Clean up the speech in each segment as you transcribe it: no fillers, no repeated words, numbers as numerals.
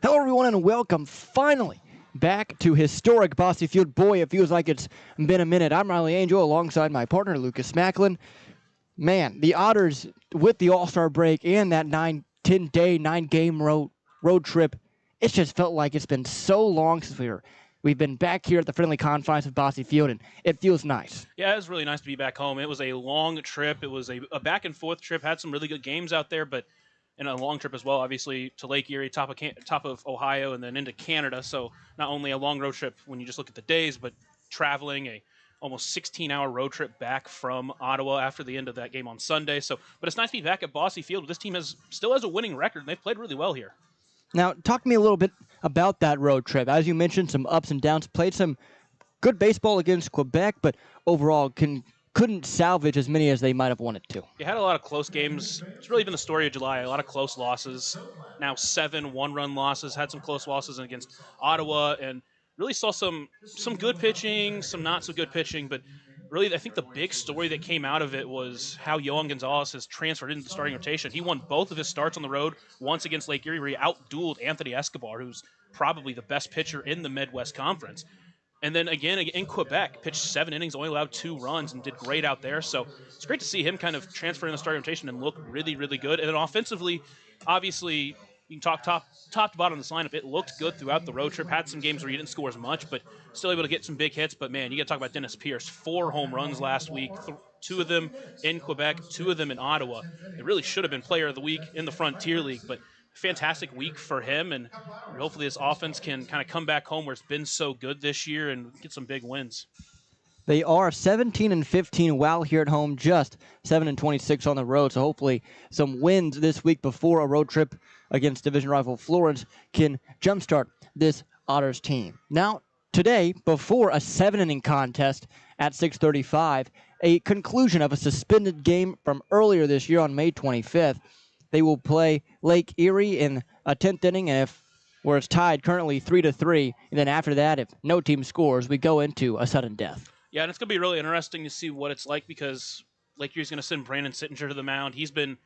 Hello, everyone, and welcome finally back to historic Bossy Field. Boy, it feels like it's been a minute. I'm Riley Angel alongside my partner, Lucas Macklin. Man, the Otters, with the All-Star break and that 10-day, 9-game road trip, it's just felt like it's been so long since we've been back here at the friendly confines of Bossy Field, and it feels nice. Yeah, it was really nice to be back home. It was a long trip. It was a back-and-forth trip. Had some really good games out there, but and a long trip as well, obviously, to Lake Erie, top of Ohio, and then into Canada. So not only a long road trip when you just look at the days, but traveling a almost 16-hour road trip back from Ottawa after the end of that game on Sunday. So, but it's nice to be back at Bossy Field. This team still has a winning record, and they've played really well here. Now, talk to me a little bit about that road trip. As you mentioned, some ups and downs. Played some good baseball against Quebec, but overall couldn't salvage as many as they might have wanted to. You had a lot of close games. It's really been the story of July. A lot of close losses. Now 7 one-run losses. Had some close losses against Ottawa, and really saw some good pitching, some not so good pitching. But really, I think the big story that came out of it was how Yohan Gonzalez has transferred into the starting rotation. He won both of his starts on the road, once against Lake Erie, where he outdueled Anthony Escobar, who's probably the best pitcher in the Midwest Conference. And then again in Quebec, pitched 7 innings, only allowed 2 runs, and did great out there. So it's great to see him kind of transfer in the starting rotation and look really, really good. And then offensively, obviously, you can talk top to bottom of this lineup. It looked good throughout the road trip. Had some games where you didn't score as much, but still able to get some big hits. But man, you got to talk about Dennis Pierce. 4 home runs last week, 2 of them in Quebec, 2 of them in Ottawa. It really should have been Player of the Week in the Frontier League, but fantastic week for him, and hopefully this offense can kind of come back home where it's been so good this year and get some big wins. They are 17-15 while here at home, just 7-26 on the road. So hopefully some wins this week before a road trip against division rival Florence can jumpstart this Otters team. Now, today, before a 7-inning contest at 6:35, a conclusion of a suspended game from earlier this year on May 25th. They will play Lake Erie in a 10th inning, and where it's tied currently 3-3, and then after that, if no team scores, we go into a sudden death. Yeah, and it's going to be really interesting to see what it's like because Lake Erie's going to send Brandon Sittinger to the mound. He's been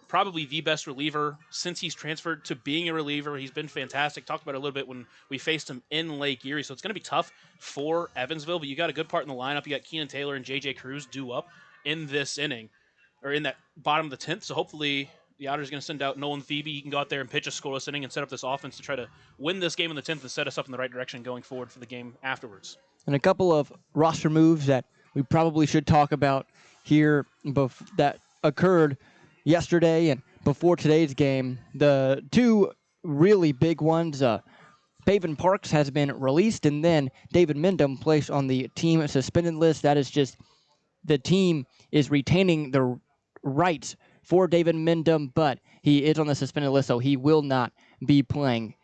probably the best reliever since he's transferred to being a reliever. He's been fantastic. Talked about it a little bit when we faced him in Lake Erie. So it's going to be tough for Evansville, but you got a good part in the lineup. You got Keenan Taylor and J.J. Cruz due up in this inning, or in that bottom of the 10th. So hopefully the Otters are going to send out Nolan Thebe. He can go out there and pitch a scoreless inning and set up this offense to try to win this game in the 10th and set us up in the right direction going forward for the game afterwards. And a couple of roster moves that we probably should talk about here that occurred yesterday and before today's game. The two really big ones, Paven Parks has been released, and then David Mendham placed on the team suspended list. That is just the team is retaining the rights for David Mendham, but he is on the suspended list, so he will not be playing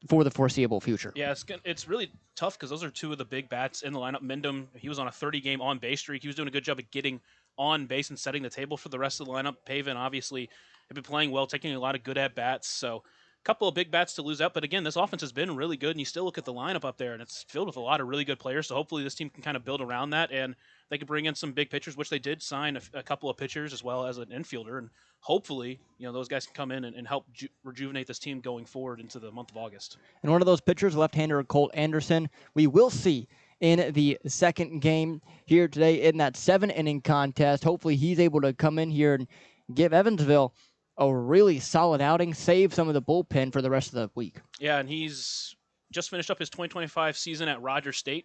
for the foreseeable future. Yeah, it's really tough because those are 2 of the big bats in the lineup. Mendham, he was on a 30-game on-base streak. He was doing a good job of getting on base and setting the table for the rest of the lineup. Paven, obviously, had been playing well, taking a lot of good at-bats, so a couple of big bats to lose out. But again, this offense has been really good, and you still look at the lineup up there, and it's filled with a lot of really good players, so hopefully this team can kind of build around that, and they could bring in some big pitchers, which they did sign a couple of pitchers as well as an infielder, and hopefully, those guys can come in and help rejuvenate this team going forward into the month of August. And one of those pitchers, left-hander Colt Anderson, we will see in the second game here today in that 7-inning contest. Hopefully he's able to come in here and give Evansville a really solid outing, save some of the bullpen for the rest of the week. Yeah, and he's just finished up his 2025 season at Rogers State.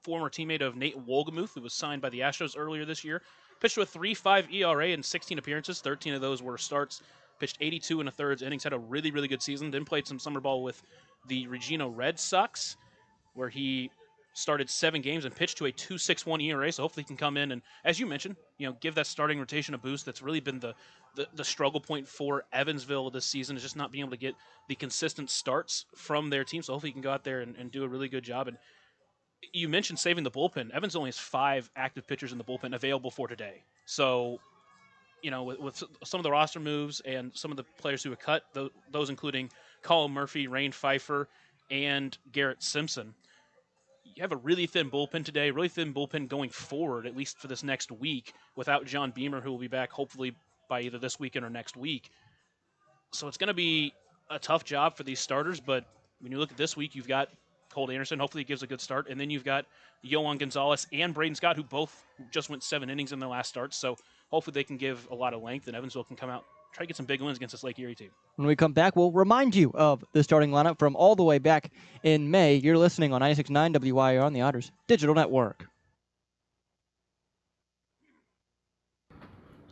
Former teammate of Nate Wolgemuth, who was signed by the Astros earlier this year. Pitched with a 3.5 ERA in 16 appearances. 13 of those were starts. Pitched 82 1/3 innings. Had a really, really good season. Then played some summer ball with the Regina Red Sox, where he started 7 games and pitched to a 2.61 ERA. So hopefully he can come in and, as you mentioned, give that starting rotation a boost. That's really been the struggle point for Evansville this season, is just not being able to get the consistent starts from their team. So hopefully he can go out there and do a really good job. And you mentioned saving the bullpen. Evans only has 5 active pitchers in the bullpen available for today. So, with some of the roster moves and some of the players who were cut, those including Colin Murphy, Rain Pfeiffer, and Garrett Simpson, you have a really thin bullpen today, really thin bullpen going forward, at least for this next week, without John Beamer, who will be back hopefully by either this weekend or next week. So it's going to be a tough job for these starters, but when you look at this week, you've got Cole Anderson. Hopefully, he gives a good start, and then you've got Yohan Gonzalez and Braden Scott, who both just went 7 innings in their last starts. So hopefully, they can give a lot of length, and Evansville can come out try to get some big wins against this Lake Erie team. When we come back, we'll remind you of the starting lineup from all the way back in May. You're listening on 96.9 WYR on the Otters Digital Network.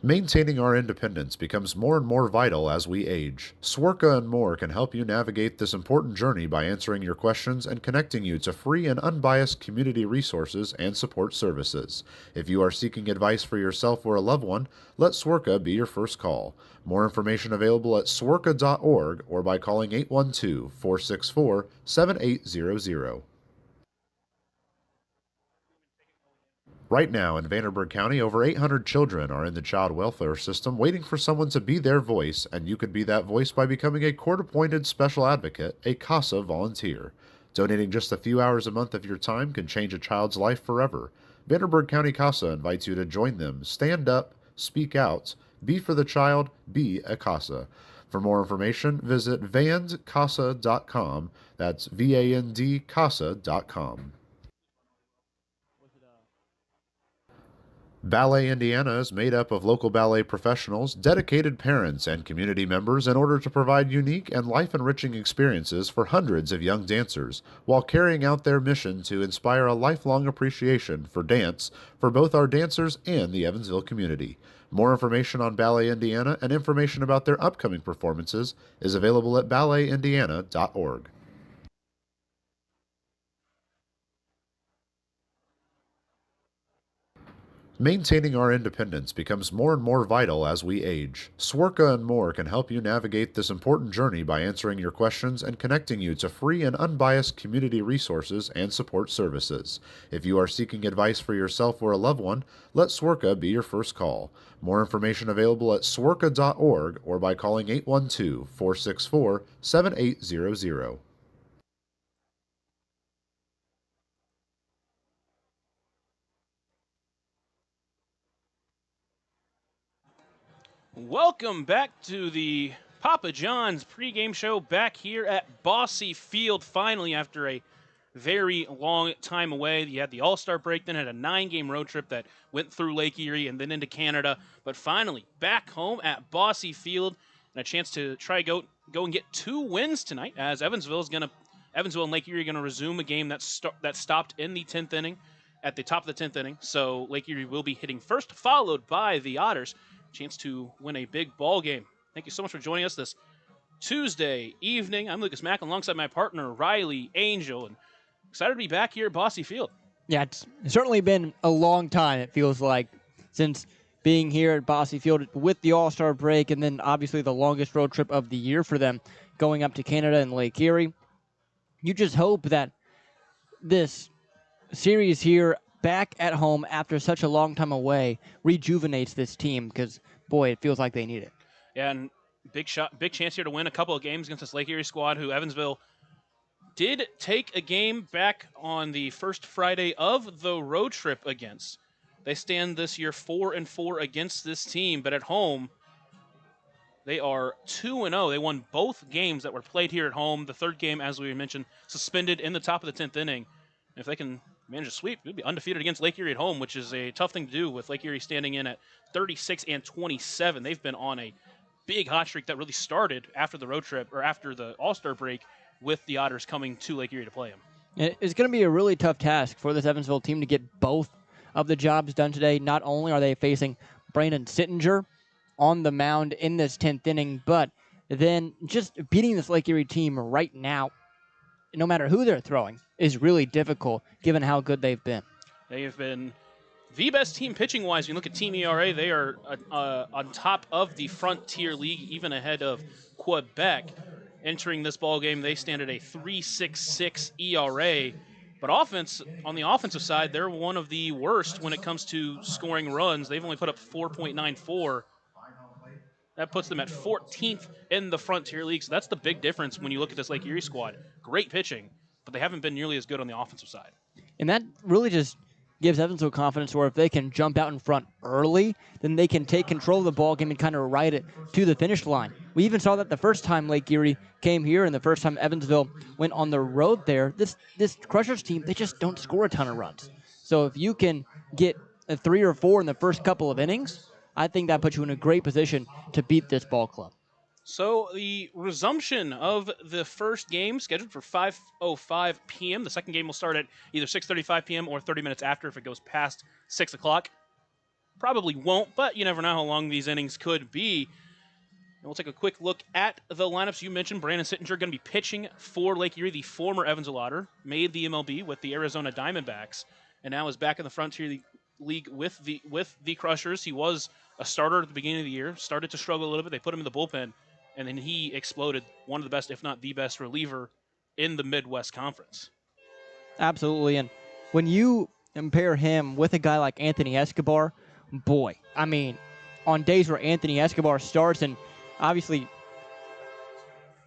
Maintaining our independence becomes more and more vital as we age. Swerka and more can help you navigate this important journey by answering your questions and connecting you to free and unbiased community resources and support services. If you are seeking advice for yourself or a loved one, let Swerka be your first call. More information available at swerka.org or by calling 812-464-7800. Right now in Vanderburgh County, over 800 children are in the child welfare system waiting for someone to be their voice, and you could be that voice by becoming a court-appointed special advocate, a CASA volunteer. Donating just a few hours a month of your time can change a child's life forever. Vanderburgh County CASA invites you to join them. Stand up, speak out, be for the child, be a CASA. For more information, visit vandcasa.com. That's VAND CASA.com. Ballet Indiana is made up of local ballet professionals, dedicated parents, and community members in order to provide unique and life-enriching experiences for hundreds of young dancers, while carrying out their mission to inspire a lifelong appreciation for dance for both our dancers and the Evansville community. More information on Ballet Indiana and information about their upcoming performances is available at balletindiana.org. Maintaining our independence becomes more and more vital as we age. Swerka and more can help you navigate this important journey by answering your questions and connecting you to free and unbiased community resources and support services. If you are seeking advice for yourself or a loved one, let Swerka be your first call. More information available at swerka.org or by calling 812-464-7800. Welcome back to the Papa John's pregame show back here at Bosse Field, finally, after a very long time away. You had the All-Star break, then had a 9-game road trip that went through Lake Erie and then into Canada, but finally back home at Bosse Field and a chance to try go and get 2 wins tonight, as Evansville and Lake Erie are going to resume a game that stopped in the 10th inning, at the top of the 10th inning. So Lake Erie will be hitting first, followed by the Otters. Chance to win a big ball game. Thank you so much for joining us this Tuesday evening. I'm Lucas Mack alongside my partner Riley Angel, and excited to be back here at Bosse Field. Yeah, it's certainly been a long time, it feels like, since being here at Bosse Field with the All-Star break, and then obviously the longest road trip of the year for them, going up to Canada and Lake Erie. You just hope that this series here back at home after such a long time away rejuvenates this team, because, boy, it feels like they need it. Yeah, and big chance here to win a couple of games against this Lake Erie squad, who Evansville did take a game back on the first Friday of the road trip against. They stand this year 4-4 against this team, but at home they are 2-0. They won both games that were played here at home. The third game, as we mentioned, suspended in the top of the 10th inning. If they can manage a sweep, they'd be undefeated against Lake Erie at home, which is a tough thing to do with Lake Erie standing in at 36-27. They've been on a big hot streak that really started after the road trip, or after the All-Star break, with the Otters coming to Lake Erie to play them. It's going to be a really tough task for this Evansville team to get both of the jobs done today. Not only are they facing Brandon Sittinger on the mound in this 10th inning, but then just beating this Lake Erie team right now, no matter who they're throwing, is really difficult given how good they've been. They have been the best team pitching-wise. When you look at Team ERA, they are on top of the Frontier League, even ahead of Quebec. Entering this ball game, they stand at a 3.66 ERA. But on the offensive side, they're one of the worst when it comes to scoring runs. They've only put up 4.94. That puts them at 14th in the Frontier League. So that's the big difference when you look at this Lake Erie squad. Great pitching, but they haven't been nearly as good on the offensive side. And that really just gives Evansville confidence where if they can jump out in front early, then they can take control of the ball game and kind of ride it to the finish line. We even saw that the first time Lake Erie came here and the first time Evansville went on the road there. This Crushers team, they just don't score a ton of runs. So if you can get a 3 or 4 in the first couple of innings, I think that puts you in a great position to beat this ball club. So the resumption of the first game scheduled for 5:05 p.m. The second game will start at either 6:35 p.m. or 30 minutes after if it goes past 6 o'clock. Probably won't, but you never know how long these innings could be. And we'll take a quick look at the lineups. You mentioned Brandon Sittinger going to be pitching for Lake Erie, the former Evansville Otter, made the MLB with the Arizona Diamondbacks, and now is back in the Frontier League with the Crushers. He was a starter at the beginning of the year, started to struggle a little bit. They put him in the bullpen, and then he exploded. One of the best, if not the best, reliever in the Midwest Conference. Absolutely, and when you compare him with a guy like Anthony Escobar, boy, I mean, on days where Anthony Escobar starts and obviously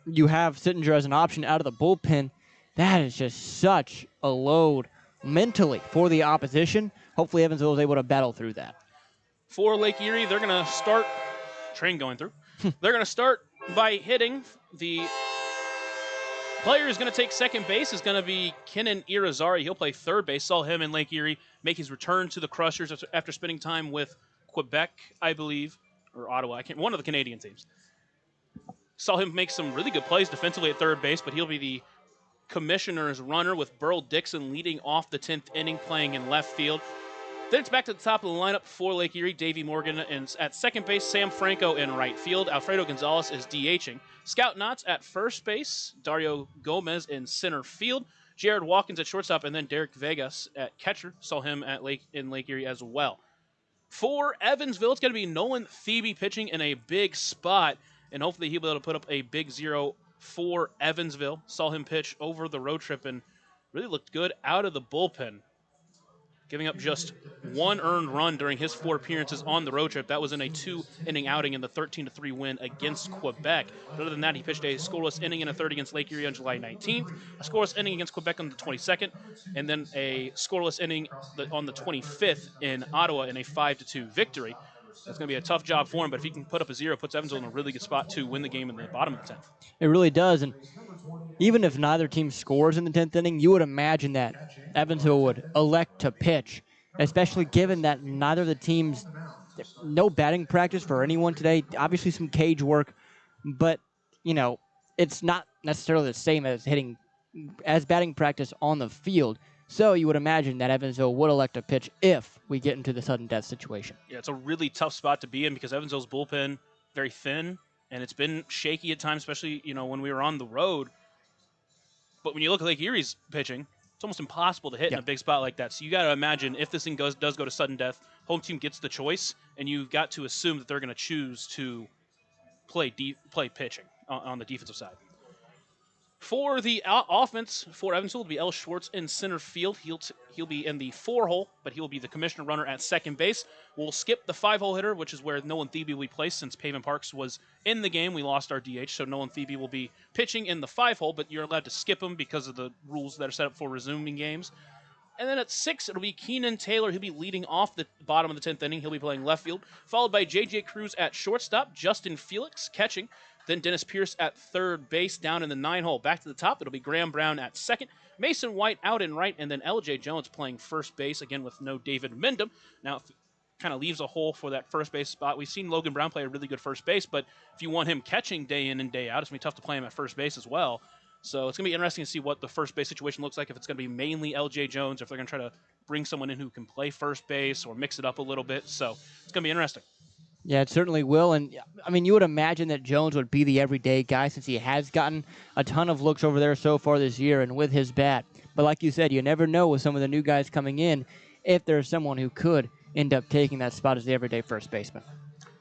you have Sittinger as an option out of the bullpen, that is just such a load mentally for the opposition. Hopefully Evansville is able to battle through that. For Lake Erie, they're going to start, train going through, they're going to start by hitting. The player who's going to take second base is going to be Kenan Irizarry. He'll play third base. Saw him in Lake Erie make his return to the Crushers after spending time with Quebec, I believe, or Ottawa. One of the Canadian teams. Saw him make some really good plays defensively at third base, but he'll be the commissioner's runner with Burl Dixon leading off the 10th inning playing in left field. Then it's back to the top of the lineup for Lake Erie. Davey Morgan at second base, Sam Franco in right field. Alfredo Gonzalez is DHing. Scout Knotts at first base, Dario Gomez in center field, Jared Watkins at shortstop, and then Derek Vegas at catcher. Saw him in Lake Erie as well. For Evansville, it's going to be Nolan Thebe pitching in a big spot, and hopefully he'll be able to put up a big 0 for Evansville. Saw him pitch over the road trip and really looked good out of the bullpen, giving up just one earned run during his 4 appearances on the road trip. That was in a 2-inning outing in the 13-3 win against Quebec. But other than that, he pitched a scoreless inning and a third against Lake Erie on July 19th, a scoreless inning against Quebec on the 22nd, and then a scoreless inning on the 25th in Ottawa in a 5-2 victory. That's going to be a tough job for him, but if he can put up a 0, puts Evansville in a really good spot to win the game in the bottom of the 10th. It really does, and even if neither team scores in the 10th inning, you would imagine that Evansville would elect to pitch, especially given that neither of the teams, no batting practice for anyone today, obviously some cage work, but, you know, it's not necessarily the same as batting practice on the field. So you would imagine that Evansville would elect a pitch if we get into the sudden death situation. Yeah, it's a really tough spot to be in because Evansville's bullpen very thin, and it's been shaky at times, especially when we were on the road. But when you look at Lake Erie's pitching, it's almost impossible to hit in a big spot like that. So you got to imagine if this thing does go to sudden death, home team gets the choice, and you've got to assume that they're going to choose to play pitching on the defensive side. For the offense, for Evansville, will be El Schwartz in center field. He'll be in the 4-hole, but he will be the commissioner runner at second base. We'll skip the 5-hole hitter, which is where Nolan Thebe will be placed since Pavin Parks was in the game. We lost our DH, so Nolan Thebe will be pitching in the 5-hole, but you're allowed to skip him because of the rules that are set up for resuming games. And then at 6, it'll be Keenan Taylor. He'll be leading off the bottom of the 10th inning. He'll be playing left field, followed by J.J. Cruz at shortstop, Justin Felix catching, then Dennis Pierce at third base down in the 9-hole. Back to the top, it'll be Graham Brown at second, Mason White out in right, and then L.J. Jones playing first base, again with no David Mendham. Now, it kind of leaves a hole for that first base spot. We've seen Logan Brown play a really good first base, but if you want him catching day in and day out, it's going to be tough to play him at first base as well. So it's going to be interesting to see what the first base situation looks like, if it's going to be mainly L.J. Jones, or if they're going to try to bring someone in who can play first base or mix it up a little bit. So it's going to be interesting. Yeah, it certainly will. And, I mean, you would imagine that Jones would be the everyday guy since he has gotten a ton of looks over there so far this year and with his bat. But like you said, you never know with some of the new guys coming in if there's someone who could end up taking that spot as the everyday first baseman.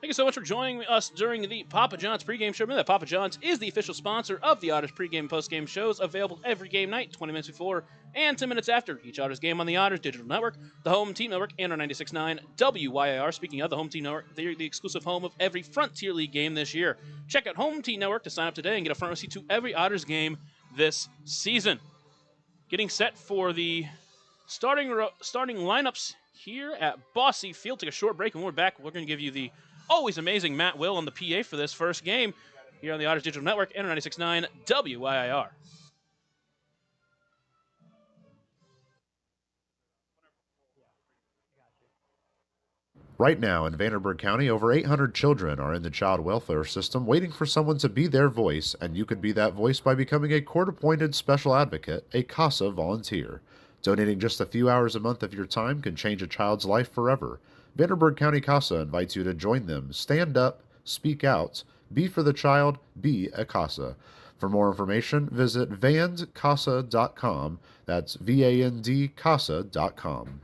Thank you so much for joining us during the Papa John's pregame show. Remember that Papa John's is the official sponsor of the Otters pregame and postgame shows, available every game night, 20 minutes before and 10 minutes after each Otters game on the Otters Digital Network, the Home Team Network, and our 96.9 WYIR. Speaking of the Home Team Network, they're the exclusive home of every Frontier League game this year. Check out Home Team Network to sign up today and get a front row seat to every Otters game this season. Getting set for the Starting lineups here at Bossy Field. Take a short break, and when we're back, we're going to give you the always amazing Matt Will on the PA for this first game here on the Otters Digital Network, and 96.9 WIIR. Right now in Vanderburgh County, over 800 children are in the child welfare system waiting for someone to be their voice, and you could be that voice by becoming a court-appointed special advocate, a CASA volunteer. Donating just a few hours a month of your time can change a child's life forever. Vanderburgh County CASA invites you to join them. Stand up, speak out, be for the child, be a CASA. For more information, visit vandcasa.com. That's VAND-CASA.com.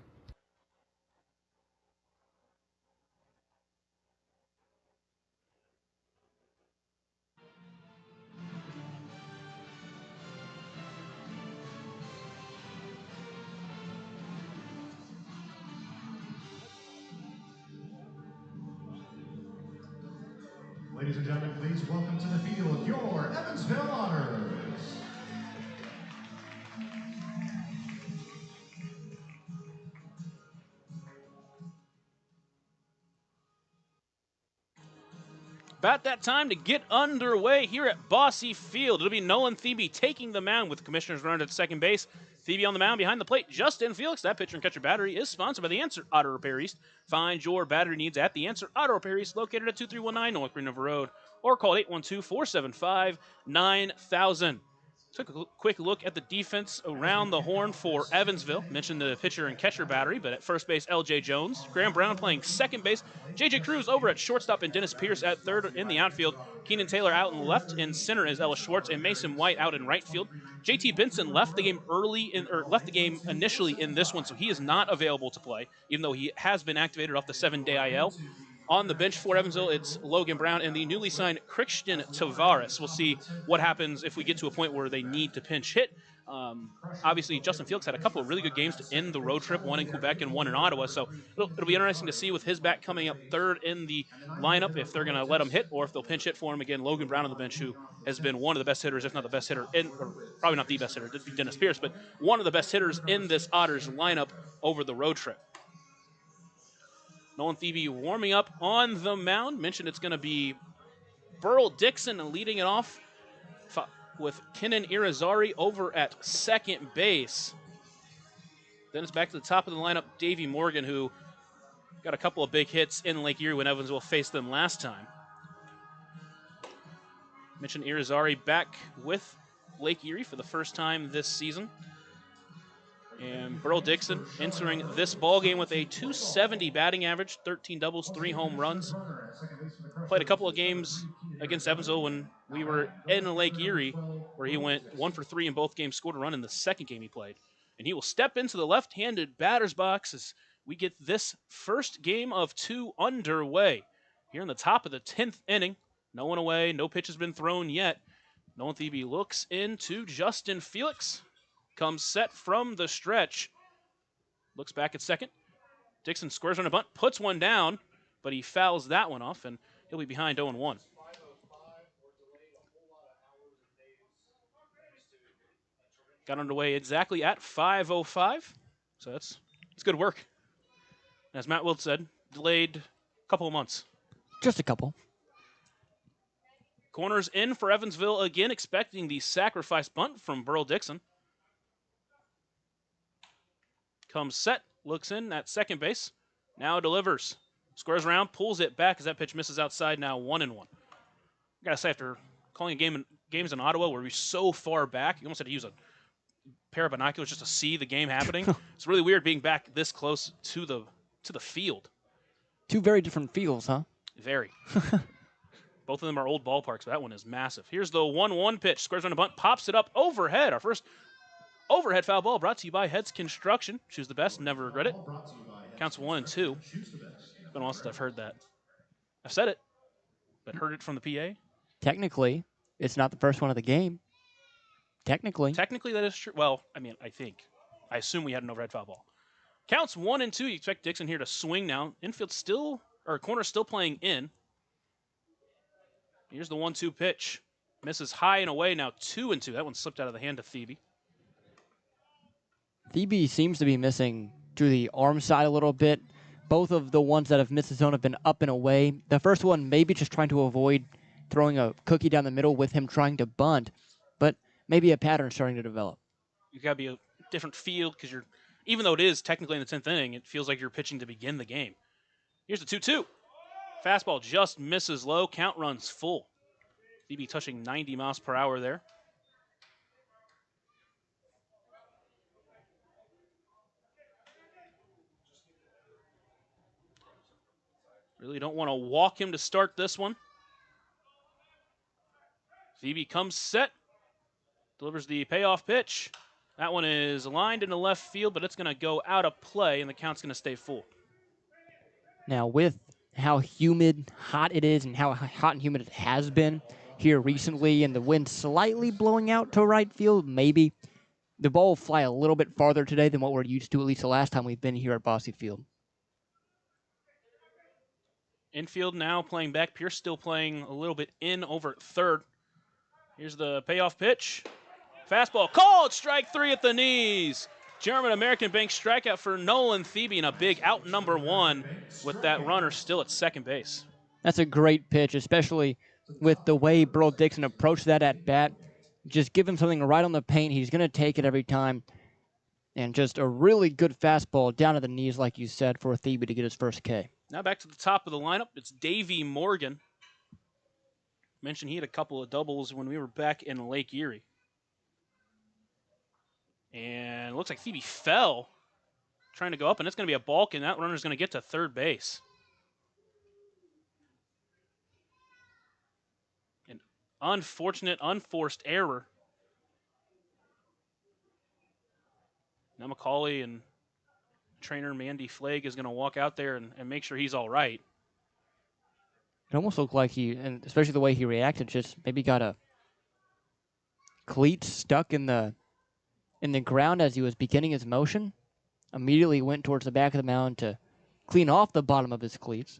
Ladies and gentlemen, please welcome to the field your Evansville Otters. About that time to get underway here at Bossy Field. It'll be Nolan Thebe taking the mound with the commissioner's runner at second base. Thebe on the mound behind the plate. Justin Felix. That pitcher and catcher battery is sponsored by The Answer Auto Repair East. Find your battery needs at The Answer Auto Repair East, located at 2319 North Green River Road, or call 812-475-9000. Took a quick look at the defense around the horn for Evansville. Mentioned the pitcher and catcher battery, but at first base, L.J. Jones. Graham Brown playing second base. J.J. Cruz over at shortstop, and Dennis Pierce at third in the outfield. Keenan Taylor out in left. In center is Ellis Schwartz, and Mason White out in right field. J.T. Benson left the game initially in this one, so he is not available to play, even though he has been activated off the 7-day IL. On the bench for Evansville, it's Logan Brown and the newly signed Christian Tavares. We'll see what happens if we get to a point where they need to pinch hit. Obviously, Justin Felix had a couple of really good games to end the road trip, one in Quebec and one in Ottawa. So it'll be interesting to see with his bat coming up third in the lineup if they're going to let him hit or if they'll pinch hit for him. Again, Logan Brown on the bench, who has been one of the best hitters, if not the best hitter, or probably not the best hitter, it'd be Dennis Pierce, but one of the best hitters in this Otters lineup over the road trip. Nolan Thebe warming up on the mound. Mentioned it's going to be Burl Dixon leading it off with Kenan Irizarry over at second base. Then it's back to the top of the lineup, Davey Morgan, who got a couple of big hits in Lake Erie when Evansville faced them last time. Mentioned Irizarry back with Lake Erie for the first time this season. And Burl Dixon entering this ball game with a .270 batting average, 13 doubles, 3 home runs. Played a couple of games against Evansville when we were in Lake Erie, where he went 1 for 3 in both games, scored a run in the second game he played. And he will step into the left-handed batter's box as we get this first game of 2 underway. Here in the top of the 10th inning, no one away, no pitch has been thrown yet. Nolan Thebe looks into Justin Felix. Comes set from the stretch. Looks back at second. Dixon squares on a bunt, puts one down, but he fouls that one off, and he'll be behind 0-1. Got underway exactly at 5:05, so that's good work. As Matt Wilt said, delayed a couple of months. Just a couple. Corners in for Evansville again, expecting the sacrifice bunt from Burl Dixon. Comes set, looks in at second base, now delivers. Squares around, pulls it back as that pitch misses outside, now 1-1. Gotta say, after calling games in Ottawa where we're so far back, you almost had to use a pair of binoculars just to see the game happening. It's really weird being back this close to the field. 2 very different feels, huh? Very. Both of them are old ballparks, but that one is massive. Here's the 1-1 pitch. Squares on a bunt, pops it up overhead. Our first overhead foul ball brought to you by Heads Construction. Choose the best, never regret it. Counts 1-2. It's been a while since I've heard that. I've said it, but heard it from the PA. Technically, it's not the first one of the game. Technically, that is true. Well, I mean, I think. I assume we had an overhead foul ball. Counts 1-2. You expect Dixon here to swing now. Corner still playing in. Here's the 1-2 pitch. Misses high and away, now 2-2. That one slipped out of the hand of Thebe. Phoebe seems to be missing to the arm side a little bit. Both of the ones that have missed the zone have been up and away. The first one maybe just trying to avoid throwing a cookie down the middle with him trying to bunt, but maybe a pattern starting to develop. You got to be a different field because you're, even though it is technically in the 10th inning, it feels like you're pitching to begin the game. Here's the 2-2. Fastball just misses low. Count runs full. Phoebe touching 90 miles per hour there. Really don't want to walk him to start this one. Phoebe comes set. Delivers the payoff pitch. That one is lined into left field, but it's going to go out of play, and the count's going to stay full. Now, with how humid, hot it is, and how hot and humid it has been here recently, and the wind slightly blowing out to right field, maybe the ball will fly a little bit farther today than what we're used to, at least the last time we've been here at Bosse Field. Infield now playing back. Pierce still playing a little bit in over at third. Here's the payoff pitch. Fastball called, strike 3 at the knees. German American Bank strikeout for Nolan Thebe, and a big out number 1 with that runner still at second base. That's a great pitch, especially with the way Burl Dixon approached that at bat. Just give him something right on the paint. He's going to take it every time. And just a really good fastball down to the knees, like you said, for Thebe to get his first K. Now back to the top of the lineup. It's Davey Morgan. Mentioned he had a couple of doubles when we were back in Lake Erie. And it looks like Phoebe fell trying to go up, and it's going to be a balk, and that runner's going to get to third base. An unfortunate, unforced error. Now McCauley and trainer Mandy Flagg is going to walk out there and make sure he's all right. It almost looked like he, and especially the way he reacted, just maybe got a cleat stuck in the ground as he was beginning his motion. Immediately went towards the back of the mound to clean off the bottom of his cleats.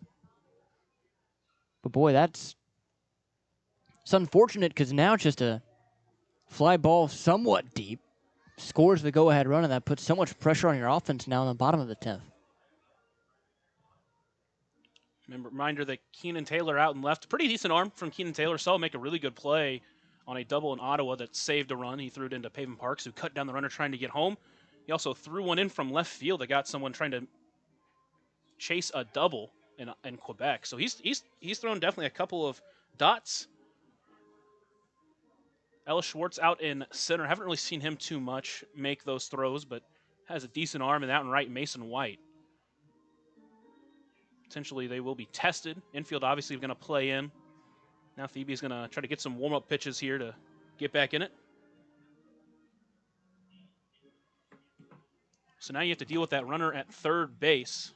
But boy, it's unfortunate because now just a fly ball somewhat deep scores the go-ahead run, and that puts so much pressure on your offense now in the bottom of the 10th. Reminder that Keenan Taylor out and left. Pretty decent arm from Keenan Taylor. Saw him make a really good play on a double in Ottawa that saved a run. He threw it into Pavin Parks, who cut down the runner trying to get home. He also threw one in from left field that got someone trying to chase a double in Quebec. So he's thrown definitely a couple of dots. Ellis Schwartz out in center. Haven't really seen him too much make those throws, but has a decent arm. And out and right, Mason White. Potentially they will be tested. Infield obviously going to play in. Now Thebe's going to try to get some warm-up pitches here to get back in it. So now you have to deal with that runner at third base.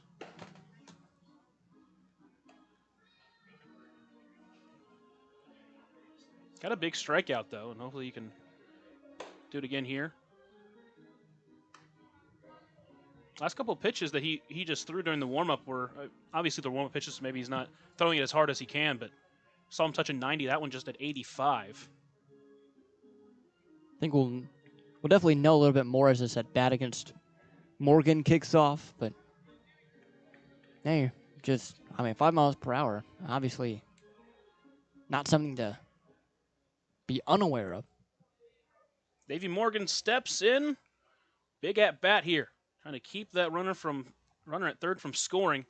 Got a big strikeout, though, and hopefully you can do it again here. Last couple of pitches that he just threw during the warm-up were, obviously the warm-up pitches, so maybe he's not throwing it as hard as he can, but saw him touching 90, that one just at 85. I think we'll definitely know a little bit more as this at bat against Morgan kicks off, but hey, 5 miles per hour, obviously not something to be unaware of. Davey Morgan steps in. Big at bat here. Trying to keep that runner at third from scoring.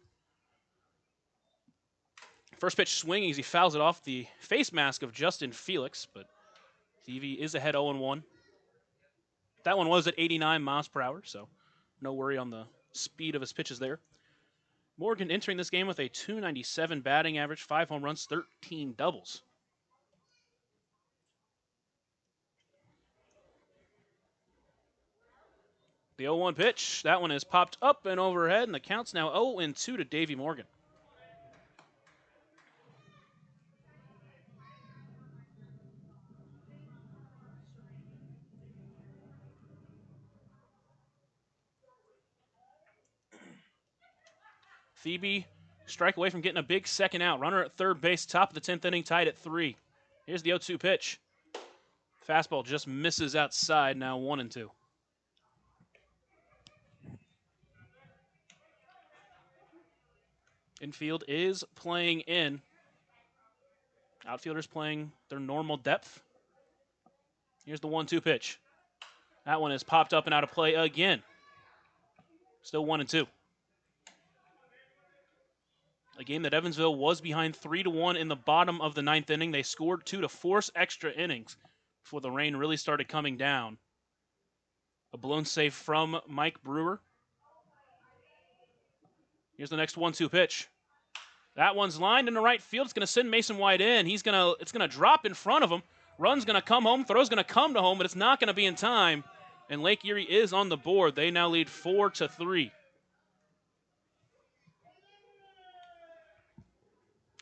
First pitch swinging as he fouls it off the face mask of Justin Felix, but Stevie is ahead 0-1. That one was at 89 miles per hour, so no worry on the speed of his pitches there. Morgan entering this game with a .297 batting average, 5 home runs, 13 doubles. The 0-1 pitch, that one is popped up and overhead, and the count's now 0-2 to Davey Morgan. Thebe, strike away from getting a big second out. Runner at third base, top of the 10th inning, tied at 3. Here's the 0-2 pitch. Fastball just misses outside, now 1-2. Infield is playing in. Outfielders playing their normal depth. Here's the 1-2 pitch. That one is popped up and out of play again. Still 1-2. A game that Evansville was behind 3-1 in the bottom of the 9th inning. They scored 2 to force extra innings before the rain really started coming down. A blown save from Mike Brewer. Here's the next 1-2 pitch. That one's lined into right field. It's going to send Mason White in. It's going to drop in front of him. Run's going to come home. Throw's going to come to home, but it's not going to be in time. And Lake Erie is on the board. They now lead 4-3.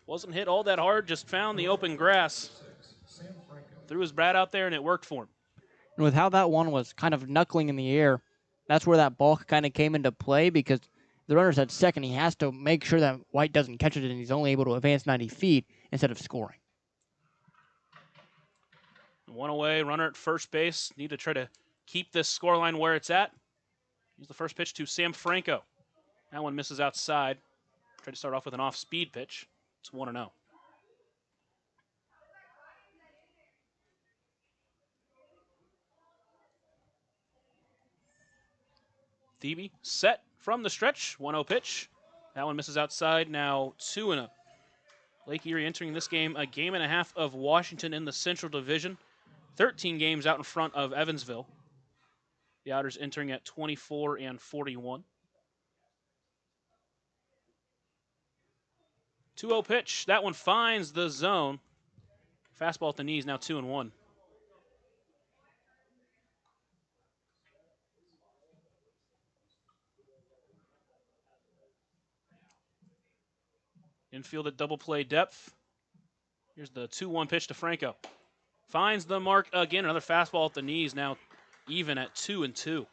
Wasn't hit all that hard, just found the open grass. Threw his bat out there, and it worked for him. And with how that one was kind of knuckling in the air, that's where that ball kind of came into play because the runner's at second. He has to make sure that White doesn't catch it, and he's only able to advance 90 feet instead of scoring. One away, runner at first base. Need to try to keep this scoreline where it's at. Here's the first pitch to Sam Franco. That one misses outside. Try to start off with an off-speed pitch. It's 1-0. Thebe set from the stretch. 1-0 pitch. That one misses outside. Now 2-0. Lake Erie entering this game a game and a half of Washington in the Central Division. 13 games out in front of Evansville. The Otters entering at 24-41. 2-0 pitch. That one finds the zone. Fastball at the knees, now 2-1. Infield at double play depth. Here's the 2-1 pitch to Franco. Finds the mark again. Another fastball at the knees, now even at 2-2. So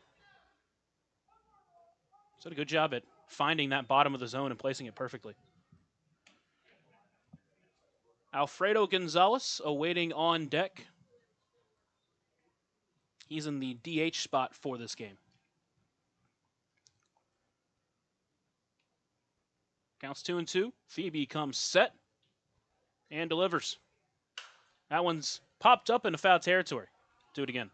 did a good job at finding that bottom of the zone and placing it perfectly. Alfredo Gonzalez awaiting on deck. He's in the DH spot for this game. Counts 2-2. Thebe comes set and delivers. That one's popped up into foul territory. Do it again.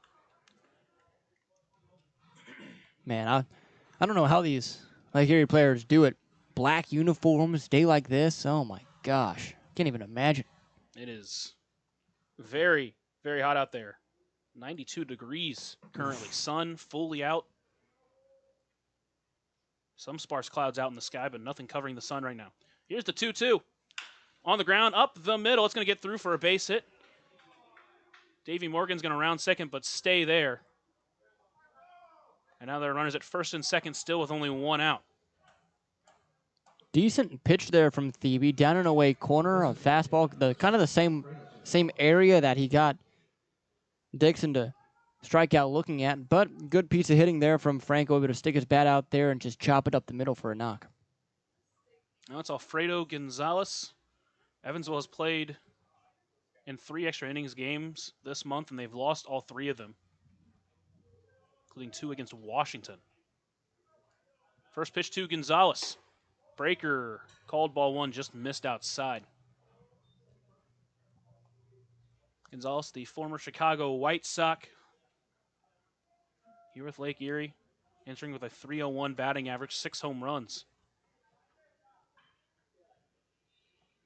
Man, I don't know how these Lake Erie players do it. Black uniforms, day like this. Oh my gosh. Can't even imagine. It is very, very hot out there. 92 degrees currently. Sun fully out. Some sparse clouds out in the sky, but nothing covering the sun right now. Here's the 2-2. On the ground, up the middle. It's going to get through for a base hit. Davey Morgan's going to round second, but stay there. And now there are runners at first and second still with only one out. Decent pitch there from Thebe. Down and away corner, a fastball, the kind of the same area that he got Dixon to strike out looking at. But good piece of hitting there from Franco, able to stick his bat out there and just chop it up the middle for a knock. Now it's Alfredo Gonzalez. Evansville has played in 3 extra innings games this month, and they've lost all 3 of them, including 2 against Washington. First pitch to Gonzalez. Breaker, called ball 1, just missed outside. Gonzalez, the former Chicago White Sox, here with Lake Erie, entering with a .301 batting average, 6 home runs.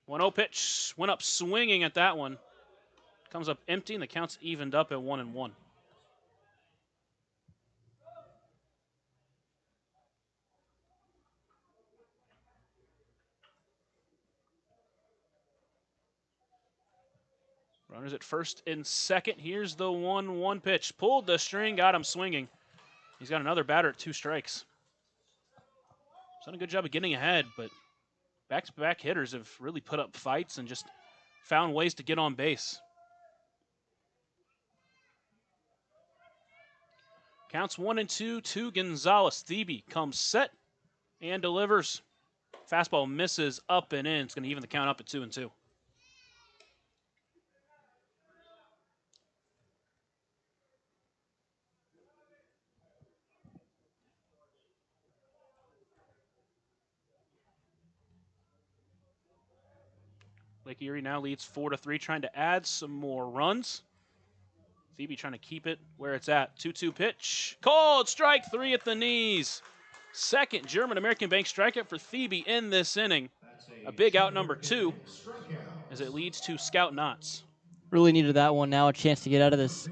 1-0 pitch, went up swinging at that one. Comes up empty, and the count's evened up at 1-1. Runners at first and second. Here's the 1-1 pitch. Pulled the string, got him swinging. He's got another batter at 2 strikes. He's done a good job of getting ahead, but back-to-back hitters have really put up fights and just found ways to get on base. Counts 1-2 to Gonzalez. Thebe comes set and delivers. Fastball misses up and in. It's going to even the count up at 2-2. Lake Erie now leads 4-3, trying to add some more runs. Phoebe trying to keep it where it's at. 2-2 pitch. Called strike 3 at the knees. Second German-American Bank strikeout for Phoebe in this inning. A big out number 2 as it leads to Scout Knotts. Really needed that one now, a chance to get out of this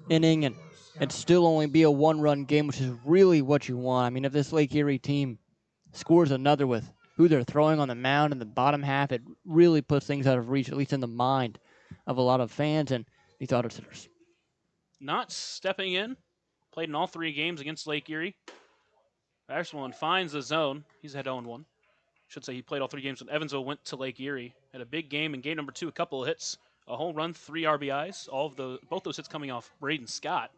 inning and still only be a one-run game, which is really what you want. I mean, if this Lake Erie team scores another with who they're throwing on the mound in the bottom half, it really puts things out of reach, at least in the mind of a lot of fans and these Otter hitters. Knotts stepping in, played in all 3 games against Lake Erie. First one finds the zone. He's had 0-1. Should say he played all 3 games when Evansville went to Lake Erie. Had a big game in game number 2, a couple of hits, a home run, 3 RBIs. Both those hits coming off Braden Scott.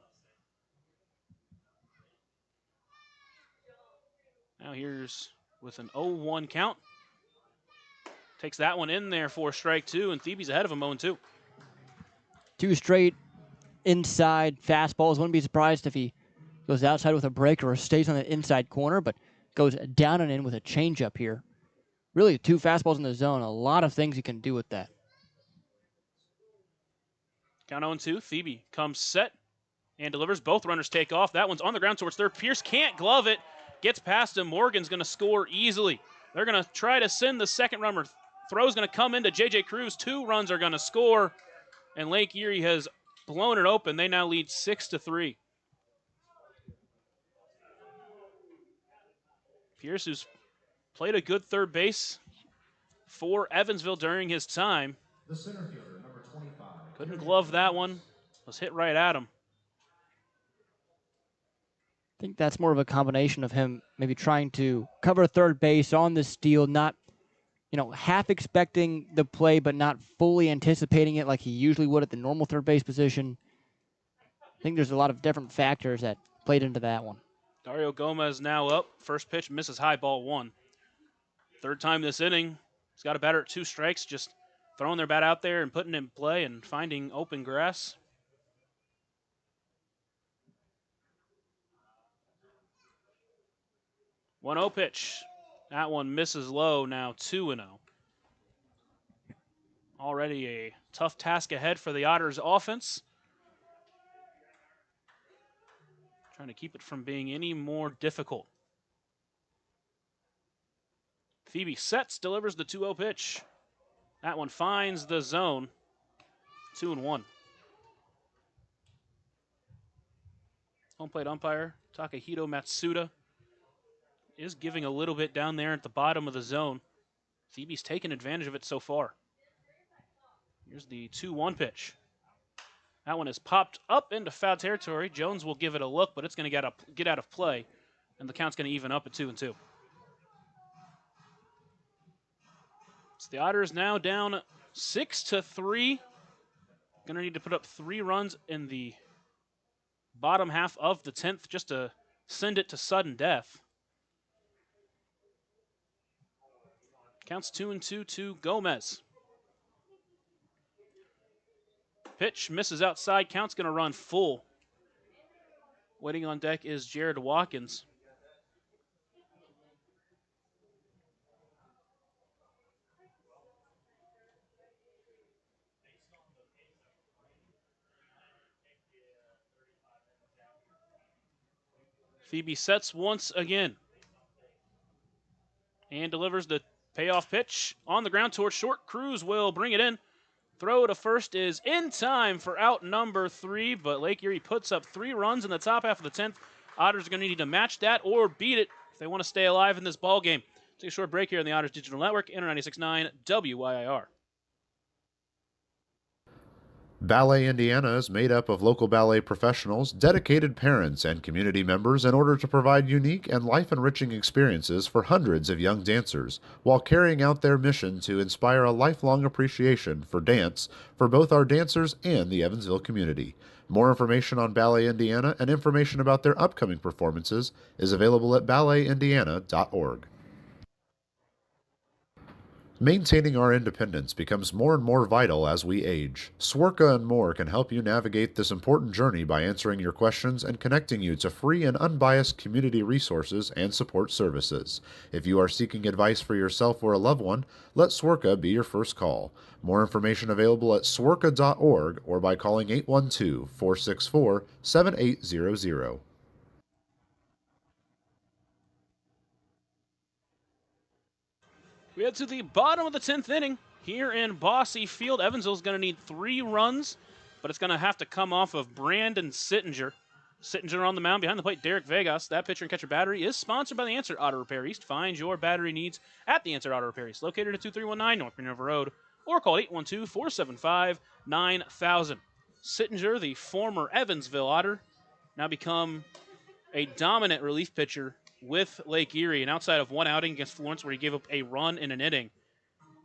Now here's with an 0-1 count. Takes that one in there for strike 2, and Phoebe's ahead of him 0-2. 2 straight inside fastballs. Wouldn't be surprised if he goes outside with a breaker or stays on the inside corner, but goes down and in with a changeup here. Really, 2 fastballs in the zone. A lot of things you can do with that. Count 0-2. Phoebe comes set and delivers. Both runners take off. That one's on the ground towards third. Pierce can't glove it. Gets past him. Morgan's going to score easily. They're going to try to send the second runner. Throw's going to come into J.J. Cruz. 2 runs are going to score, and Lake Erie has blown it open. They now lead 6-3. Pierce, who's played a good third base for Evansville during his time. The center fielder, number 25. Couldn't glove that one. Was hit right at him. I think that's more of a combination of him maybe trying to cover third base on the steal, not, half expecting the play, but not fully anticipating it like he usually would at the normal third base position. I think there's a lot of different factors that played into that one. Dario Gomez now up. First pitch misses high, ball 1. Third time this inning. He's got a batter at 2 strikes, just throwing their bat out there and putting it in play and finding open grass. One 0 pitch. That one misses low, now 2-0. Already a tough task ahead for the Otters offense. Trying to keep it from being any more difficult. Phoebe sets, delivers the 2-0 pitch. That one finds the zone. 2-1. Home plate umpire Takahito Matsuda is giving a little bit down there at the bottom of the zone. Phoebe's taken advantage of it so far. Here's the 2-1 pitch. That one is popped up into foul territory. Jones will give it a look, but it's going to get out of play, and the count's going to even up at 2-2. So the Otters now down 6-3. Going to need to put up 3 runs in the bottom half of the 10th just to send it to sudden death. Counts 2-2 to Gomez. Pitch misses outside. Count's going to run full. Waiting on deck is Jared Watkins. Phoebe sets once again and delivers the payoff pitch on the ground towards short. Cruz will bring it in. Throw to first is in time for out number 3, but Lake Erie puts up 3 runs in the top half of the 10th. Otters are going to need to match that or beat it if they want to stay alive in this ball game. Take a short break here on the Otters Digital Network, Inter 96.9 WYIR. Ballet Indiana is made up of local ballet professionals, dedicated parents, and community members in order to provide unique and life-enriching experiences for hundreds of young dancers, while carrying out their mission to inspire a lifelong appreciation for dance for both our dancers and the Evansville community. More information on Ballet Indiana and information about their upcoming performances is available at balletindiana.org. Maintaining our independence becomes more and more vital as we age. Swerka and more can help you navigate this important journey by answering your questions and connecting you to free and unbiased community resources and support services. If you are seeking advice for yourself or a loved one, let Swerka be your first call. More information available at swerka.org or by calling 812-464-7800. We head to the bottom of the 10th inning here in Bosse Field. Evansville's going to need 3 runs, but it's going to have to come off of Brandon Sittinger. Sittinger on the mound behind the plate, Derek Vegas. That pitcher and catcher battery is sponsored by the Answer Auto Repair East. Find your battery needs at the Answer Auto Repair East, located at 2319 North Minerva Road, or call 812-475-9000. Sittinger, the former Evansville Otter, now become a dominant relief pitcher with Lake Erie, and outside of one outing against Florence where he gave up a run in an inning,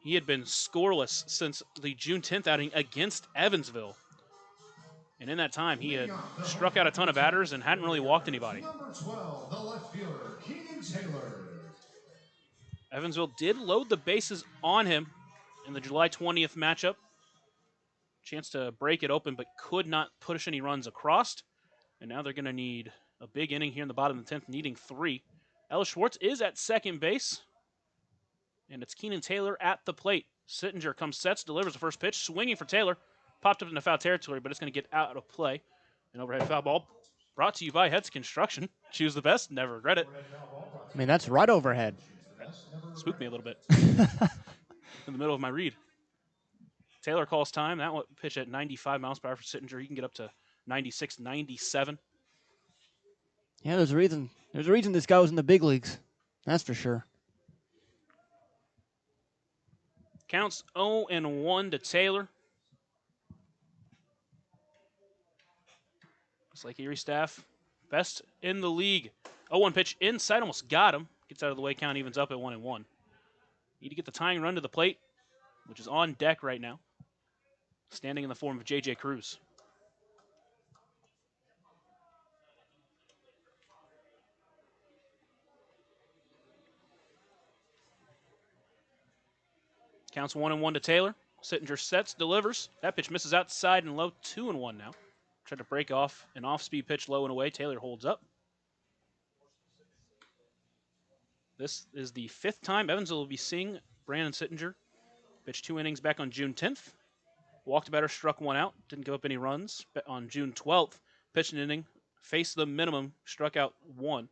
he had been scoreless since the June 10th outing against Evansville. And in that time, he had struck out a ton of batters and hadn't really walked anybody. Number 12, the left fielder, Keenan Taylor. Evansville did load the bases on him in the July 20th matchup. Chance to break it open, but could not push any runs across. And now they're going to need a big inning here in the bottom of the 10th, needing 3. Ellis Schwartz is at second base. And it's Keenan Taylor at the plate. Sittinger comes, sets, delivers the first pitch, swinging for Taylor. Popped up into foul territory, but it's going to get out of play. An overhead foul ball brought to you by Hetz Construction. Choose the best, never regret it. I mean, that's right overhead. Spooked me a little bit in the middle of my read. Taylor calls time. That one pitch at 95 miles per hour for Sittinger. He can get up to 96, 97. Yeah, there's a reason. There's a reason this guy was in the big leagues. That's for sure. Counts 0-1 to Taylor. It's like Erie staff, best in the league. 0-1 pitch inside, almost got him. Gets out of the way, count evens up at 1-1. Need to get the tying run to the plate, which is on deck right now. Standing in the form of J.J. Cruz. Counts 1-1 to Taylor. Sittinger sets, delivers. That pitch misses outside and low, 2-1 now. Tried to break off an off-speed pitch low and away. Taylor holds up. This is the 5th time Evansville will be seeing Brandon Sittinger. Pitched 2 innings back on June 10th. Walked a batter, struck 1 out. Didn't give up any runs. But on June 12th, pitched an inning, faced the minimum, struck out 1.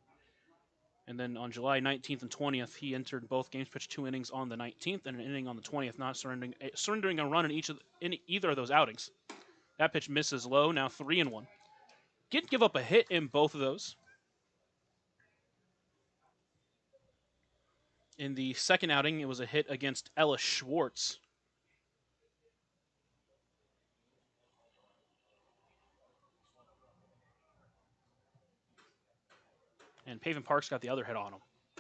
And then on July 19th and 20th, he entered both games, pitched 2 innings on the 19th and an inning on the 20th, not surrendering a run in either of those outings. That pitch misses low, now 3-1. Didn't give up a hit in both of those. In the second outing, it was a hit against Ellis Schwartz. And Pavin Parks got the other hit on him.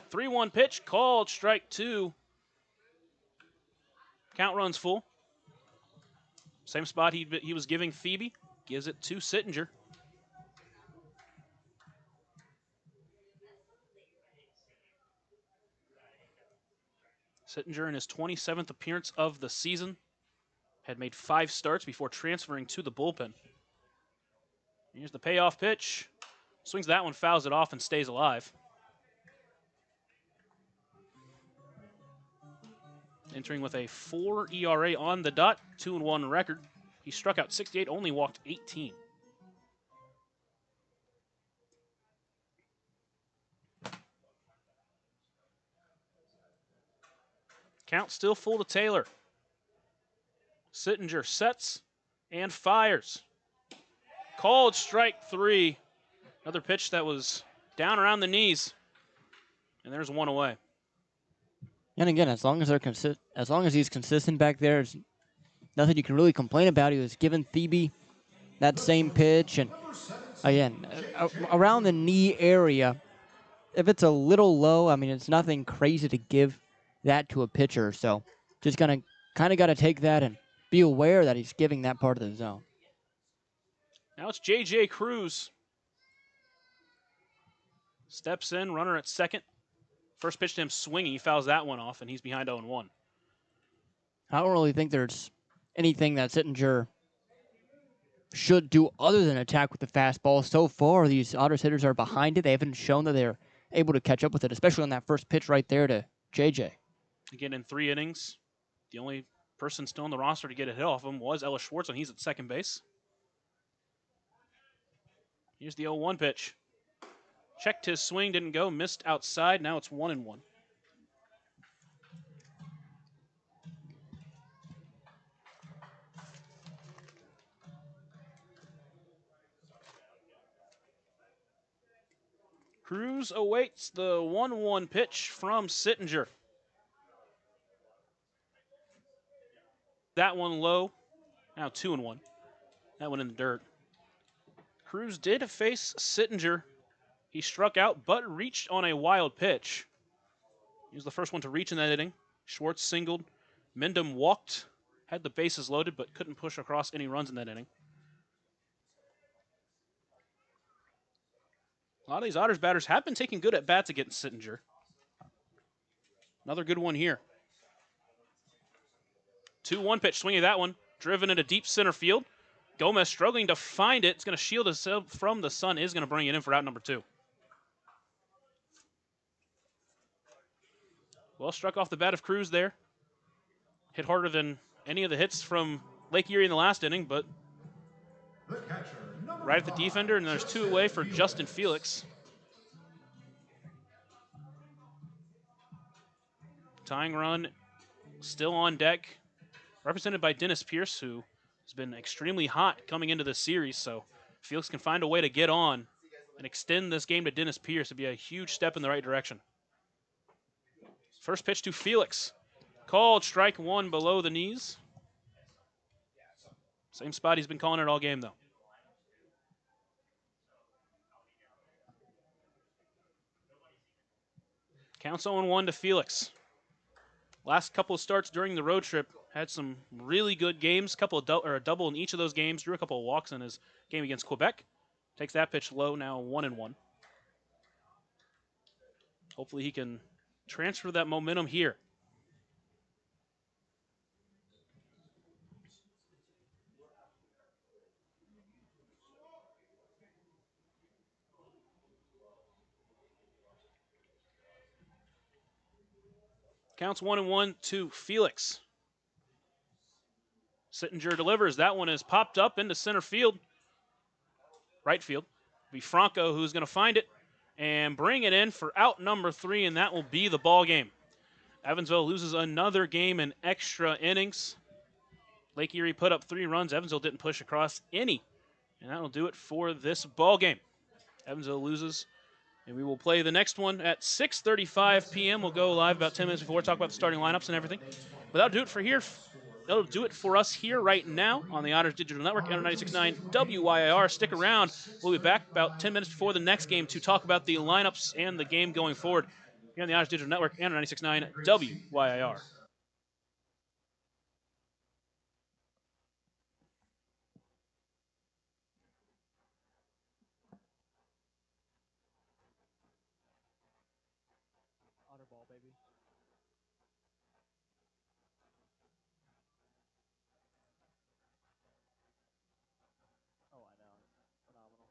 3-1 pitch, called strike 2. Count runs full. Same spot he was giving Phoebe. Gives it to Sittinger. Sittinger in his 27th appearance of the season. Had made 5 starts before transferring to the bullpen. Here's the payoff pitch. Swings that one, fouls it off, and stays alive. Entering with a 4 ERA on the dot, 2-1 record. He struck out 68, only walked 18. Count still full to Taylor. Sittinger sets and fires. Called strike 3. Another pitch that was down around the knees. And there's 1 away. And again, as long as he's consistent back there, there's nothing you can really complain about. He was giving Phoebe that same pitch, and again, around the knee area, if it's a little low, I mean, it's nothing crazy to give that to a pitcher. So just kind of got to take that and be aware that he's giving that part of the zone. Now it's J.J. Cruz. Steps in, runner at second. First pitch to him swinging, he fouls that one off, and he's behind 0-1. I don't really think there's anything that Sittinger should do other than attack with the fastball. So far, these Otters hitters are behind it. They haven't shown that they're able to catch up with it, especially on that first pitch right there to JJ. Again, in 3 innings, the only person still on the roster to get a hit off him was Ellis Schwartz, and he's at second base. Here's the 0-1 pitch. Checked his swing, didn't go, missed outside. Now it's 1-1. Cruz awaits the 1-1 pitch from Sittinger. That one low. Now 2-1. That one in the dirt. Cruz did face Sittinger. He struck out, but reached on a wild pitch. He was the first one to reach in that inning. Schwartz singled. Mendham walked, had the bases loaded, but couldn't push across any runs in that inning. A lot of these Otters batters have been taking good at bats against Sittinger. Another good one here. 2-1 pitch, swinging that one. Driven into deep center field. Gomez struggling to find it. It's going to shield himself from the sun. Is going to bring it in for out number 2. Well struck off the bat of Cruz there. Hit harder than any of the hits from Lake Erie in the last inning, but right at the defender, and there's 2 away for Justin Felix. Tying run still on deck, represented by Dennis Pierce, who has been extremely hot coming into this series, so if Felix can find a way to get on and extend this game to Dennis Pierce, it'd be a huge step in the right direction. First pitch to Felix. Called strike 1 below the knees. Same spot he's been calling it all game, though. Counts 0-1 to Felix. Last couple of starts during the road trip had some really good games. A double in each of those games. Drew a couple of walks in his game against Quebec. Takes that pitch low, now 1-1. Hopefully he can transfer that momentum here. Counts 1-1 to Felix. Sittinger delivers. That one is popped up into center field. Right field. It'll be Franco who's going to find it and bring it in for out number 3, and that will be the ball game. Evansville loses another game in extra innings. Lake Erie put up 3 runs. Evansville didn't push across any, and that will do it for this ball game. Evansville loses, and we will play the next one at 6:35 p.m. We'll go live about 10 minutes before, talk about the starting lineups and everything. But that'll do it for here. That'll do it for us here right now on the Otters Digital Network, 96.9 WYIR. Stick around. We'll be back about 10 minutes before the next game to talk about the lineups and the game going forward here on the Otters Digital Network and 96.9 WYIR. Otter ball, baby. Oh, I know. It's phenomenal.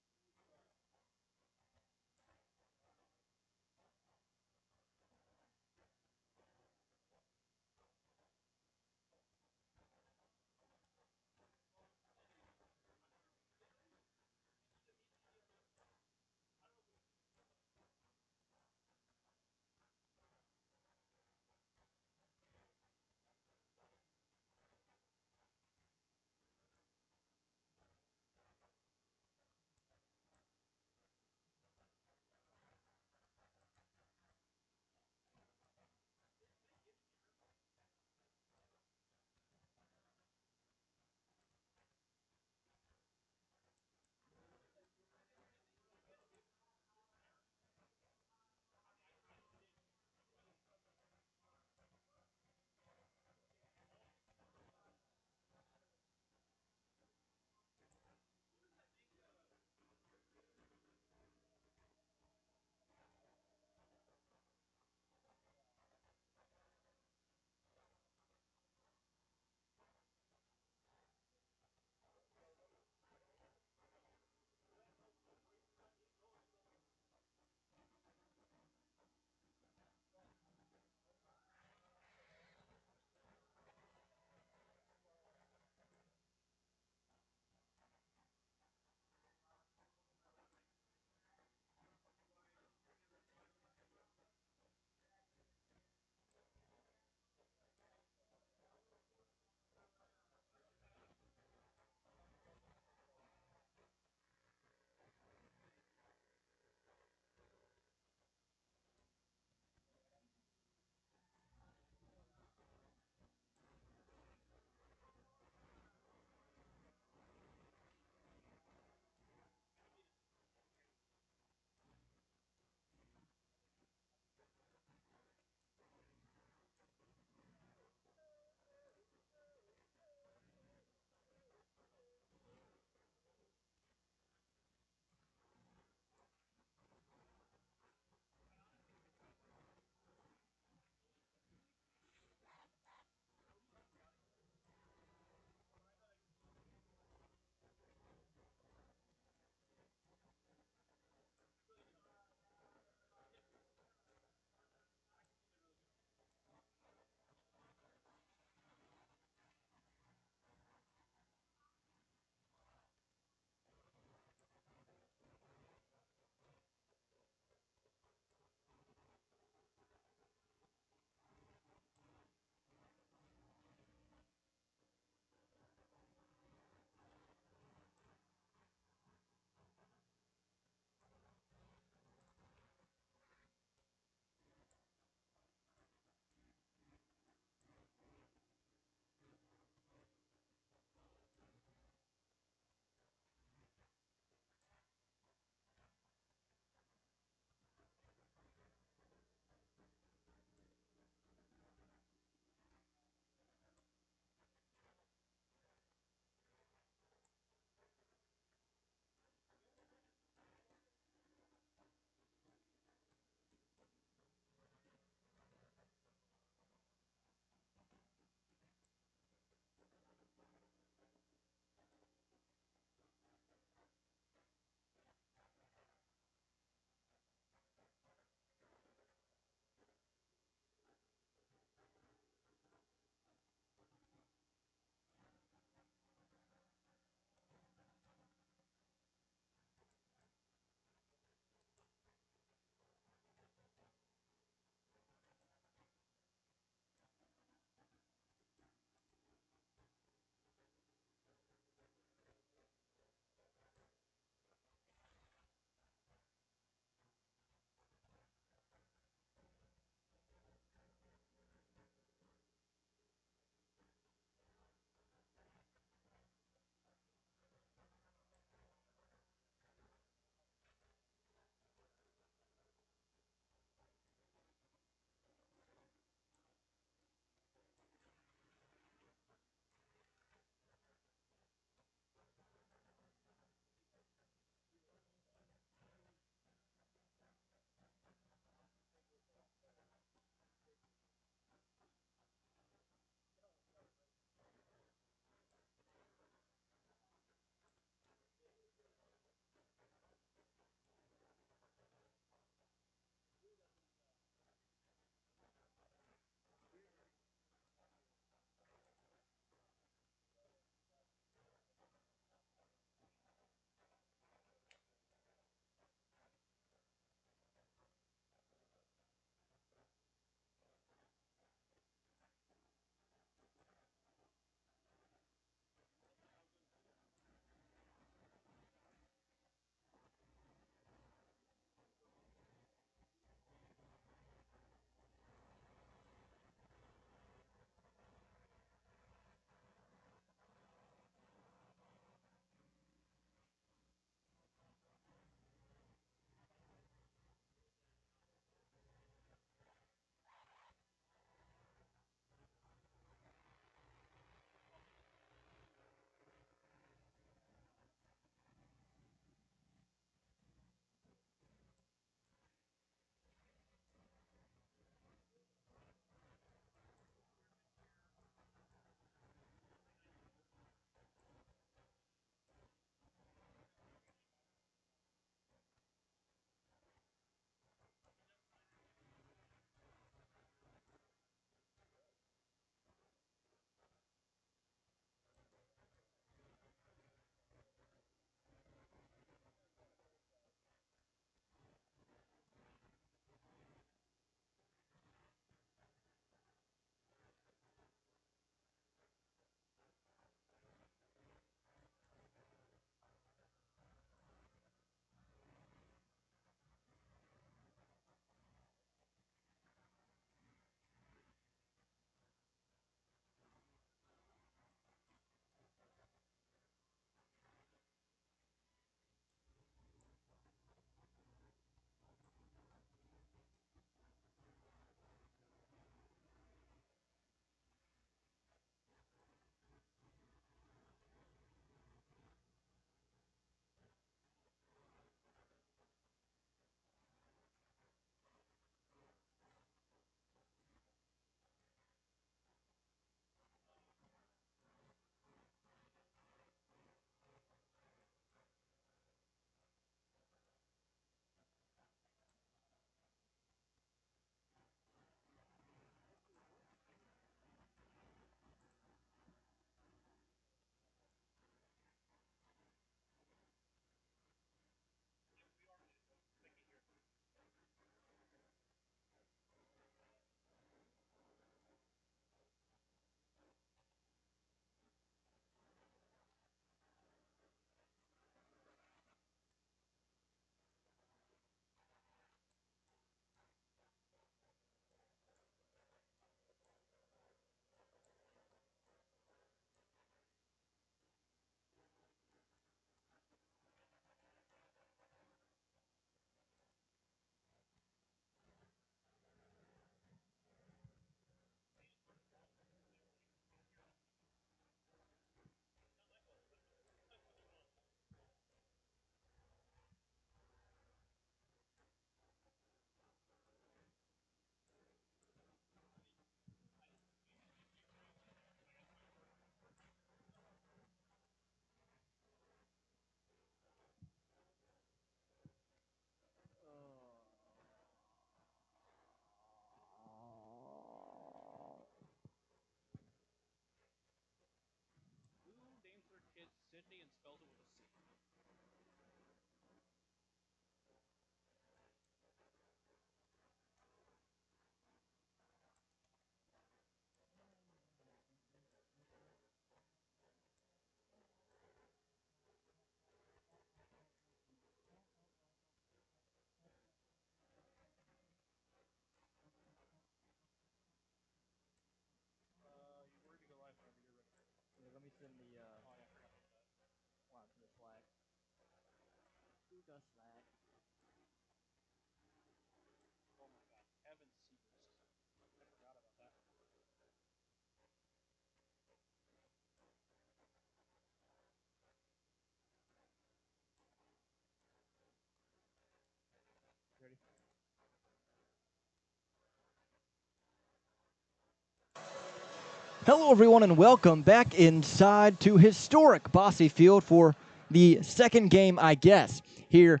Hello, everyone, and welcome back inside to historic Bosse Field for the second game, I guess, here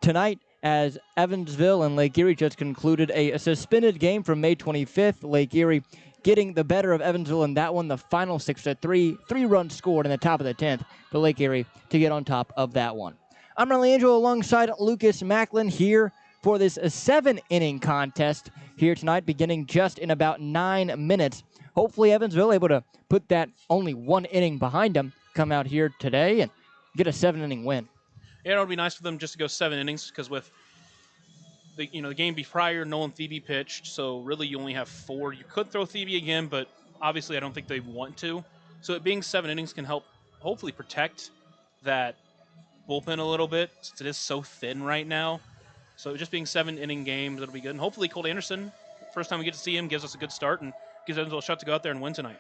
tonight as Evansville and Lake Erie just concluded a suspended game from May 25th. Lake Erie getting the better of Evansville in that one, the final 6-3, 3 runs scored in the top of the 10th for Lake Erie to get on top of that one. I'm Riley Angel alongside Lucas Macklin here for this 7-inning contest here tonight, beginning just in about 9 minutes. Hopefully Evansville able to put that only 1 inning behind them, come out here today and get a 7-inning win. Yeah, it would be nice for them just to go 7 innings because with the game prior, Nolan Thebe pitched, so really you only have 4. You could throw Thebe again, but obviously I don't think they want to. So it being 7 innings can help hopefully protect that bullpen a little bit since it is so thin right now. So just being 7-inning games, it'll be good. And hopefully Colt Anderson, first time we get to see him, gives us a good start and gives Evansville a shot to go out there and win tonight.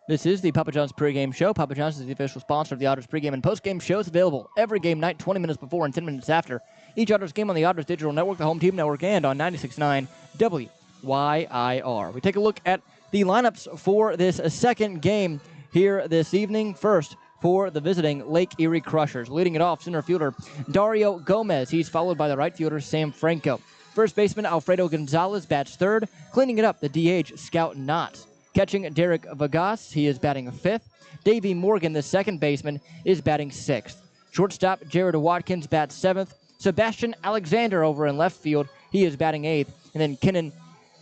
This is the Papa John's pregame show. Papa John's is the official sponsor of the Otters pregame and postgame shows, available every game night, 20 minutes before and 10 minutes after each Otters game on the Otters Digital Network, the Home Team Network, and on 96.9 WYIR. We take a look at the lineups for this second game here this evening. First, for the visiting Lake Erie Crushers. Leading it off, center fielder Dario Gomez. He's followed by the right fielder Sam Franco. First baseman Alfredo Gonzalez bats third. Cleaning it up, the DH Scout Knotts. Catching Derek Vagas, he is batting fifth. Davey Morgan, the second baseman, is batting sixth. Shortstop Jared Watkins bats seventh. Sebastian Alexander over in left field, he is batting eighth. And then Kenan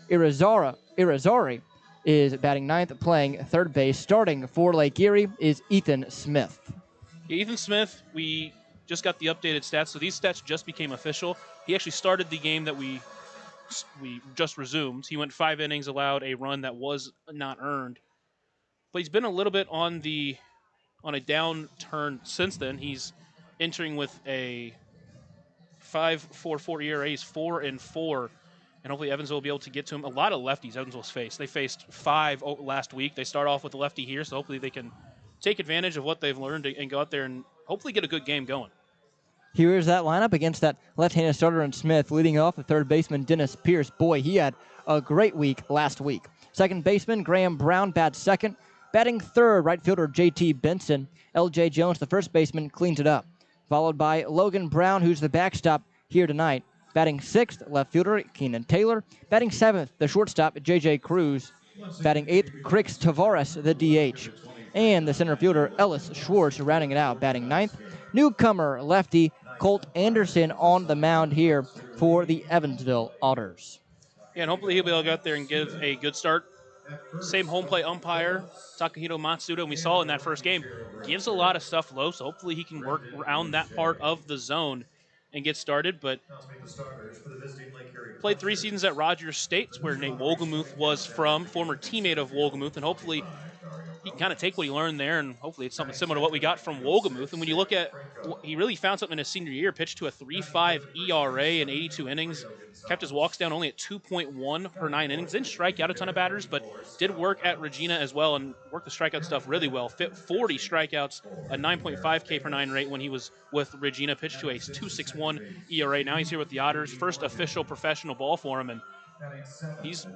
Irizarry is batting ninth, playing third base. Starting for Lake Erie is Ethan Smith. Yeah, Ethan Smith, we just got the updated stats, so these stats just became official. He actually started the game that we just resumed. He went 5 innings, allowed a run that was not earned. But he's been a little bit on a downturn since then. He's entering with a 5.44 ERA. He's 4-4, and hopefully Evansville will be able to get to him. A lot of lefties Evansville's faced. They faced 5 last week. They start off with a lefty here, so hopefully they can take advantage of what they've learned and go out there and hopefully get a good game going. Here is that lineup against that left-handed starter in Smith. Leading off, the third baseman, Dennis Pierce. Boy, he had a great week last week. Second baseman, Graham Brown, bats second. Batting third, right fielder J.T. Benson. L.J. Jones, the first baseman, cleans it up. Followed by Logan Brown, who's the backstop here tonight. Batting sixth, left fielder Keenan Taylor. Batting seventh, the shortstop J.J. Cruz. Batting eighth, Crix Tavares, the D.H. And the center fielder Ellis Schwartz rounding it out, batting ninth. Newcomer lefty Colt Anderson on the mound here for the Evansville Otters. Yeah, and hopefully he'll be able to go out there and give a good start. Same home plate umpire, Takahito Matsuda, and we saw in that first game, gives a lot of stuff low, so hopefully he can work around that part of the zone and get started. But played 3 seasons at Rogers State, where Nate Wolgemuth was from, former teammate of Wolgemuth, and hopefully he can kind of take what he learned there, and hopefully it's something similar to what we got from Wolgemuth. And when you look at, he really found something in his senior year, pitched to a 3.5 ERA in 82 innings, kept his walks down only at 2.1 per 9 innings, didn't strike out a ton of batters, but did work at Regina as well and worked the strikeout stuff really well. Fit 40 strikeouts, a 9.5 K per 9 rate when he was with Regina, pitched to a 2.61 ERA. Now he's here with the Otters, first official professional ball for him, and he's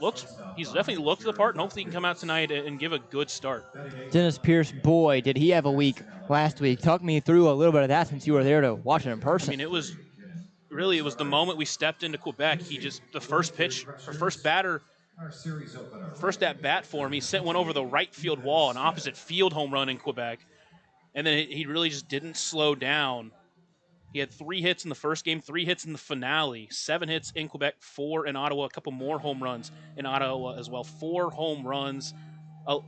definitely looked the part, and hopefully he can come out tonight and give a good start. Dennis Pierce, boy, did he have a week last week. Talk me through a little bit of that since you were there to watch it in person. I mean, it was the moment we stepped into Quebec. The first pitch, or first batter, first at bat for him, he sent one over the right field wall, an opposite field home run in Quebec. And then he really just didn't slow down. He had 3 hits in the first game, 3 hits in the finale, 7 hits in Quebec, 4 in Ottawa, a couple more home runs in Ottawa as well, 4 home runs,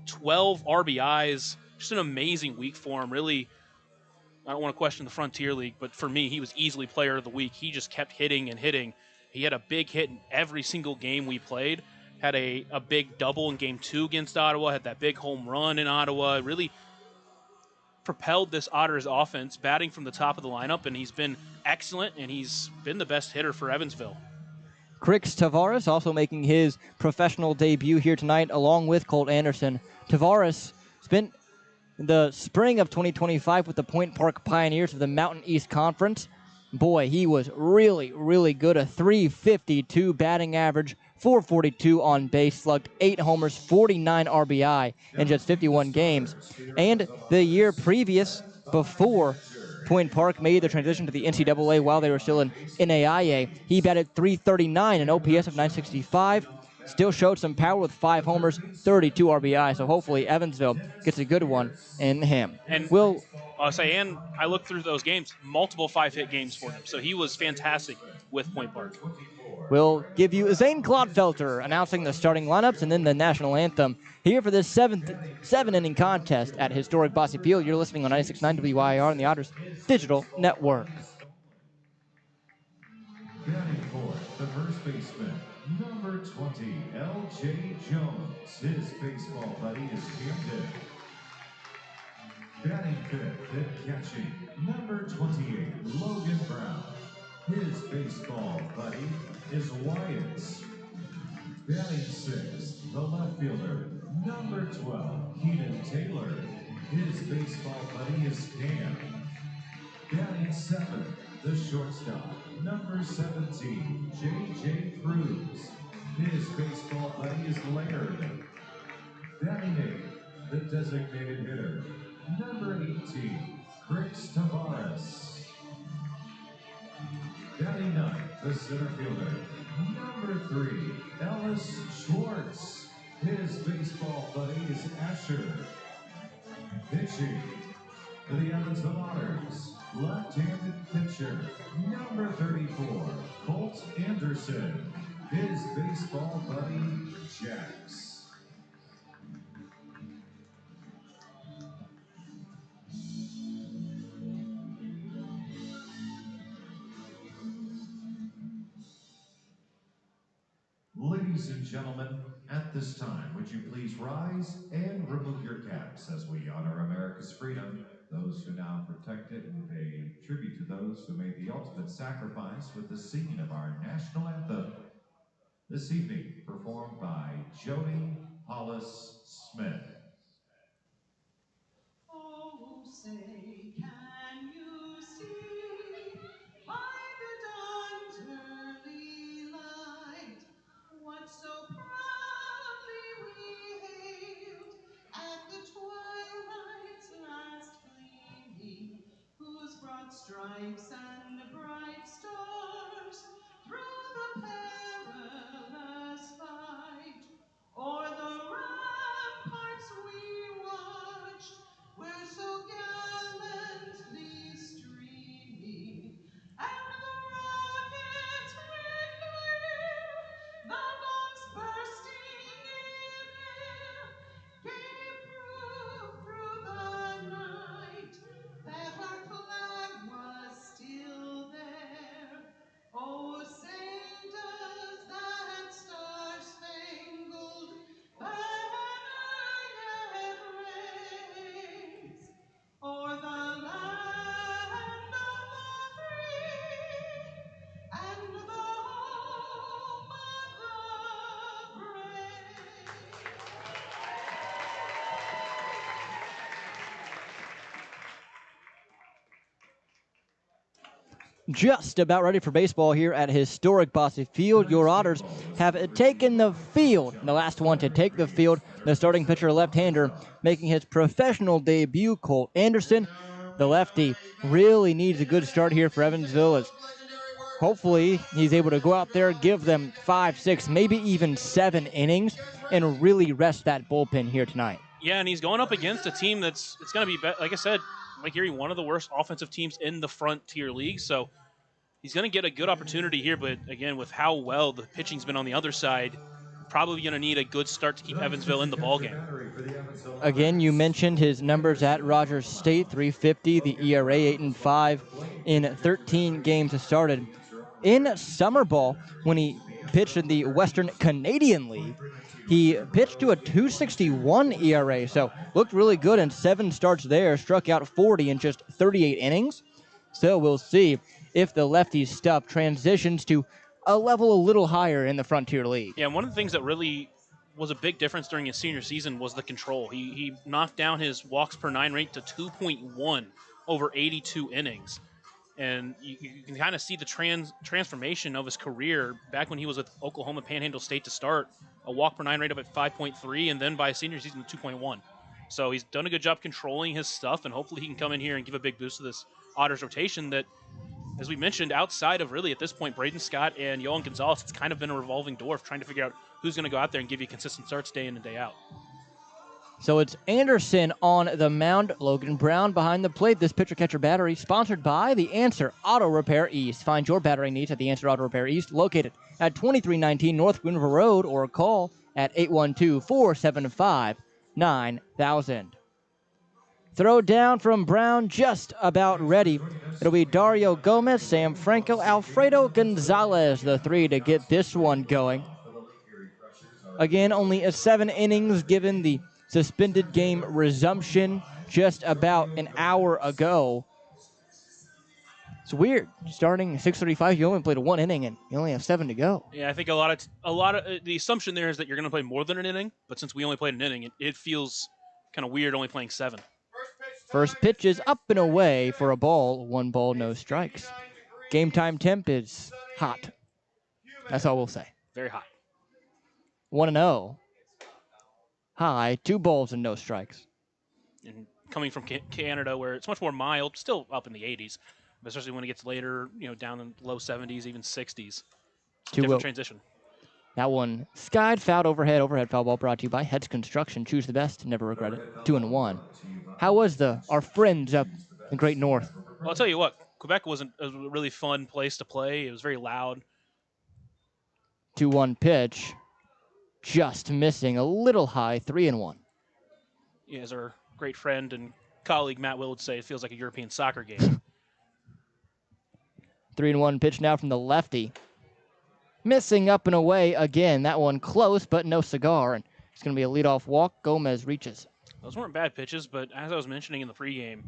12 RBIs. Just an amazing week for him. Really, I don't want to question the Frontier League, but for me, he was easily player of the week. He just kept hitting and hitting. He had a big hit in every single game we played. Had a big double in Game 2 against Ottawa. Had that big home run in Ottawa. Really propelled this Otters offense, batting from the top of the lineup, and he's been excellent, and he's been the best hitter for Evansville. Crix Tavares also making his professional debut here tonight, along with Colt Anderson. Tavares spent the spring of 2025 with the Point Park Pioneers of the Mountain East Conference. Boy, he was really, really good. A .352 batting average, .442 on base, slugged 8 homers, 49 RBI in just 51 games. And the year previous, before Point Park made the transition to the NCAA while they were still in NAIA, he batted .339, an OPS of .965. Still showed some power with 5 homers, 32 RBI. So hopefully Evansville gets a good one in him. And I looked through those games, multiple 5-hit games for him. So he was fantastic with Point Park. We'll give you Zane Clodfelter announcing the starting lineups and then the national anthem here for this 7-inning contest at historic Bosse Field. You're listening on 96.9 WIR and the Otters Digital Network. Batting fourth, the first baseman, number 20, L.J. Jones. His baseball buddy is Camden. Batting fifth and catching, number 28, Logan Brown. His baseball buddy is Wyatt. Batting sixth, the left fielder, number 12, Keenan Taylor. His baseball buddy is Cam. Batting seventh, the shortstop, number 17, J.J. Cruz. His baseball buddy is Laird. Batting eighth, the designated hitter, number 18, Crix Tavares. Batting ninth, the center fielder, number 3, Ellis Schwartz. His baseball buddy is Asher. Pitching for the Evansville Otters, left-handed pitcher, number 34, Colt Anderson. His baseball buddy, Jax. Ladies and gentlemen, at this time, would you please rise and remove your caps as we honor America's freedom, those who now protect it, and pay tribute to those who made the ultimate sacrifice with the singing of our national anthem. This evening, performed by Jody Hollis Smith. Oh, say, can you see by the dawn's early light what so proudly we hailed at the twilight's last gleaming, whose broad stripes and bright stars through the perilous fight o'er the ramparts we watched were so gallantly streaming, and the rockets with glare, the bombs bursting in air, gave proof through the night that our flag was still there. Oh, say does that star-spangled banner yet raise o'er the land of the free and the home of the brave? Just about ready for baseball here at historic Bosse Field. Your Otters have taken the field. The last one to take the field, the starting pitcher, left-hander, making his professional debut, Colt Anderson. The lefty really needs a good start here for Evansville, as hopefully he's able to go out there, give them 5, 6, maybe even 7 innings, and really rest that bullpen here tonight. Yeah, and he's going up against a team it's going to be, like I said, Mike Erie, one of the worst offensive teams in the Frontier League. So he's going to get a good opportunity here. But again, with how well the pitching's been on the other side, probably going to need a good start to keep Evansville in the ballgame. Again, you mentioned his numbers at Rogers State, .350, the ERA 8-5 in 13 games started. In summer ball, when he pitched in the Western Canadian League, He pitched to a 2.61 ERA, so looked really good in 7 starts there, struck out 40 in just 38 innings. So we'll see if the lefty's stuff transitions to a level a little higher in the Frontier League. Yeah, one of the things that really was a big difference during his senior season was the control. He knocked down his walks per 9 rate to 2.1 over 82 innings. And you can kind of see the transformation of his career back when he was with Oklahoma Panhandle State to start, a walk per 9 rate up at 5.3, and then by senior season, 2.1. So he's done a good job controlling his stuff, and hopefully he can come in here and give a big boost to this Otters rotation that, as we mentioned, outside of really at this point Braden Scott and Yohan Gonzalez, it's kind of been a revolving door of trying to figure out who's going to go out there and give you consistent starts day in and day out. So it's Anderson on the mound, Logan Brown behind the plate. This pitcher-catcher battery sponsored by The Answer Auto Repair East. Find your battery needs at The Answer Auto Repair East, located at 2319 North Greenville Road, or call at 812-475-9000. Throw down from Brown, just about ready. It'll be Dario Gomez, Sam Franco, Alfredo Gonzalez, the 3 to get this one going. Again, only 7 innings given the suspended game resumption just about an hour ago. It's weird. Starting 6:35, you only played 1 inning and you only have 7 to go. Yeah, I think a lot of the assumption there is that you're going to play more than an inning, but since we only played an inning, it feels kind of weird only playing 7. First pitch is up and away for a ball. 1 ball, no strikes. Game time temp is hot. That's all we'll say. Very hot. 1-0. High, 2 balls and no strikes. And coming from Canada, where it's much more mild, still up in the 80s, but especially when it gets later, down in low 70s, even 60s. Different transition. That one skied, fouled overhead foul ball brought to you by Heads Construction. Choose the best, never regret it. 2-1. How was our friends up in the Great North? Well, I'll tell you what, Quebec was a really fun place to play. It was very loud. 2-1 pitch. Just missing a little high, 3-1. Yeah, as our great friend and colleague Matt Will would say, it feels like a European soccer game. 3-1 pitch now from the lefty. Missing up and away again. That one close, but no cigar. And it's going to be a leadoff walk. Gomez reaches. Those weren't bad pitches, but as I was mentioning in the pregame,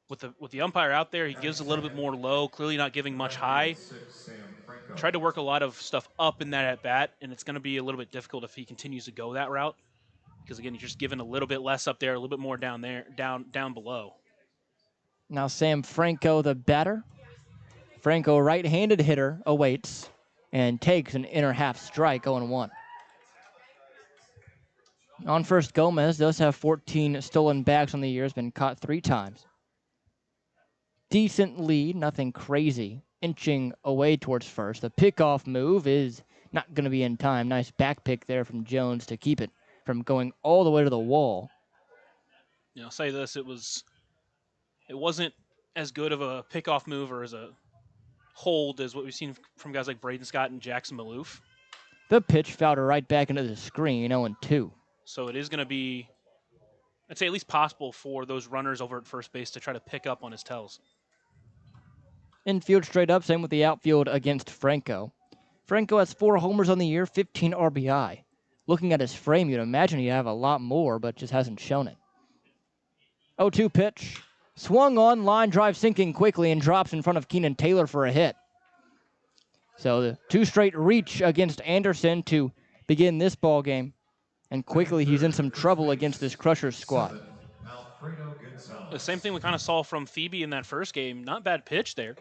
with the umpire out there, he gives a little bit more low, clearly not giving much high. Tried to work a lot of stuff up in that at-bat, and it's going to be a little bit difficult if he continues to go that route. Because, again, you're just giving a little bit less up there, a little bit more down there, down below. Now Sam Franco, the batter. Franco, right-handed hitter, awaits and takes an inner half strike, 0-1. On first, Gomez does have 14 stolen bags on the year, has been caught 3 times. Decent lead, nothing crazy. Inching away towards first. The pickoff move is not going to be in time. Nice back pick there from Jones to keep it from going all the way to the wall. I'll say this, it wasn't as good of a pickoff move or as a hold as what we've seen from guys like Braden Scott and Jackson Maloof. The pitch fouled her right back into the screen, 0-2. So it is going to be, I'd say, at least possible for those runners over at first base to try to pick up on his tells. Infield straight up, same with the outfield against Franco. Franco has 4 homers on the year, 15 RBI. Looking at his frame, you'd imagine he'd have a lot more, but just hasn't shown it. 0-2 pitch. Swung on, line drive sinking quickly and drops in front of Keenan Taylor for a hit. So the 2 straight reach against Anderson to begin this ball game. And quickly he's in some trouble against this Crushers squad. The same thing we kind of saw from Phoebe in that first game. Not bad pitch there,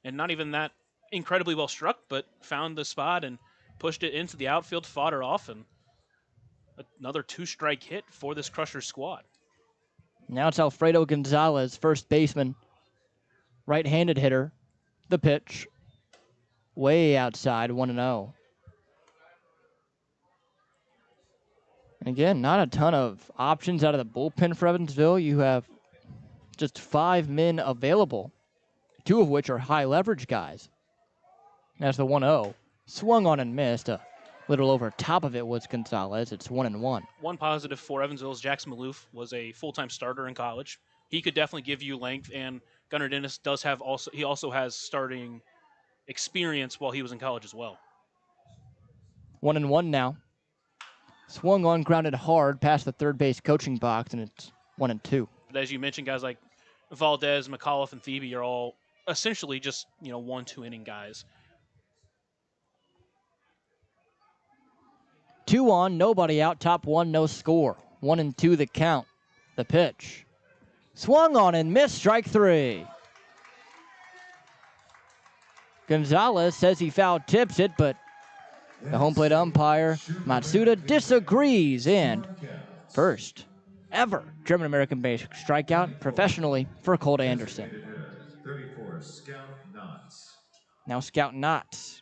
and not even that incredibly well struck, but found the spot and pushed it into the outfield, fought her off, and another 2-strike hit for this Crushers squad. Now it's Alfredo Gonzalez, first baseman, right-handed hitter. The pitch, way outside, 1-0. And again, not a ton of options out of the bullpen for Evansville. You have just 5 men available, 2 of which are high leverage guys. That's the 1-0. Swung on and missed. A little over top of it was Gonzalez. It's 1-1. One positive for Evansville's Jackson Maloof was a full-time starter in college. He could definitely give you length, and Gunnar Dennis also has starting experience while he was in college as well. 1-1 now. Swung on, grounded hard past the third base coaching box, and it's 1-2. But as you mentioned, guys like Valdez, McAuliffe, and Thebe are all essentially just 1-2 inning guys. 2 on, nobody out, top 1, no score. 1-2 the count. The pitch. Swung on and missed, strike 3. Gonzalez says he foul tips it, but the home plate umpire, Matsuda, disagrees. And first ever German-American-based strikeout professionally for Colt Anderson. 34, Scout Knotts. Now Scout Knotts.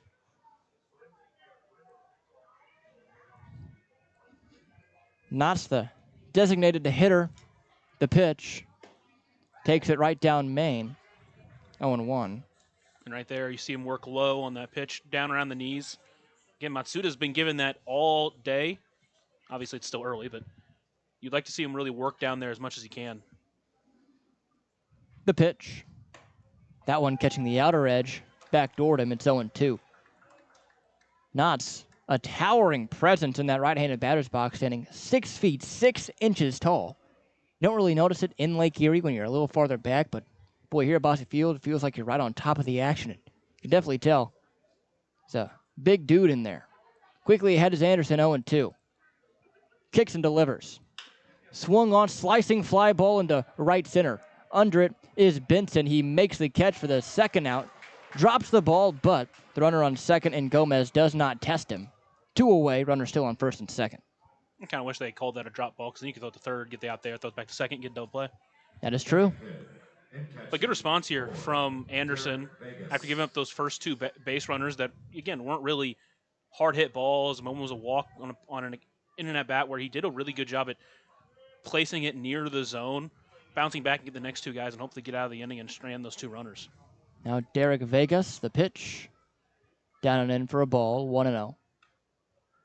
Knotts, the designated hitter. The pitch takes it right down Maine. 0-1. And right there, you see him work low on that pitch, down around the knees. Again, Matsuda's been given that all day. Obviously, it's still early, but you'd like to see him really work down there as much as he can. The pitch. That one catching the outer edge. Backdoored him. It's 0-2. Knotts, a towering presence in that right-handed batter's box, standing 6 feet 6 inches tall. You don't really notice it in Lake Erie when you're a little farther back, but boy, here at Bosse Field, it feels like you're right on top of the action. You can definitely tell. It's a big dude in there. Quickly ahead is Anderson, 0-2. Kicks and delivers. Swung on, slicing fly ball into right center. Under it is Benson. He makes the catch for the second out. Drops the ball, but the runner on second and Gomez does not test him. 2 away, runner still on first and second. I kind of wish they called that a drop ball because then you could throw it to third, get the out there, throw it back to second, get double play. That is true. But good response here from Anderson after giving up those first 2 base runners that, again, weren't really hard-hit balls. One was a walk on an in and at bat where he did a really good job at placing it near the zone, bouncing back and get the next 2 guys and hopefully get out of the inning and strand those 2 runners. Now Derek Vegas, the pitch. Down and in for a ball, 1-0.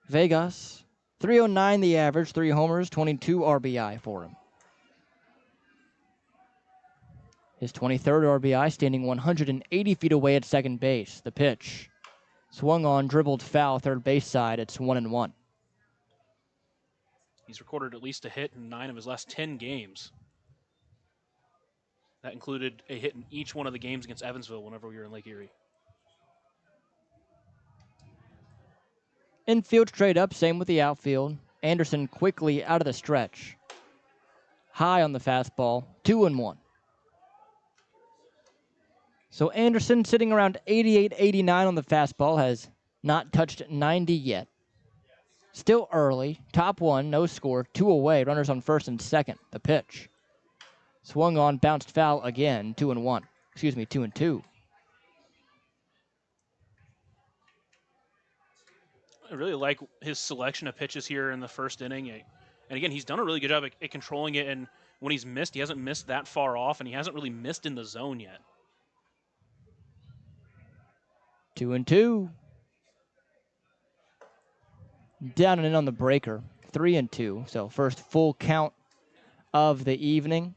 Vegas, 309 the average, 3 homers, 22 RBI for him. His 23rd RBI, standing 180 feet away at second base. The pitch. Swung on, dribbled foul, third base side. It's 1-1. He's recorded at least a hit in 9 of his last 10 games. That included a hit in each one of the games against Evansville whenever we were in Lake Erie. Infield straight up, same with the outfield. Anderson quickly out of the stretch. High on the fastball, 2-1. So Anderson sitting around 88, 89 on the fastball, has not touched 90 yet. Still early, top 1, no score, 2 away, runners on first and second. The pitch. Swung on, bounced foul again, 2-1. 2-2. I really like his selection of pitches here in the first inning. And again, he's done a really good job at controlling it. And when he's missed, he hasn't missed that far off, and he hasn't really missed in the zone yet. 2-2. Down and in on the breaker, 3-2. So first full count of the evening.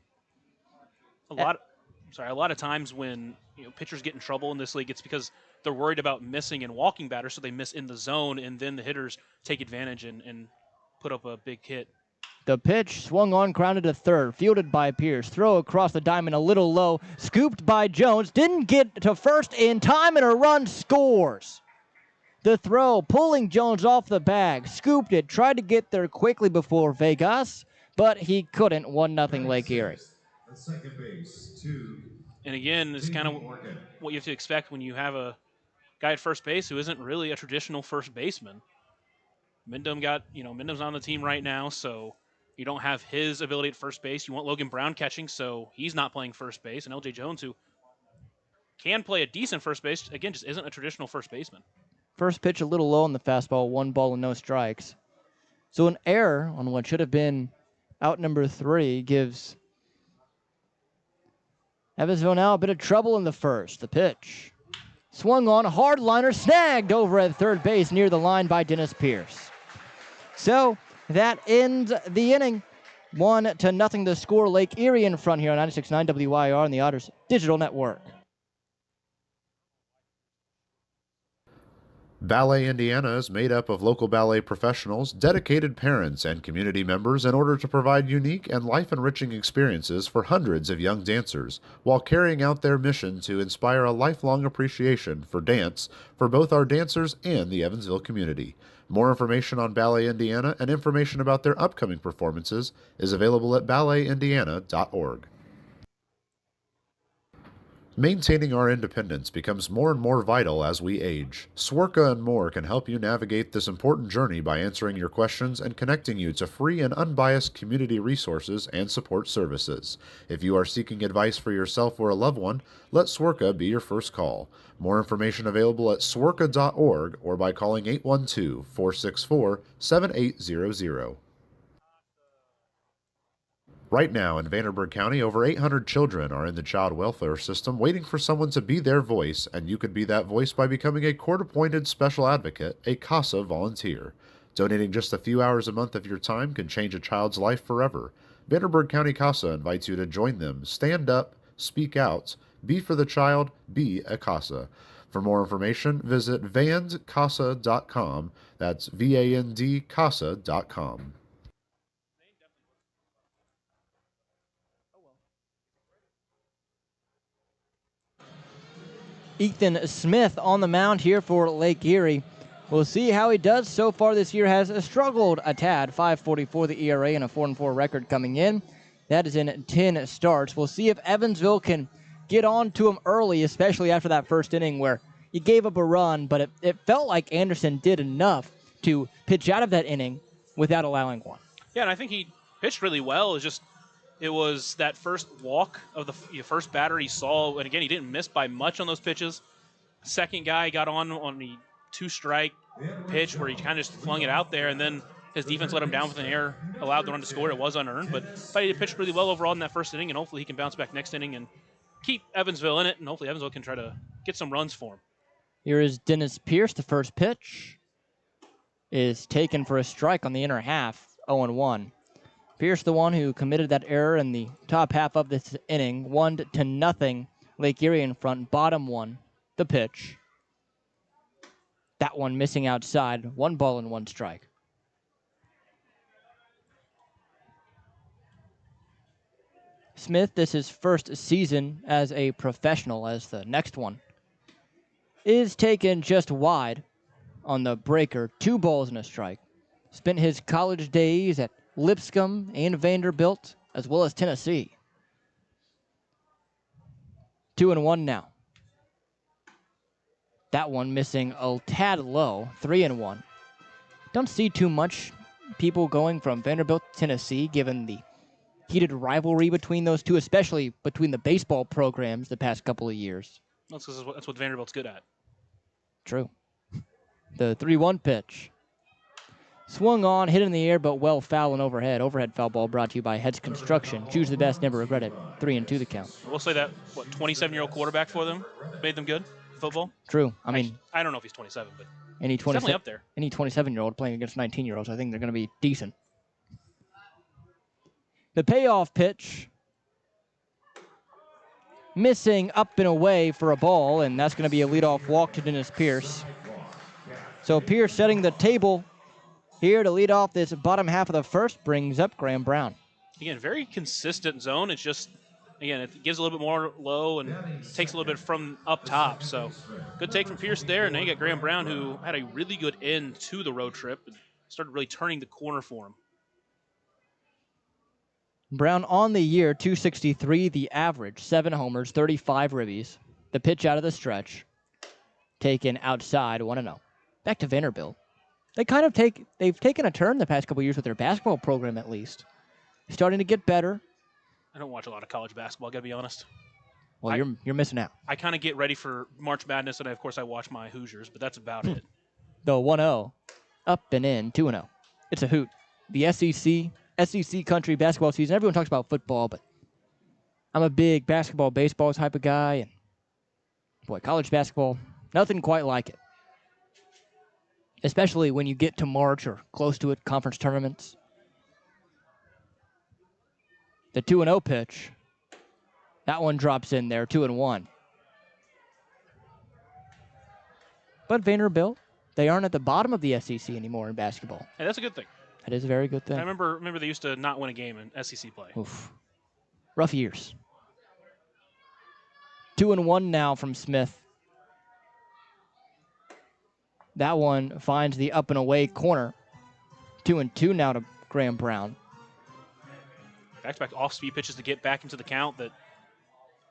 A lot of times when pitchers get in trouble in this league, it's because they're worried about missing and walking batters, so they miss in the zone, and then the hitters take advantage and put up a big hit. The pitch swung on, grounded to third, fielded by Pierce. Throw across the diamond a little low, scooped by Jones. Didn't get to first in time, and a run scores. The throw, pulling Jones off the bag, scooped it, tried to get there quickly before Vegas, but he couldn't. 1-0 Lake Erie. Second base, 2. And again, it's kind of what you have to expect when you have a guy at first base who isn't really a traditional first baseman. Mendham's on the team right now, so you don't have his ability at first base. You want Logan Brown catching, so he's not playing first base. And LJ Jones, who can play a decent first base, again, just isn't a traditional first baseman. First pitch a little low on the fastball, 1 ball and no strikes. So an error on what should have been out number 3 gives Evansville now a bit of trouble in the first. The pitch. Swung on, a hard liner, snagged over at third base near the line by Dennis Pierce. So that ends the inning. 1-0 the score. Lake Erie in front here on 96.9 WYR and the Otters Digital Network. Ballet Indiana is made up of local ballet professionals, dedicated parents, and community members in order to provide unique and life-enriching experiences for hundreds of young dancers, while carrying out their mission to inspire a lifelong appreciation for dance for both our dancers and the Evansville community. More information on Ballet Indiana and information about their upcoming performances is available at balletindiana.org. Maintaining our independence becomes more and more vital as we age. Swerka and More can help you navigate this important journey by answering your questions and connecting you to free and unbiased community resources and support services. If you are seeking advice for yourself or a loved one, let Swerka be your first call. More information available at swerka.org or by calling 812-464-7800. Right now in Vanderburgh County, over 800 children are in the child welfare system waiting for someone to be their voice, and you could be that voice by becoming a court-appointed special advocate, a CASA volunteer. Donating just a few hours a month of your time can change a child's life forever. Vanderburgh County CASA invites you to join them. Stand up, speak out, be for the child, be a CASA. For more information, visit vandcasa.com. That's VAND-CASA.com. Ethan Smith on the mound here for Lake Erie. We'll see how he does. So far this year has struggled a tad. 5.44 the ERA and a 4-4 record coming in. That is in 10 starts. We'll see if Evansville can get on to him early, especially after that first inning where he gave up a run, but it felt like Anderson did enough to pitch out of that inning without allowing one. Yeah, and I think he pitched really well. It was that first walk of the first batter he saw, and again, he didn't miss by much on those pitches. Second guy got on the two-strike pitch where he kind of just flung it out there, and then his defense let him down with an error, allowed the run to score. It was unearned, but I thought he pitched really well overall in that first inning, and hopefully he can bounce back next inning and keep Evansville in it, and hopefully Evansville can try to get some runs for him. Here is Dennis Pierce. The first pitch is taken for a strike on the inner half, 0-1. Pierce, the one who committed that error in the top half of this inning, 1-0. Lake Erie in front, bottom one, the pitch. That one missing outside, 1 ball and 1 strike. Smith, this is first season as a professional, as the next one is taken just wide on the breaker, 2 balls and a strike. Spent his college days at Lipscomb and Vanderbilt, as well as Tennessee. 2-1 now. That one missing a tad low, 3-1. Don't see too much people going from Vanderbilt to Tennessee, given the heated rivalry between those two, especially between the baseball programs the past couple of years. That's what Vanderbilt's good at. True. The 3-1 pitch. Swung on, hit in the air, but well foul and overhead. Overhead foul ball brought to you by Heads Construction. Choose the best, never regret it. 3-2 the count. We'll say that, 27-year-old quarterback for them made them good in football? True. I mean, I don't know if he's 27, but any definitely up there. Any 27-year-old playing against 19-year-olds, I think they're going to be decent. The payoff pitch. Missing up and away for a ball, and that's going to be a leadoff walk to Dennis Pierce. So Pierce setting the table here to lead off this bottom half of the first, brings up Graham Brown. Again, very consistent zone. It's just, again, it gives a little bit more low and takes a little bit from up top. So good take from Pierce there. And then you got Graham Brown, who had a really good end to the road trip and started really turning the corner for him. Brown on the year, 263, the average, 7 homers, 35 ribbies. The pitch out of the stretch, taken outside, 1-0. Back to Vanderbilt. They've taken a turn the past couple years with their basketball program, at least. Starting to get better. I don't watch a lot of college basketball, gotta be honest. Well, you're missing out. I kind of get ready for March Madness, and of course I watch my Hoosiers, but that's about it. The 1-0, up and in, 2-0. It's a hoot. The SEC country basketball season, everyone talks about football, but I'm a big basketball, baseball type of guy, and boy, college basketball, nothing quite like it. Especially when you get to March or close to it, conference tournaments. The 2-0 pitch, that one drops in there, 2-1. But Vanderbilt They aren't at the bottom of the SEC anymore in basketball. Hey, that's a good thing. That is a very good I thing. remember they used to not win a game in SEC play. Oof. Rough years. 2-1 now from Smith. That one finds the up and away corner. 2-2 now to Graham Brown. Back-to-back off-speed pitches to get back into the count that,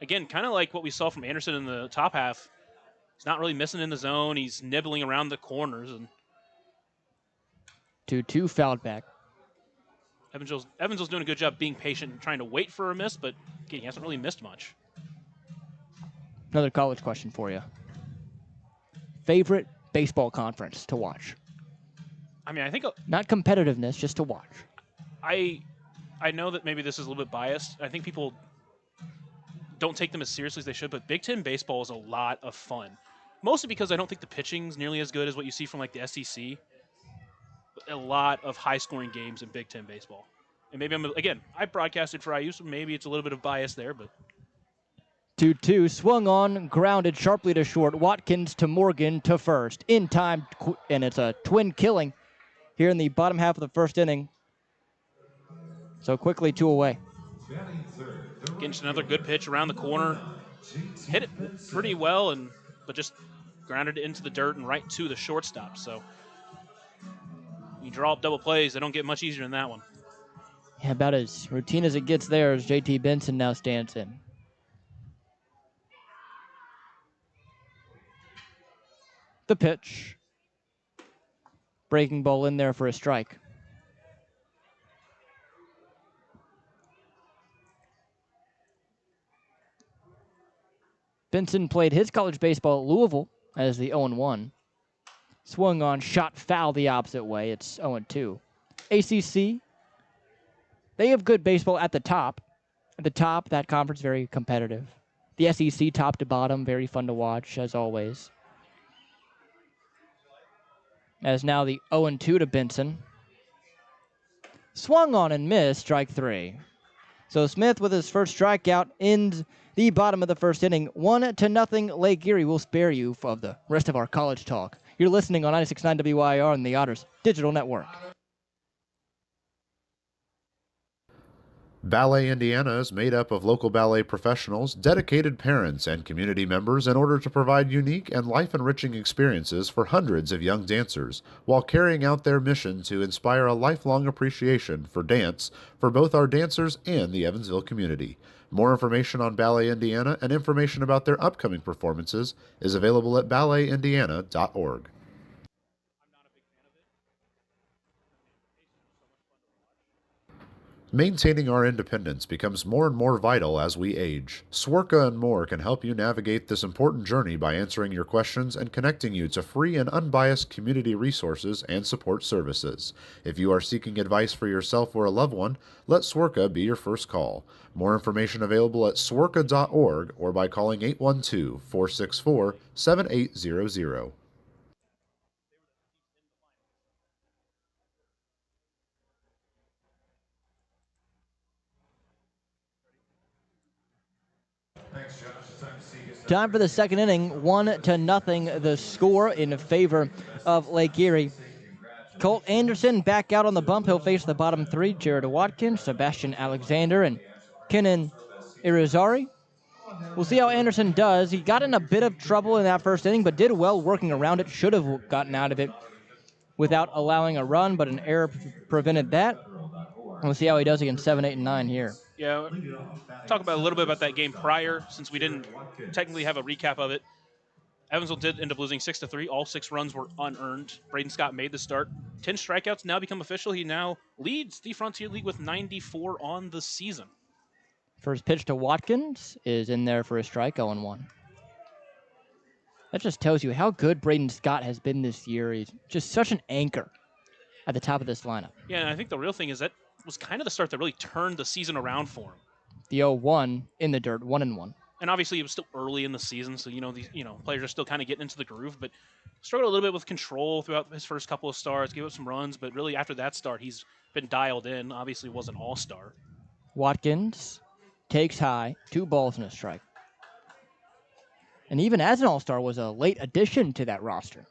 again, kind of like what we saw from Anderson in the top half. He's not really missing in the zone. He's nibbling around the corners. And 2-2 fouled back. Evansville's doing a good job being patient and trying to wait for a miss, but again, he hasn't really missed much. Another college question for you. Favorite baseball conference to watch? I mean, I think Not competitiveness, just to watch. I know that maybe this is a little bit biased. I think people don't take them as seriously as they should, but Big Ten baseball is a lot of fun. Mostly because I don't think the pitching's nearly as good as what you see from like the SEC. A lot of high-scoring games in Big Ten baseball. And maybe I broadcasted for IU, so maybe it's a little bit of bias there, but 2-2, swung on, grounded sharply to short. Watkins to Morgan to first. In time, and it's a twin killing here in the bottom half of the first inning. So quickly 2 away. getting just another good pitch around the corner. Hit it pretty well, but just grounded it into the dirt and right to the shortstop. So you draw up double plays, they don't get much easier than that one. Yeah, about as routine as it gets there as JT Benson now stands in. The pitch. Breaking ball in there for a strike. Benson played his college baseball at Louisville as the 0-1. Swung on, shot foul the opposite way. It's 0-2. ACC, they have good baseball at the top. At the top, that conference very competitive. The SEC top to bottom, very fun to watch, as always. As now the 0-2 to Benson. Swung on and missed, strike 3. So Smith with his first strikeout ends the bottom of the first inning. 1-0 Lake Erie. We'll spare you of the rest of our college talk. You're listening on 96.9 WYR and the Otters Digital Network. Ballet Indiana is made up of local ballet professionals, dedicated parents, and community members in order to provide unique and life-enriching experiences for hundreds of young dancers, while carrying out their mission to inspire a lifelong appreciation for dance for both our dancers and the Evansville community. More information on Ballet Indiana and information about their upcoming performances is available at balletindiana.org. Maintaining our independence becomes more and more vital as we age. Swerka and more can help you navigate this important journey by answering your questions and connecting you to free and unbiased community resources and support services. If you are seeking advice for yourself or a loved one, let Swerka be your first call. More information available at swerka.org or by calling 812-464-7800. Time for the second inning. 1-0 the score in favor of Lake Erie. Colt Anderson back out on the bump. He'll face the bottom three: Jared Watkins, Sebastian Alexander, and Kenan Irizarry. We'll see how Anderson does. He got in a bit of trouble in that first inning, but did well working around it. Should have gotten out of it without allowing a run, but an error prevented that. We'll see how he does against 7, 8, and 9 here. Yeah, talk about a little bit about that game prior, since we didn't technically have a recap of it. Evansville did end up losing 6-3. All 6 runs were unearned. Braden Scott made the start. 10 strikeouts now become official. He now leads the Frontier League with 94 on the season. First pitch to Watkins is in there for a strike, 0-1. That just tells you how good Braden Scott has been this year. He's just such an anchor at the top of this lineup. Yeah, and I think the real thing is that was kind of the start that really turned the season around for him. The 0-1 in the dirt, 1-1. And obviously it was still early in the season, so these players are still kind of getting into the groove, but struggled a little bit with control throughout his first couple of starts, gave up some runs, but really after that start he's been dialed in. Obviously was an all-star. Watkins takes high, 2 balls and a strike. And even as an all-star was a late addition to that roster.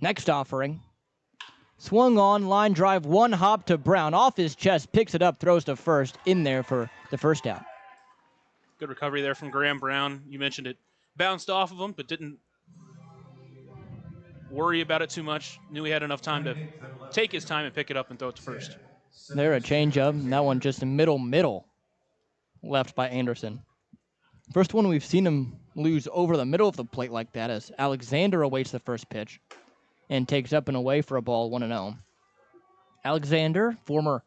Next offering. Swung on, line drive, one hop to Brown. Off his chest, picks it up, throws to first, in there for the first out. Good recovery there from Graham Brown. You mentioned it bounced off of him, but didn't worry about it too much. Knew he had enough time to take his time and pick it up and throw it to first. There a changeup, and that one just a middle left by Anderson. First one we've seen him lose over the middle of the plate like that as Alexander awaits the first pitch and takes up and away for a ball 1-0. Alexander, former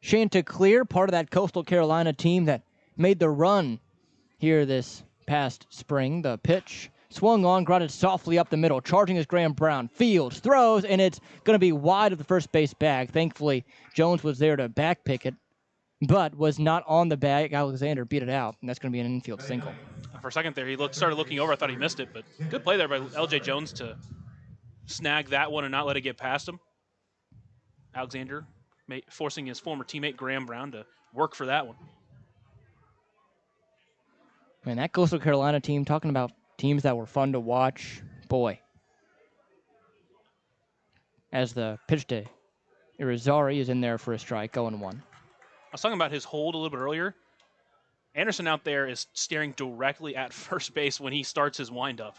Chanticleer, part of that Coastal Carolina team that made the run here this past spring. The pitch swung on, grounded softly up the middle, charging is Graham Brown. Fields, throws, and it's going to be wide of the first base bag. Thankfully, Jones was there to back pick it, but was not on the bag. Alexander beat it out, and that's going to be an infield single. For a second there, he started looking over. I thought he missed it, but good play there by L.J. Jones to snag that one and not let it get past him. Alexander forcing his former teammate Graham Brown to work for that one. Man, that Coastal Carolina team, talking about teams that were fun to watch, boy. As the pitch to Irizarry is in there for a strike, 0-1. I was talking about his hold a little bit earlier. Anderson out there is staring directly at first base when he starts his windup.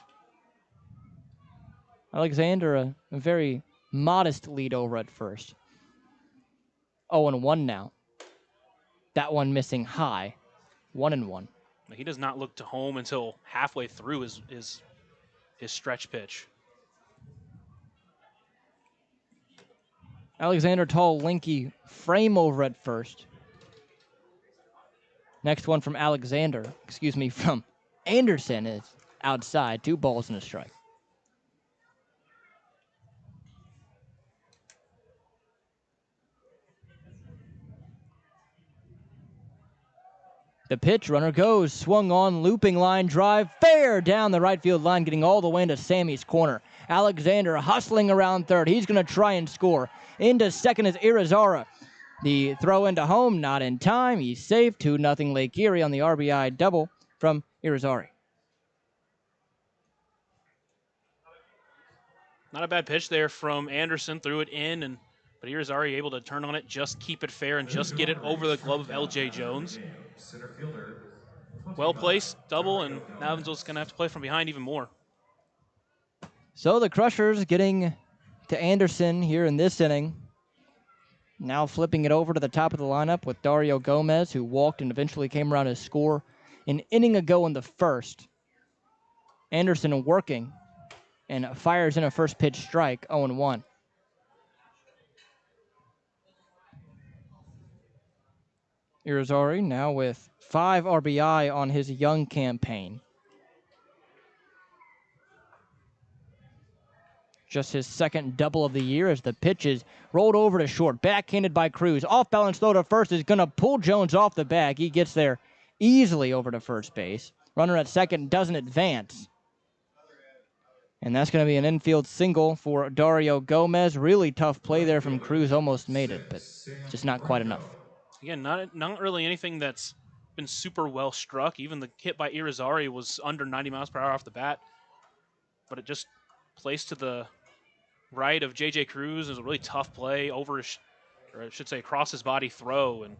Alexander, a very modest lead over at first. 0-1 now. That one missing high. 1-1. He does not look to home until halfway through his stretch pitch. Alexander tall, lanky frame over at first. Next one from from Anderson is outside. 2 balls and a strike. The pitch, runner goes, swung on, looping line drive, fair down the right field line, getting all the way into Sammy's corner. Alexander hustling around third. He's going to try and score. Into second is Irizarry. The throw into home, not in time. He's safe. 2-0 Lake Erie on the RBI double from Irizarry. Not a bad pitch there from Anderson. Threw it in, but Irizarry able to turn on it, just keep it fair, and just get it over the glove of L.J. Jones. Well placed, double, and now Evansville's going to have to play from behind even more. So the Crushers getting to Anderson here in this inning. Now flipping it over to the top of the lineup with Dario Gomez, who walked and eventually came around to score an inning ago in the first. Anderson working and fires in a first pitch strike, 0-1. Irizarry now with 5 RBI on his young campaign. Just his second double of the year as the pitch is rolled over to short. Backhanded by Cruz. Off balance throw to first is going to pull Jones off the bag. He gets there easily over to first base. Runner at second doesn't advance. And that's going to be an infield single for Dario Gomez. Really tough play there from Cruz. Almost made it, but just not quite enough. Again, not really anything that's been super well struck. Even the hit by Irizarry was under 90 miles per hour off the bat. But it just placed to the right of J.J. Cruz. It was a really tough play over, or I should say across his body throw, and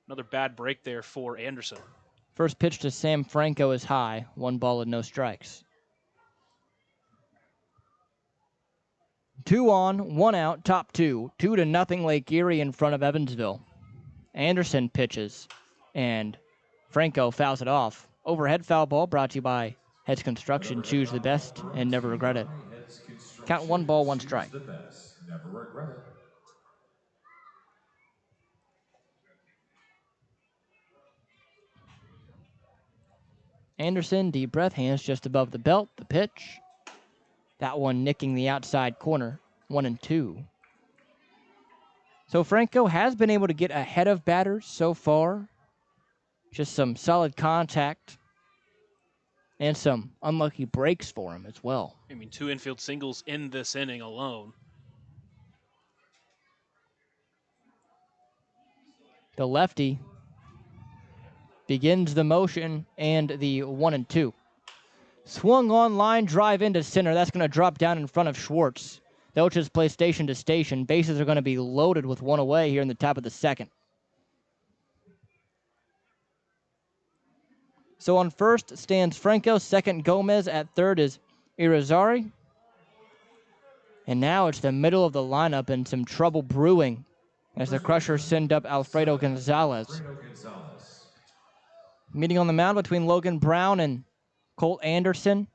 another bad break there for Anderson. First pitch to Sam Franco is high. 1 ball and no strikes. 2 on, 1 out, top 2. 2-0 Lake Erie in front of Evansville. Anderson pitches, and Franco fouls it off. Overhead foul ball brought to you by Heads Construction. Choose the best and never regret it. Count 1 ball, 1 strike. Never regret it. Anderson, deep breath, hands just above the belt. The pitch. That one nicking the outside corner. 1-2. So Franco has been able to get ahead of batters so far. Just some solid contact and some unlucky breaks for him as well. I mean, 2 infield singles in this inning alone. The lefty begins the motion and the 1-2. Swung on line, drive into center. That's going to drop down in front of Schwartz. They'll just play station to station. Bases are going to be loaded with one away here in the top of the second. So on first stands Franco. Second, Gomez. At third is Irizarry. And now it's the middle of the lineup and some trouble brewing as the Crushers send up Alfredo Gonzalez. Meeting on the mound between Logan Brown and Colt Anderson.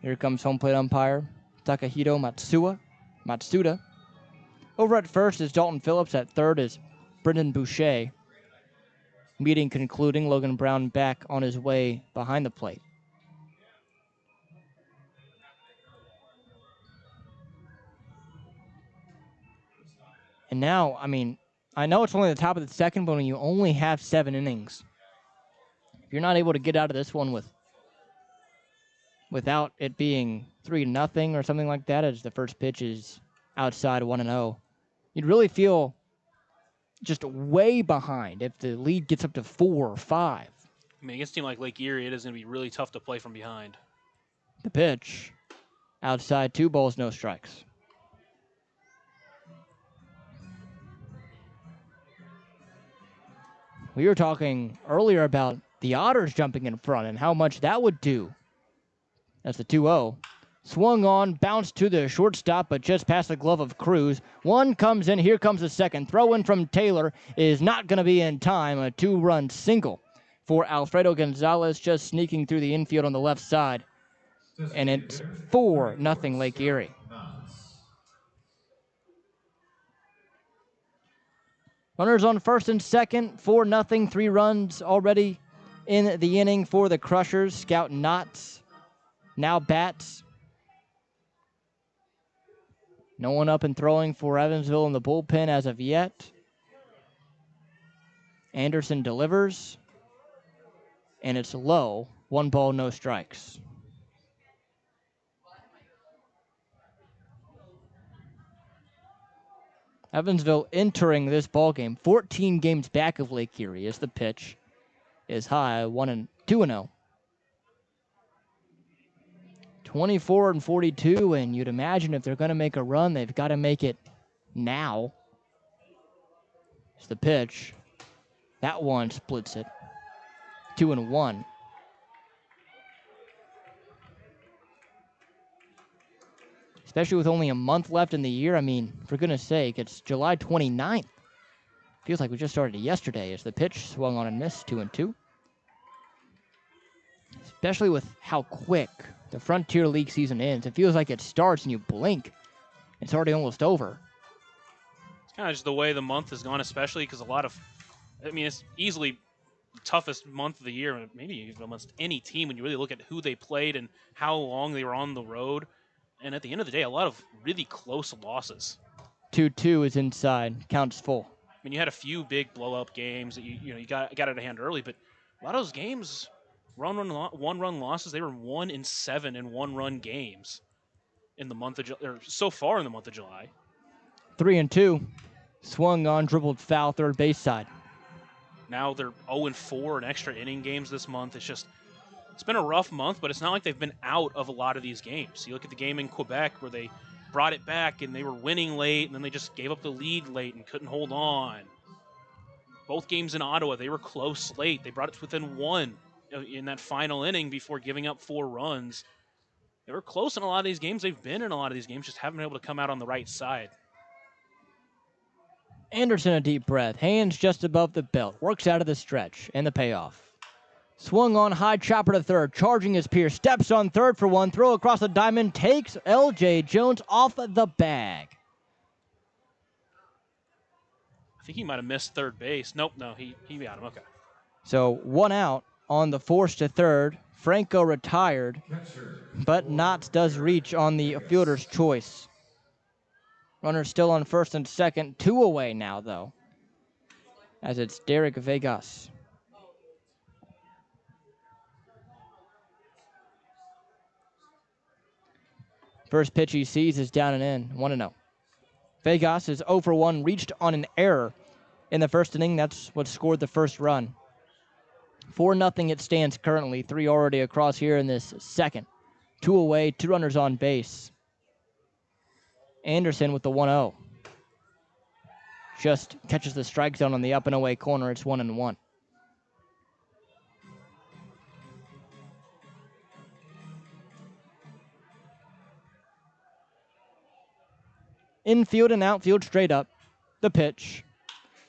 Here comes home plate umpire Takahito Matsuda. Over at first is Dalton Phillips. At third is Brendan Boucher. Meeting concluding, Logan Brown back on his way behind the plate. And now, I know it's only the top of the second, but when you only have 7 innings, if you're not able to get out of this one without it being 3-0 or something like that, as the first pitch is outside 1-0, you'd really feel just way behind if the lead gets up to 4 or 5. Against a team like Lake Erie, it is going to be really tough to play from behind. The pitch, outside 2 balls, no strikes. We were talking earlier about the Otters jumping in front and how much that would do. That's the 2-0. Swung on, bounced to the shortstop, but just past the glove of Cruz. One comes in, here comes the second. Throw in from Taylor is not going to be in time. A 2-run single for Alfredo Gonzalez, just sneaking through the infield on the left side. And it's 4-0 Lake Erie. Runners on first and second, 4-0, 3 runs already in the inning for the Crushers. Scout Knotts now bats. No one up and throwing for Evansville in the bullpen as of yet. Anderson delivers, and it's low. 1 ball, no strikes. Evansville entering this ballgame 14 games back of Lake Erie as the pitch is high, 2-0. 24-42, and you'd imagine if they're going to make a run, they've got to make it now. It's the pitch. That one splits it. 2-1. Especially with only a month left in the year. For goodness sake, it's July 29th. Feels like we just started yesterday as the pitch swung on and missed, 2-2. Especially with how quick the Frontier League season ends. It feels like it starts and you blink. It's already almost over. It's kind of just the way the month has gone, especially because it's easily the toughest month of the year, maybe even almost any team when you really look at who they played and how long they were on the road. And at the end of the day, a lot of really close losses. 2-2 is inside. Counts full. You had a few big blow-up games that you got out of hand early, but a lot of those games, one-run losses, they were 1-7 in one-run games in the month of so far in the month of July. 3-2. Swung on, dribbled foul, third base side. Now they're 0-4 in extra inning games this month. It's been a rough month, but it's not like they've been out of a lot of these games. You look at the game in Quebec where they brought it back and they were winning late, and then they just gave up the lead late and couldn't hold on. Both games in Ottawa, they were close late. They brought it to within 1 in that final inning before giving up 4 runs. They were close in a lot of these games. They've been in a lot of these games, just haven't been able to come out on the right side. Anderson a deep breath, hands just above the belt, works out of the stretch, and the payoff. Swung on, high chopper to third, charging his Pierce, steps on third for 1, throw across the diamond, takes L.J. Jones off the bag. I think he might have missed third base. Nope, no, he got him, okay. So 1 out on the force to third. Franco retired, but Knotts does reach on the fielder's choice. Runner still on first and second, 2 away now, though, as it's Derek Vegas. First pitch he sees is down and in, 1-0. Vegas is 0 for 1, reached on an error in the first inning. That's what scored the first run. 4-0 it stands currently. 3 already across here in this second. 2 away, 2 runners on base. Anderson with the 1-0. Just catches the strike zone on the up and away corner. It's 1-1. Infield and outfield straight up. The pitch.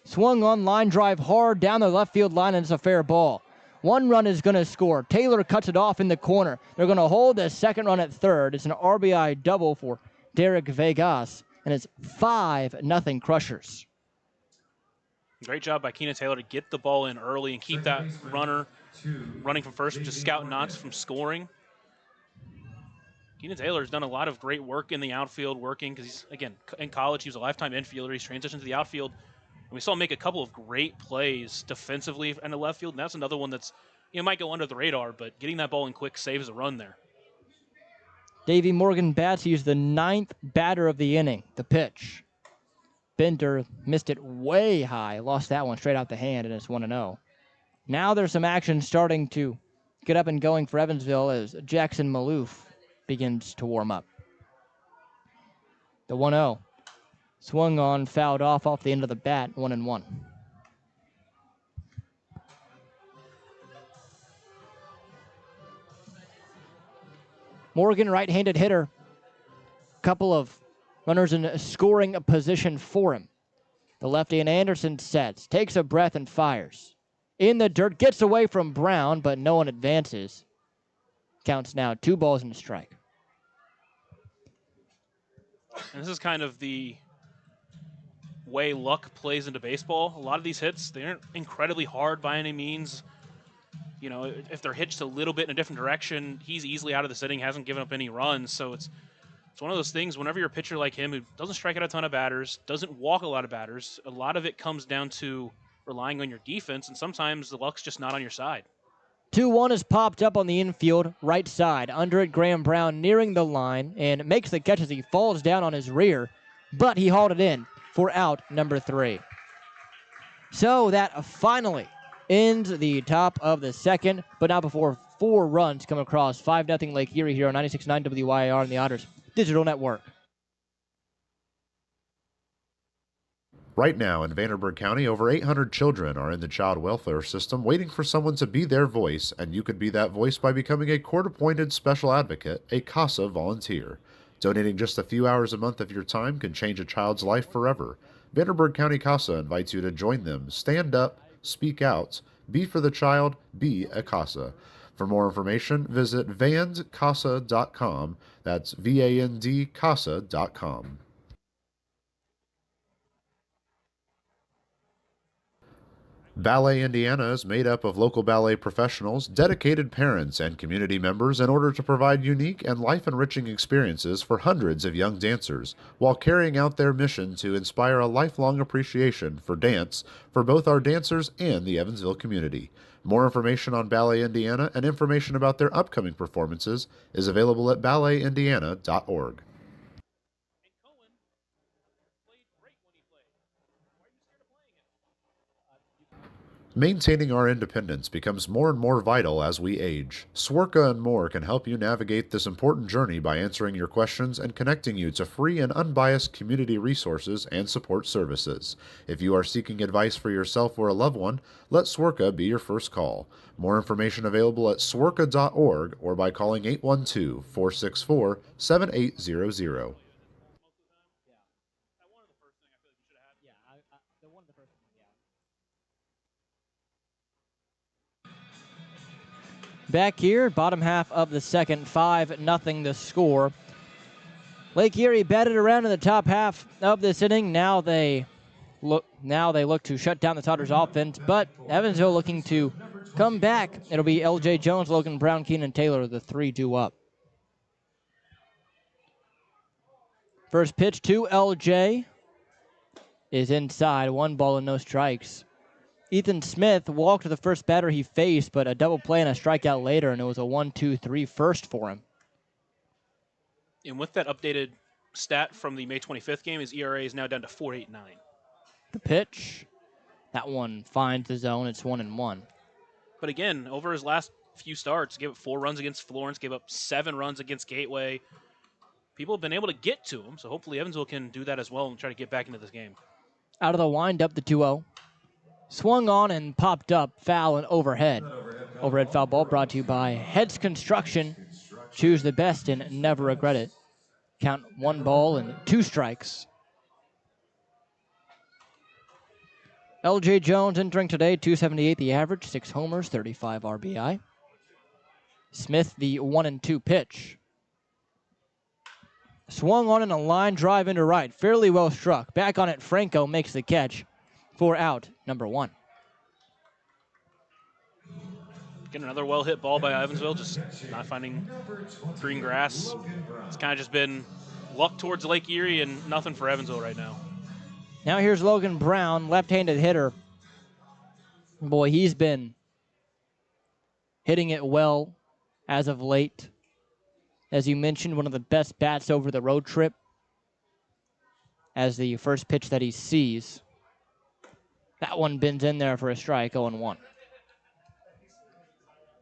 Swung on, line drive hard down the left field line, and it's a fair ball. 1 run is going to score. Taylor cuts it off in the corner. They're going to hold the second run at third. It's an RBI double for Derek Vegas, and it's 5-0 Crushers. Great job by Keenan Taylor to get the ball in early and keep that runner running from first, just scouting knots from scoring. Keenan Taylor has done a lot of great work in the outfield, working because he's, again, in college, he was a lifetime infielder. He's transitioned to the outfield. And we saw him make a couple of great plays defensively in the left field, and that's another one that's, might go under the radar, but getting that ball in quick saves a run there. Davey Morgan bats. He's the 9th batter of the inning. The pitch. Bender missed it way high. Lost that one straight out the hand, and it's 1-0. Now there's some action starting to get up and going for Evansville as Jackson Maloof begins to warm up. The 1-0. Swung on, fouled off the end of the bat, 1-1. Morgan, right-handed hitter. Couple of runners in scoring position for him. The lefty and Anderson sets, takes a breath and fires. In the dirt, gets away from Brown, but no one advances. Counts now 2 balls and a strike. And this is kind of the way luck plays into baseball. A lot of these hits, they aren't incredibly hard by any means. If they're hitched a little bit in a different direction, he's easily out of this inning, hasn't given up any runs. So it's one of those things, whenever you're a pitcher like him who doesn't strike out a ton of batters, doesn't walk a lot of batters, a lot of it comes down to relying on your defense, and sometimes the luck's just not on your side. 2-1 is popped up on the infield, right side. Under it, Graham Brown nearing the line and makes the catch as he falls down on his rear, but he hauled it in for out number 3. So that finally ends the top of the second, but not before 4 runs come across. 5-0 Lake Erie here on 96.9 WYAR and the Otters Digital Network. Right now in Vanderburgh County, over 800 children are in the child welfare system waiting for someone to be their voice, and you could be that voice by becoming a court-appointed special advocate, a CASA volunteer. Donating just a few hours a month of your time can change a child's life forever. Vanderburgh County CASA invites you to join them. Stand up, speak out, be for the child, be a CASA. For more information, visit vandcasa.com. That's VAND Ballet Indiana is made up of local ballet professionals, dedicated parents, and community members in order to provide unique and life-enriching experiences for hundreds of young dancers, while carrying out their mission to inspire a lifelong appreciation for dance for both our dancers and the Evansville community. More information on Ballet Indiana and information about their upcoming performances is available at balletindiana.org. Maintaining our independence becomes more and more vital as we age. Swerka and more can help you navigate this important journey by answering your questions and connecting you to free and unbiased community resources and support services. If you are seeking advice for yourself or a loved one, let Swerka be your first call. More information available at swerka.org or by calling 812-464-7800. Back here, bottom half of the second, 5-0 the score. Lake Erie batted around in the top half of this inning. Now they look to shut down the Otters offense, but Evansville looking to come back. It'll be L.J. Jones, Logan Brown, Keenan Taylor, the 3-2 up. First pitch to L.J. is inside, 1 ball and no strikes. Ethan Smith walked the first batter he faced, but a double play and a strikeout later, and it was a 1-2-3 first for him. And with that updated stat from the May 25th game, his ERA is now down to 4.89. The pitch, that one finds the zone. It's 1-1. But again, over his last few starts, gave up 4 runs against Florence, gave up 7 runs against Gateway. People have been able to get to him, so hopefully Evansville can do that as well and try to get back into this game. Out of the windup, the 2-0. Swung on and popped up, foul and overhead. Overhead foul ball brought to you by Heads Construction. Choose the best and never regret it. Count 1 ball and 2 strikes. L.J. Jones entering today, 278 the average, 6 homers, 35 RBI. Smith, the 1-2 pitch. Swung on in a line drive into right, fairly well struck. Back on it, Franco makes the catch for out number 1. Getting another well-hit ball by Evansville, just not finding green grass. It's kind of just been luck towards Lake Erie and nothing for Evansville right now. Now here's Logan Brown, left-handed hitter. Boy, he's been hitting it well as of late. As you mentioned, one of the best bats over the road trip. As the first pitch that he sees. That one bends in there for a strike, 0-1.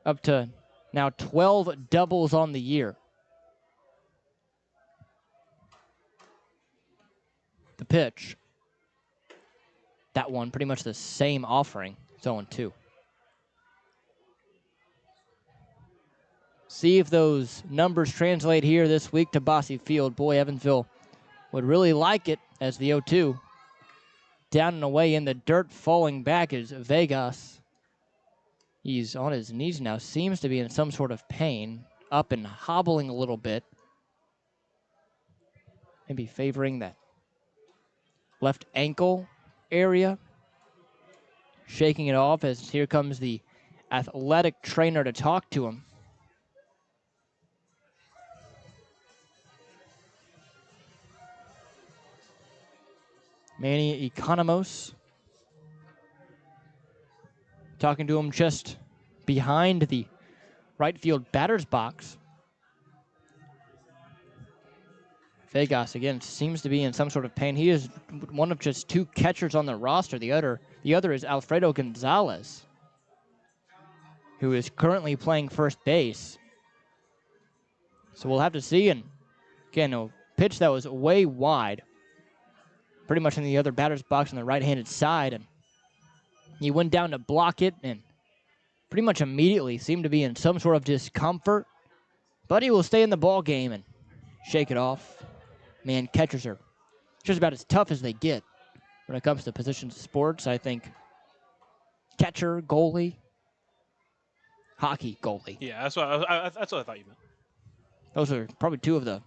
Up to now 12 doubles on the year. The pitch. That one, pretty much the same offering. It's 0-2. See if those numbers translate here this week to Bosse Field. Boy, Evansville would really like it as the 0-2. Down and away in the dirt, falling back is Vegas. He's on his knees now, seems to be in some sort of pain, up and hobbling a little bit. Maybe favoring that left ankle area. Shaking it off as here comes the athletic trainer to talk to him. Manny Economos. Talking to him just behind the right field batter's box. Vegas, again, seems to be in some sort of pain. He is one of just 2 catchers on the roster. The other is Alfredo Gonzalez, who is currently playing first base. So we'll have to see. And again, a pitch that was way wide, pretty much in the other batter's box on the right-handed side. And he went down to block it and pretty much immediately seemed to be in some sort of discomfort. But he will stay in the ball game and shake it off. Man, catchers are just about as tough as they get when it comes to positions of sports. I think catcher, goalie, hockey, goalie. Yeah, that's what I thought you meant. Those are probably 2 of the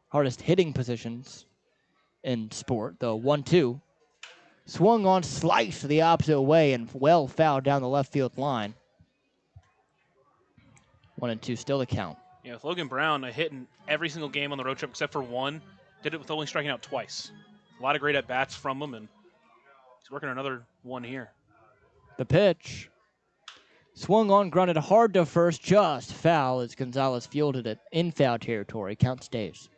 hardest hitting positions in sport. The 1-2. Swung on, sliced the opposite way, and well fouled down the left field line. 1-2 still the count. Yeah, with Logan Brown hitting every single game on the road trip except for 1. Did it with only striking out twice. A lot of great at-bats from him, and he's working another 1 here. The pitch. Swung on, grounded hard to first, just foul as Gonzalez fielded it in foul territory. Count stays.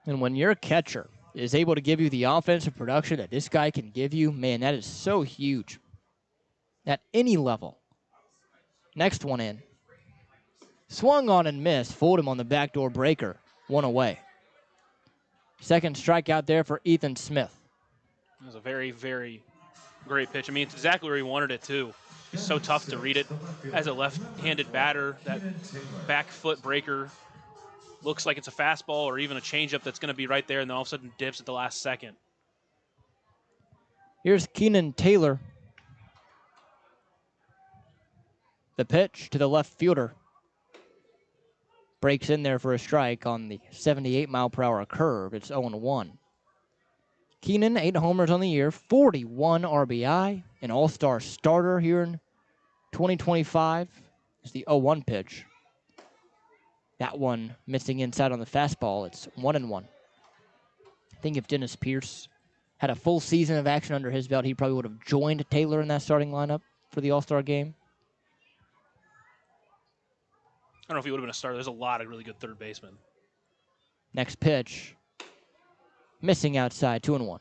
And when your catcher is able to give you the offensive production that this guy can give you, man, that is so huge at any level. Next one in. Swung on and missed. Fooled him on the backdoor breaker. 1 away. Second strikeout there for Ethan Smith. It was a very, very great pitch. I mean, it's exactly where he wanted it, too. It's so tough to read it. As a left-handed batter, that back foot breaker looks like it's a fastball or even a changeup that's going to be right there, and then all of a sudden dips at the last second. Here's Keenan Taylor. The pitch to the left fielder. Breaks in there for a strike on the 78-mile-per-hour curve. It's 0-1. Keenan, 8 homers on the year, 41 RBI, an all-star starter here in 2025. It's the 0-1 pitch. That one missing inside on the fastball. It's 1-1. I think if Dennis Pierce had a full season of action under his belt, he probably would have joined Taylor in that starting lineup for the All-Star game. I don't know if he would have been a starter. There's a lot of really good third basemen. Next pitch. Missing outside, 2-1.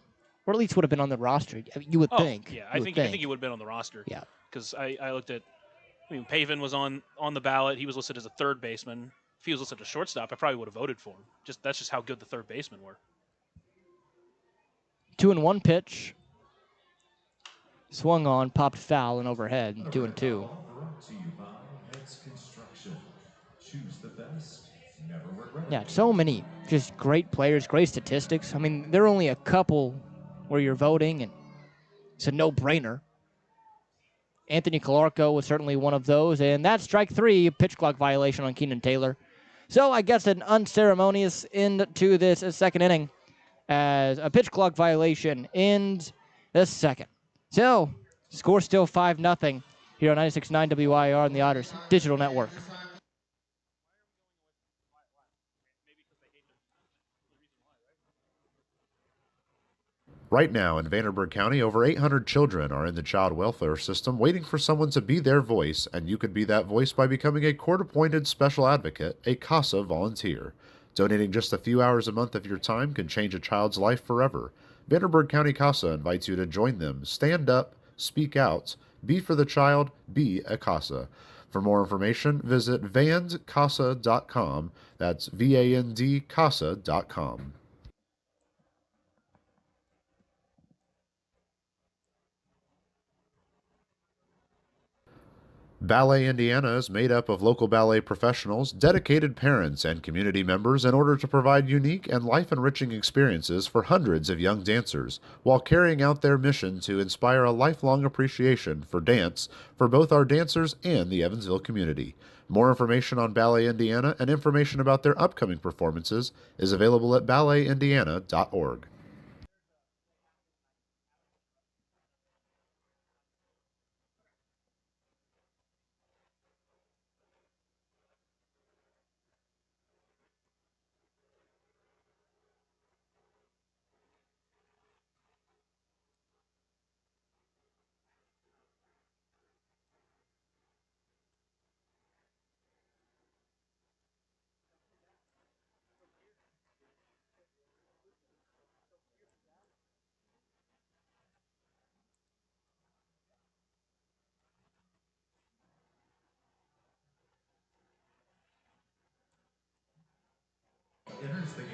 or at least would have been on the roster. I mean, you would think. Yeah, I think he would have been on the roster. Yeah. Because I looked at, Pavin was on the ballot. He was listed as a third baseman. If he was listed as a shortstop, I probably would have voted for him. That's just how good the third basemen were. 2-1 pitch. Swung on, popped foul and overhead. 2-2. Brought to you by Heads Construction. Choose the best. Never regret. Yeah, so many just great players, great statistics. I mean, there are only a couple where you're voting, and it's a no-brainer. Anthony Calarco was certainly one of those, and that's strike 3, pitch clock violation on Keenan Taylor. So I guess an unceremonious end to this second inning as a pitch clock violation ends the second. So, score still 5-0 here on 96.9 WIR and the Otters Digital Network. Right now in Vanderburgh County, over 800 children are in the child welfare system waiting for someone to be their voice, and you could be that voice by becoming a court-appointed special advocate, a CASA volunteer. Donating just a few hours a month of your time can change a child's life forever. Vanderburgh County CASA invites you to join them. Stand up, speak out, be for the child, be a CASA. For more information, visit vandcasa.com. That's VAND-CASA.com. Ballet Indiana is made up of local ballet professionals, dedicated parents, and community members in order to provide unique and life-enriching experiences for hundreds of young dancers, while carrying out their mission to inspire a lifelong appreciation for dance for both our dancers and the Evansville community. More information on Ballet Indiana and information about their upcoming performances is available at balletindiana.org.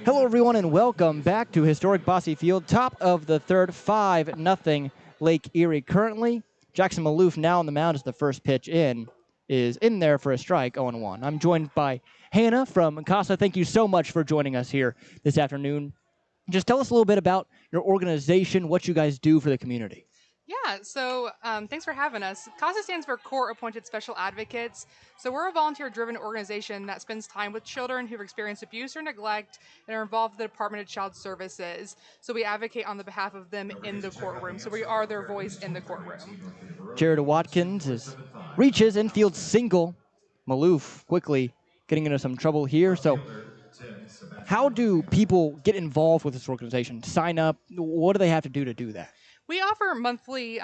Hello, everyone, and welcome back to historic Bosse Field. Top of the third, 5-0 Lake Erie. Currently, Jackson Maloof now on the mound as the first pitch is in there for a strike, 0-1. I'm joined by Hannah from CASA. Thank you so much for joining us here this afternoon. Just tell us a little bit about your organization, what you guys do for the community. Yeah, so thanks for having us. CASA stands for Court Appointed Special Advocates. So we're a volunteer-driven organization that spends time with children who've experienced abuse or neglect and are involved with the Department of Child Services. So we advocate on the behalf of them in the courtroom. So we are their voice in the courtroom. Jared Watkins reaches infield single. Maloof quickly getting into some trouble here. So how do people get involved with this organization? Sign up? What do they have to do that? We offer monthly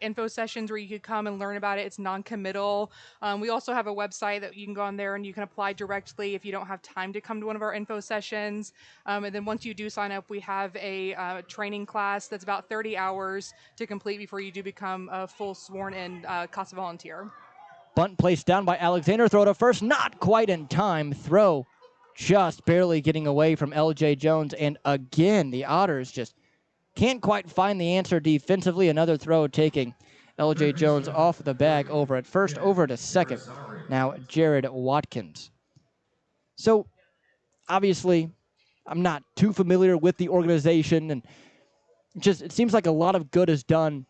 info sessions where you could come and learn about it. It's non-committal. We also have a website that you can go on there and you can apply directly if you don't have time to come to one of our info sessions. And then once you do sign up, we have a training class that's about 30 hours to complete before you do become a full sworn-in CASA volunteer. Bunt placed down by Alexander. Throw to first, not quite in time. Throw just barely getting away from L.J. Jones. And again, the Otters just can't quite find the answer defensively. Another throw taking L.J. Jones off the bag over at first, over to second. Now Jared Watkins. So obviously I'm not too familiar with the organization, and just it seems like a lot of good is done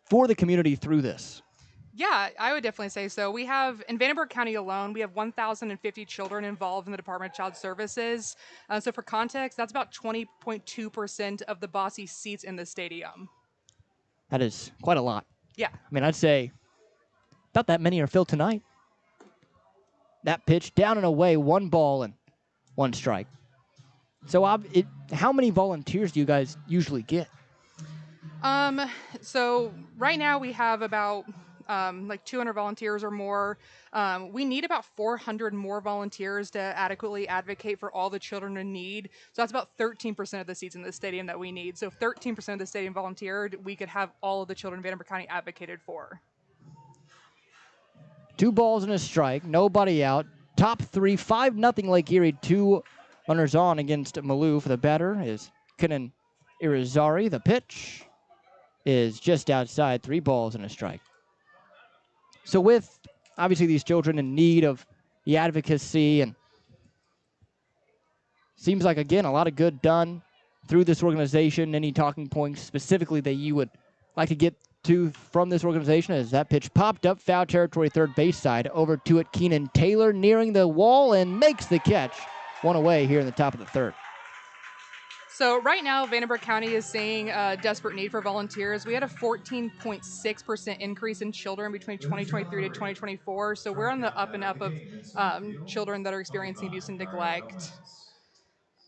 for the community through this. Yeah, I would definitely say so. We have, in Vanderburgh County alone, we have 1,050 children involved in the Department of Child Services. So for context, that's about 20.2% of the Bosse seats in the stadium. That is quite a lot. Yeah. I mean, I'd say about that many are filled tonight. That pitch down and away, 1 ball and 1 strike. So how many volunteers do you guys usually get? So right now we have about like 200 volunteers or more. We need about 400 more volunteers to adequately advocate for all the children in need. So that's about 13% of the seats in the stadium that we need. So if 13% of the stadium volunteered, we could have all of the children in Vanderbilt County advocated for. 2 balls and a strike, nobody out. Top 3, 5-0 Lake Erie. 2 runners on against Maloof. The batter is Kanan Irizarry. The pitch is just outside. 3 balls and a strike. So with obviously these children in need of the advocacy, and seems like, again, a lot of good done through this organization. Any talking points specifically that you would like to get to from this organization? As that pitch popped up, foul territory, third base side. Over to it, Keenan Taylor nearing the wall and makes the catch. 1 away here in the top of the third. So right now, Vanderbilt County is seeing a desperate need for volunteers. We had a 14.6% increase in children between 2023 to 2024. So we're on the up and up of children that are experiencing abuse and neglect.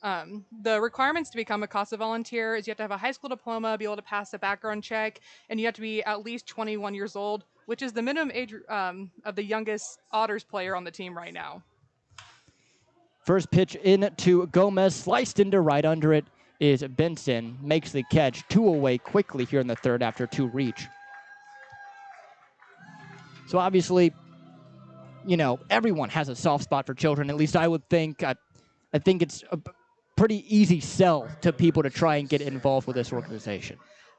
The requirements to become a CASA volunteer is you have to have a high school diploma, be able to pass a background check, and you have to be at least 21 years old, which is the minimum age of the youngest Otters player on the team right now. First pitch in to Gomez, sliced into right. Under it is Benson, makes the catch. 2 away quickly here in the third after 2 reach. So obviously, you know, everyone has a soft spot for children. At least I would think. I think it's a pretty easy sell to people to try and get involved with this organization.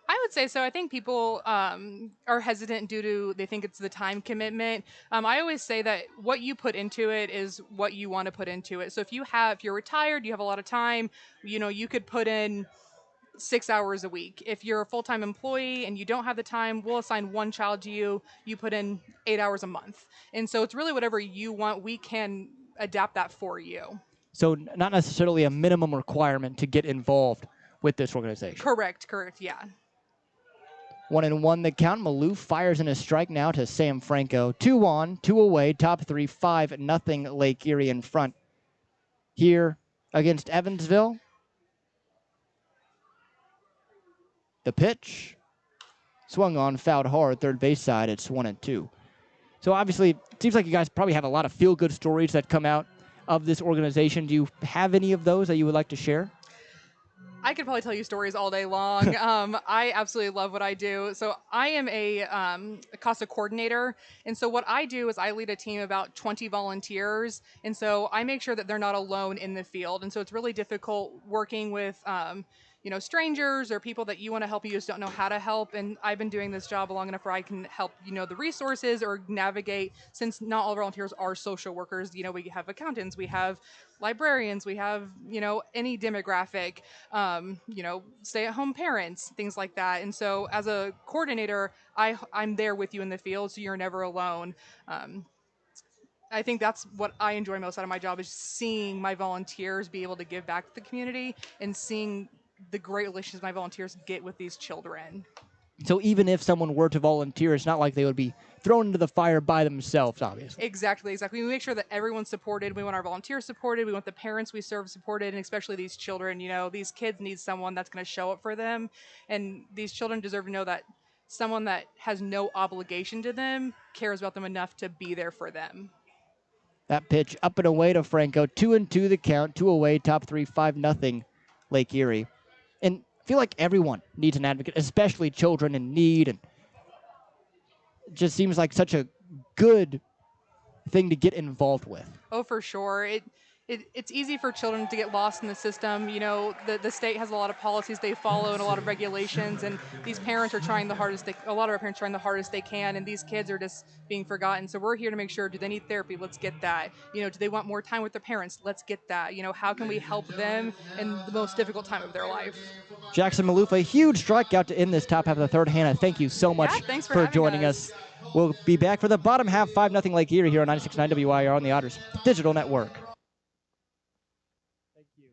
I would say so. I think people are hesitant due to they think it's the time commitment. I always say that what you put into it is what you want to put into it. So if you're retired, you have a lot of time, you know, you could put in 6 hours a week. If you're a full-time employee and you don't have the time, we'll assign 1 child to you. You put in 8 hours a month. And so it's really whatever you want. We can adapt that for you. So not necessarily a minimum requirement to get involved with this organization. Correct, yeah. 1-1 the count. Maloof fires in a strike now to Sam Franco. 2 on, 2 away, top 3, 5-0 Lake Erie in front here against Evansville. The pitch swung on, fouled hard, third base side. It's 1-2. So obviously, it seems like you guys probably have a lot of feel-good stories that come out of this organization. Do you have any of those that you would like to share? I could probably tell you stories all day long. I absolutely love what I do. So I am a CASA coordinator. And so what I do is I lead a team of about 20 volunteers. And so I make sure that they're not alone in the field. And so it's really difficult working with strangers or people that you want to help, you just don't know how to help. And I've been doing this job long enough where I can help, the resources or navigate, since not all volunteers are social workers. We have accountants, we have librarians, we have, any demographic, stay-at-home parents, things like that. And so as a coordinator, I'm there with you in the field, so you're never alone. I think that's what I enjoy most out of my job, is seeing my volunteers be able to give back to the community and seeing the great relationships my volunteers get with these children. So even if someone were to volunteer, it's not like they would be thrown into the fire by themselves, obviously. Exactly. We make sure that everyone's supported. We want our volunteers supported. We want the parents we serve supported, and especially these children. These kids need someone that's going to show up for them, and these children deserve to know that someone that has no obligation to them cares about them enough to be there for them. That pitch up and away to Franco. 2-2 the count. 2 away, top 3, 5-0 Lake Erie. And I feel like everyone needs an advocate, especially children in need. And it just seems like such a good thing to get involved with. Oh, for sure. It's easy for children to get lost in the system. The state has a lot of policies they follow and a lot of regulations, and these parents are trying the hardest. A lot of our parents are trying the hardest they can, and these kids are just being forgotten. So we're here to make sure, do they need therapy? Let's get that. Do they want more time with their parents? Let's get that. How can we help them in the most difficult time of their life? Jackson Maloof, a huge strikeout to end this top half of the third. Hannah, thank you so much thanks for joining us. We'll be back for the bottom half, 5-0 Lake Erie here on 96.9 WIR on the Otters Digital Network. Thank you.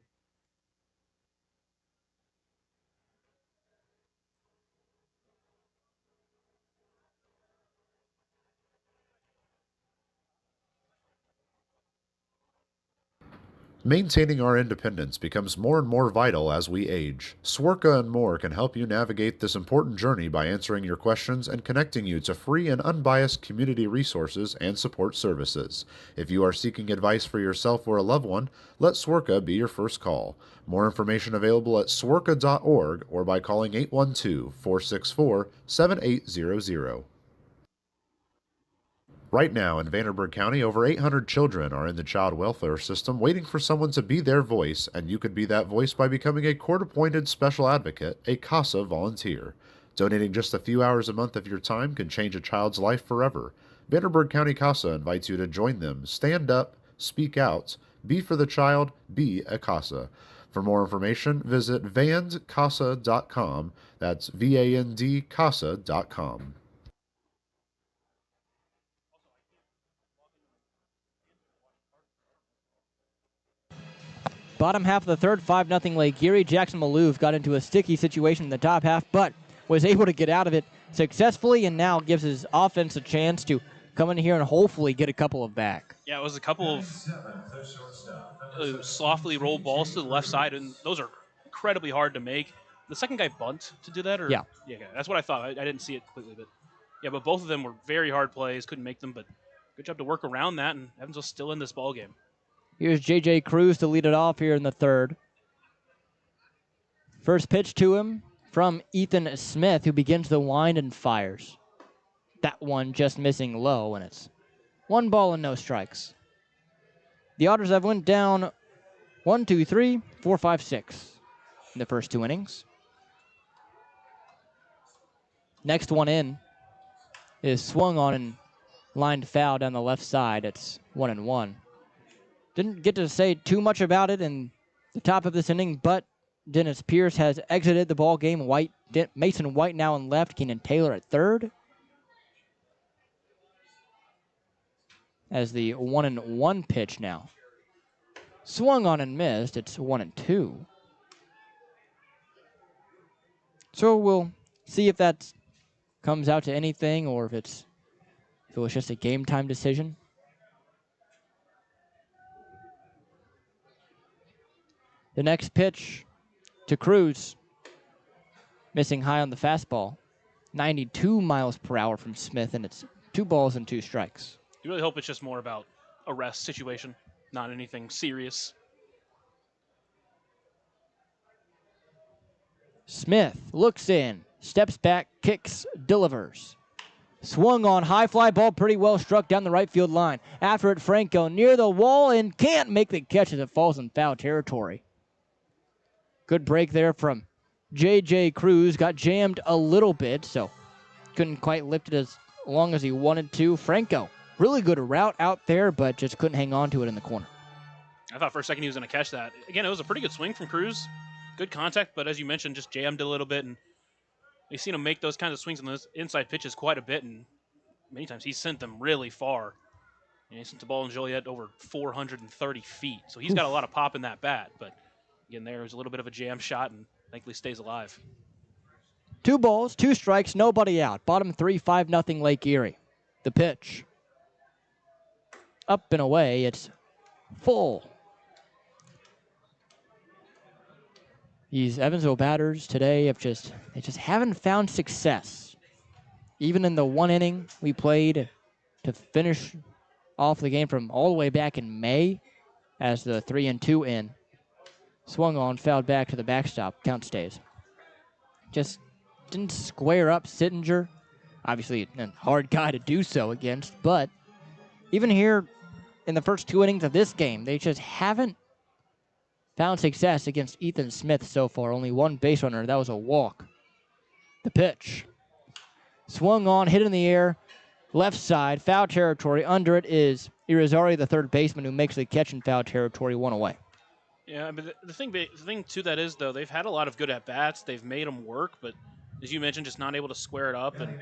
Maintaining our independence becomes more and more vital as we age. Swerka and more can help you navigate this important journey by answering your questions and connecting you to free and unbiased community resources and support services. If you are seeking advice for yourself or a loved one, let Swerka be your first call. More information available at swerka.org or by calling 812-464-7800. Right now in Vanderburgh County, over 800 children are in the child welfare system waiting for someone to be their voice, and you could be that voice by becoming a court-appointed special advocate, a CASA volunteer. Donating just a few hours a month of your time can change a child's life forever. Vanderburgh County CASA invites you to join them. Stand up, speak out, be for the child, be a CASA. For more information, visit vandcasa.com. That's VAND CASA.com. Bottom half of the third, 5-0 Lake Erie. Jackson Maloof got into a sticky situation in the top half, but was able to get out of it successfully and now gives his offense a chance to come in here and hopefully get a couple of back. Yeah, it was a couple of softly rolled balls to the left side, and those are incredibly hard to make. The second guy bunt to do that? Or? Yeah. Yeah, that's what I thought. I didn't see it completely, but yeah, but both of them were very hard plays, couldn't make them, but good job to work around that, and Evansville's still in this ball game. Here's J.J. Cruz to lead it off here in the third. First pitch to him from Ethan Smith, who begins the wind and fires. That one just missing low, and it's 1 ball and no strikes. The Otters have went down 1, 2, 3, 4, 5, 6 in the first 2 innings. Next one in is swung on and lined foul down the left side. It's 1-1. Didn't get to say too much about it in the top of this inning, but Dennis Pierce has exited the ball game. Mason White now in left, Keenan Taylor at third. As the 1-1 pitch now. Swung on and missed. It's 1-2. So we'll see if that comes out to anything or if it was just a game time decision. The next pitch to Cruz, missing high on the fastball. 92 miles per hour from Smith, and it's 2 balls and 2 strikes. You really hope it's just more about a rest situation, not anything serious. Smith looks in, steps back, kicks, delivers. Swung on, high fly ball, pretty well struck down the right field line. After it, Franco near the wall and can't make the catch as it falls in foul territory. Good break there from J.J. Cruz. Got jammed a little bit, so couldn't quite lift it as long as he wanted to. Franco, really good route out there, but just couldn't hang on to it in the corner. I thought for a second he was going to catch that. Again, it was a pretty good swing from Cruz. Good contact, but as you mentioned, just jammed a little bit. And we've seen him make those kinds of swings on those inside pitches quite a bit, and many times he's sent them really far. And he sent the ball in Joliet over 430 feet, so he's got a lot of pop in that bat. But again, there was a little bit of a jam shot, and thankfully stays alive. 2 balls, 2 strikes, nobody out. Bottom 3, 5-0 Lake Erie. The pitch. Up and away, it's full. These Evansville batters today they just haven't found success. Even in the 1 inning we played to finish off the game from all the way back in May as the 3-2 in. Swung on, fouled back to the backstop. Count stays. Just didn't square up Sittinger. Obviously a hard guy to do so against, but even here in the first 2 innings of this game, they just haven't found success against Ethan Smith so far. Only 1 base runner. That was a walk. The pitch. Swung on, hit in the air. Left side, foul territory. Under it is Irizarry, the third baseman, who makes the catch in foul territory, 1 away. Yeah, but the thing to that is, though, they've had a lot of good at-bats. They've made them work, but as you mentioned, just not able to square it up. And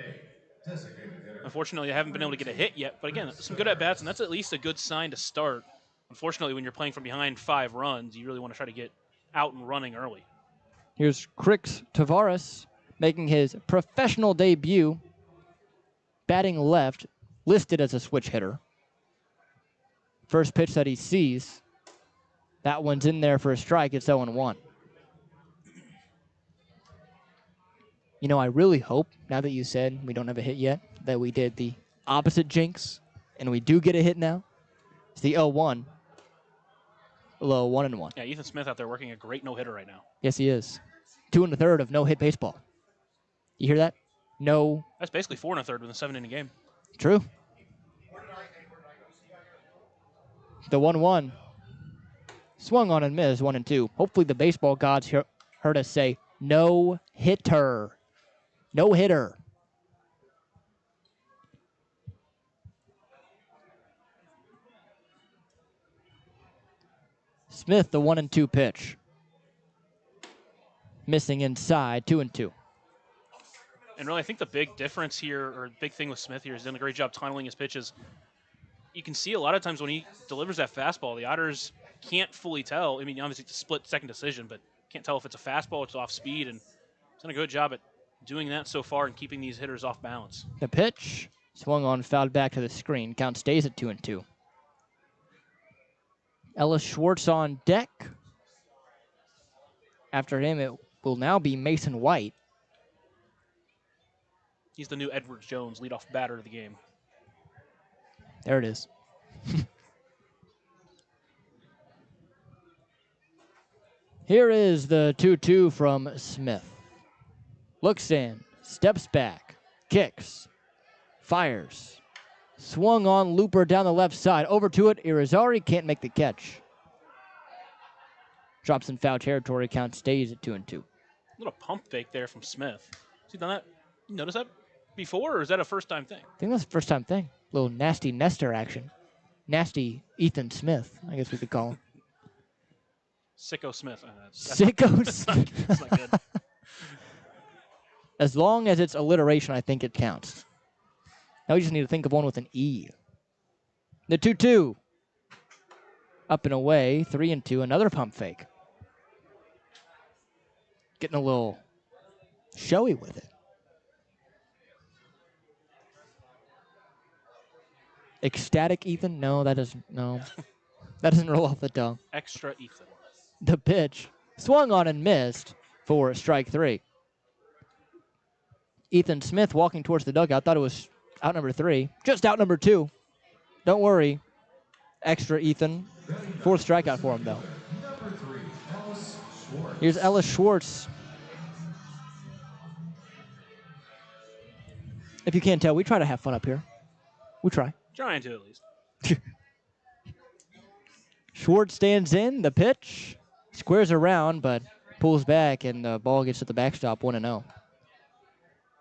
unfortunately, they haven't been able to get a hit yet. But again, some good at-bats, and that's at least a good sign to start. Unfortunately, when you're playing from behind 5 runs, you really want to try to get out and running early. Here's Crix Tavares making his professional debut, batting left, listed as a switch hitter. First pitch that he sees, That one's in there for a strike. It's 0-1. You know, I really hope, now that you said we don't have a hit yet, that we did the opposite jinx, and we do get a hit now. It's the 0-1. Low 1-1. Yeah, Ethan Smith out there working a great no-hitter right now. Yes, he is. 2 1/3 of no-hit baseball. You hear that? No. That's basically 4 1/3 with a 7-inning game. True. The 1-1. Swung on and missed, 1-2. Hopefully the baseball gods heard us say no hitter. No hitter. Smith, the 1-2 pitch. Missing inside, 2-2. And really, I think the big difference here, or big thing with Smith here, is he's done a great job tunneling his pitches. You can see a lot of times when he delivers that fastball, the Otters can't fully tell. I mean, obviously it's a split-second decision, but can't tell if it's a fastball, it's off speed, and he's done a good job at doing that so far and keeping these hitters off balance. The pitch swung on, fouled back to the screen. Count stays at 2-2. Ellis Schwartz on deck. After him, it will now be Mason White. He's the new Edwards Jones, leadoff batter of the game. There it is. Here is the 2-2 from Smith. Looks in, steps back, kicks, fires. Swung on, looper down the left side. Over to it, Irizarry can't make the catch. Drops in foul territory, count stays at 2-2. Little pump fake there from Smith. Has he done that? You notice that before, or is that a first-time thing? I think that's the first time thing. Little nasty Nestor action. Nasty Ethan Smith, I guess we could call him. Sicko Smith. Sicko That's not good. As long as it's alliteration, I think it counts. Now we just need to think of one with an E. The 2-2. Up and away, 3-2, another pump fake. Getting a little showy with it. Ecstatic Ethan? No, that doesn't. No, that doesn't roll off the tongue. Extra Ethan. The pitch swung on and missed for strike 3. Ethan Smith walking towards the dugout. Thought it was out number 3. Just out number 2. Don't worry. Extra Ethan. 4th strikeout for him, though. Here's Ellis Schwartz. If you can't tell, we try to have fun up here. We try. Trying to, at least. Schwartz stands in. The pitch. Squares around, but pulls back, and the ball gets to the backstop, 1-0.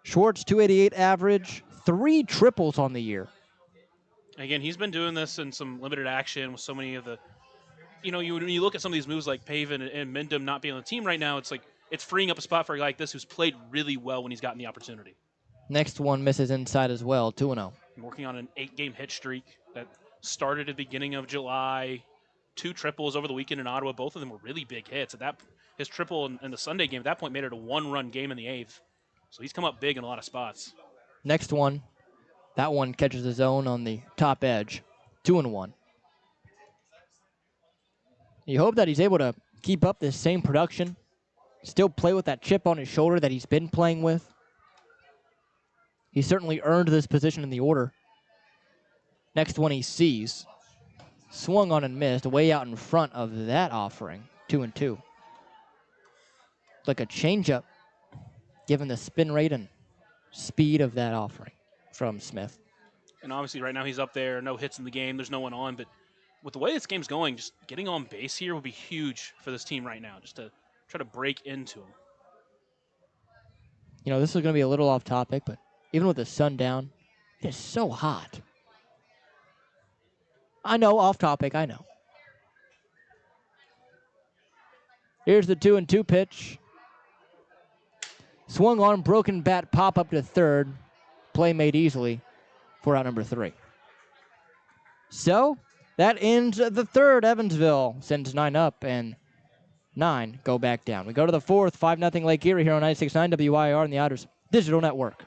Schwartz, 288 average. 3 triples on the year. Again, he's been doing this in some limited action with so many of the, when you look at some of these moves like Pavin and Mendham not being on the team right now, it's like it's freeing up a spot for a guy like this who's played really well when he's gotten the opportunity. Next one misses inside as well, 2-0. Working on an 8-game hit streak that started at the beginning of July. 2 triples over the weekend in Ottawa. Both of them were really big hits. His triple in the Sunday game at that point made it a 1-run game in the 8th. So he's come up big in a lot of spots. Next one. That one catches the zone on the top edge. 2-1. You hope that he's able to keep up this same production. Still play with that chip on his shoulder that he's been playing with. He certainly earned this position in the order. Next one he sees. Swung on and missed. Way out in front of that offering. 2-2. Like a changeup, given the spin rate and speed of that offering from Smith. And obviously right now he's up there, no hits in the game, there's no one on, but with the way this game's going, just getting on base here would be huge for this team right now, just to try to break into him. This is going to be a little off topic, but even with the sun down, it is so hot. I know, off topic, I know. Here's the 2-2 pitch. Swung on, broken bat, pop up to third. Play made easily for out number 3. So, that ends the 3rd. Evansville sends 9 up, and 9 go back down. We go to the 4th, 5-0 Lake Erie here on 96.9 WIR and the Otters Digital Network.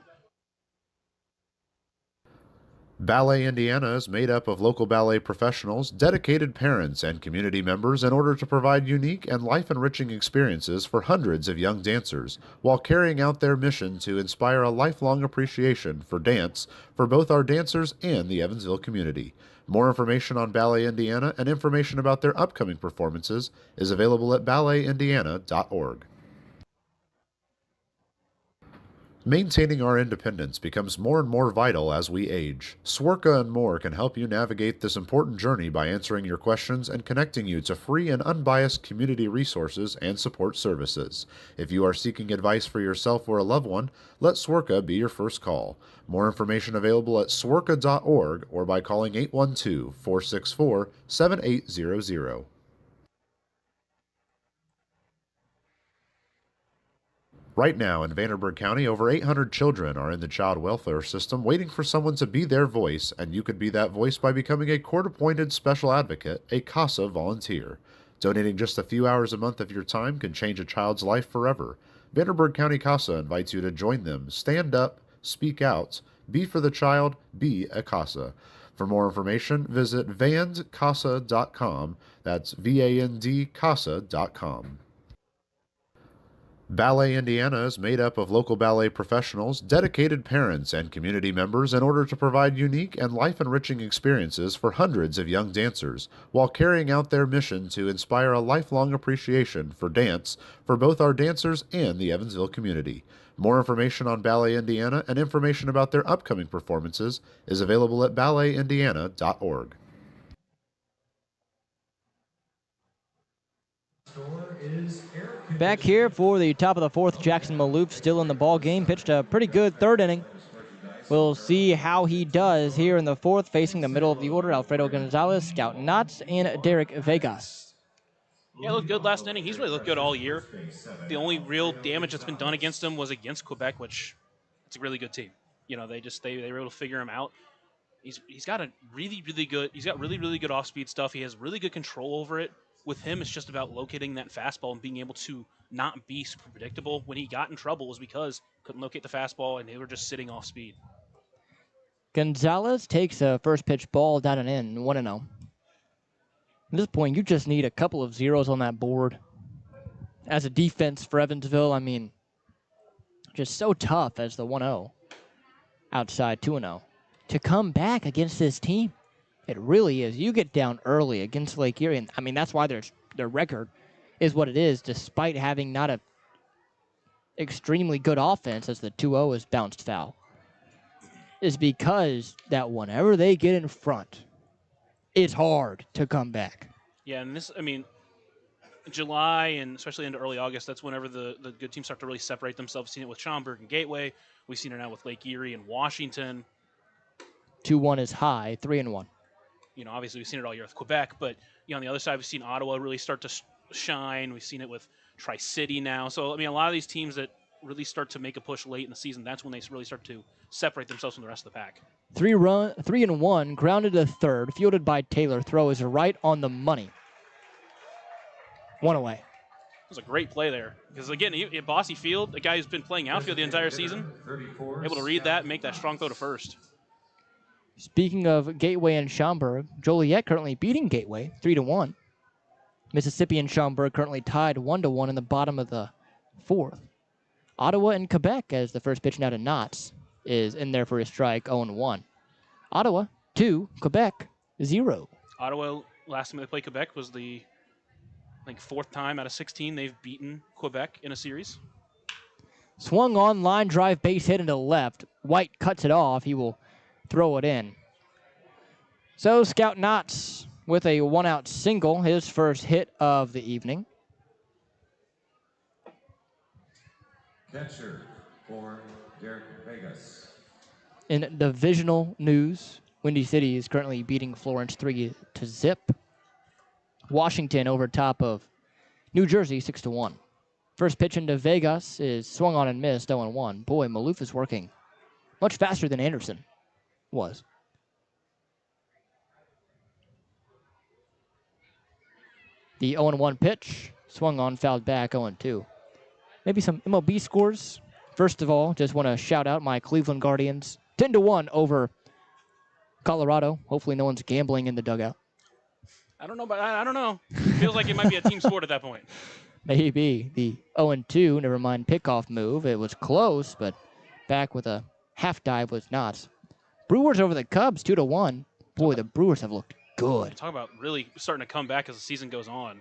Ballet Indiana is made up of local ballet professionals, dedicated parents, and community members in order to provide unique and life-enriching experiences for hundreds of young dancers, while carrying out their mission to inspire a lifelong appreciation for dance for both our dancers and the Evansville community. More information on Ballet Indiana and information about their upcoming performances is available at balletindiana.org. Maintaining our independence becomes more and more vital as we age. Swerka and More can help you navigate this important journey by answering your questions and connecting you to free and unbiased community resources and support services. If you are seeking advice for yourself or a loved one, let Swerka be your first call. More information available at swerka.org or by calling 812-464-7800. Right now in Vanderburgh County, over 800 children are in the child welfare system waiting for someone to be their voice, and you could be that voice by becoming a court-appointed special advocate, a CASA volunteer. Donating just a few hours a month of your time can change a child's life forever. Vanderburgh County CASA invites you to join them. Stand up, speak out, be for the child, be a CASA. For more information, visit vandcasa.com. That's VAND-CASA.com. Ballet Indiana is made up of local ballet professionals, dedicated parents, and community members in order to provide unique and life-enriching experiences for hundreds of young dancers, while carrying out their mission to inspire a lifelong appreciation for dance for both our dancers and the Evansville community. More information on Ballet Indiana and information about their upcoming performances is available at balletindiana.org. Back here for the top of the fourth, Jackson Maloof still in the ball game. Pitched a pretty good third inning. We'll see how he does here in the fourth, facing the middle of the order, Alfredo Gonzalez, Scout Knotts, and Derek Vegas. Yeah, looked good last inning. He's really looked good all year. The only real damage that's been done against him was against Quebec, which it's a really good team. You know, they were able to figure him out. He's got a really good off-speed stuff. He has really good control over it. With him, it's just about locating that fastball and being able to not be super predictable. When he got in trouble, it was because couldn't locate the fastball and they were just sitting off speed. Gonzalez takes a first pitch ball down and in, 1-0. At this point, you just need a couple of zeros on that board. As a defense for Evansville, I mean, just so tough as the 1-0. Outside 2-0. To come back against this team, it really is. You get down early against Lake Erie, and I mean, that's why their record is what it is, despite having not a extremely good offense, as the 2-0 is bounced foul, is because that whenever they get in front, it's hard to come back. Yeah, and this, I mean, July and especially into early August, that's whenever the good teams start to really separate themselves. We've seen it with Schaumburg and Gateway. We've seen it now with Lake Erie and Washington. 2-1 is high, 3-1. You know, obviously we've seen it all year with Quebec, but you know, on the other side, we've seen Ottawa really start to shine. We've seen it with Tri-City now. So, I mean, a lot of these teams that really start to make a push late in the season, that's when they really start to separate themselves from the rest of the pack. 3-1, grounded to third, fielded by Taylor. Throw is right on the money. One away. It was a great play there. Because, again, at Bossy Field, a guy who's been playing outfield the entire season, able to read that and make that strong throw to first. Speaking of Gateway and Schaumburg, Joliet currently beating Gateway 3-1. Mississippi and Schaumburg currently tied 1-1 in the bottom of the fourth. Ottawa and Quebec, as the first pitch now to Knotts, is in there for a strike, 0-1. Ottawa 2, Quebec 0. Ottawa, last time they played Quebec was the, I think, fourth time out of 16 they've beaten Quebec in a series. Swung on, line drive, base hit into left. White cuts it off. He will throw it in. So Scout Knotts with a one-out single, his first hit of the evening. Catcher for Derek Vegas. In divisional news, Windy City is currently beating Florence 3-0. Washington over top of New Jersey 6-1. First pitch into Vegas is swung on and missed, 0-1. Boy, Maloof is working much faster than Anderson was. The 0-1 pitch, swung on, fouled back, 0-2. Maybe some MLB scores. First of all, just want to shout out my Cleveland Guardians. 10-1 over Colorado. Hopefully no one's gambling in the dugout. I don't know, but I don't know. Feels like it might be a team sport at that point. Maybe the 0-2, never mind pickoff move. It was close, but back with a half dive was not. Brewers over the Cubs, 2-1. Boy, the Brewers have looked good. Talk about really starting to come back as the season goes on.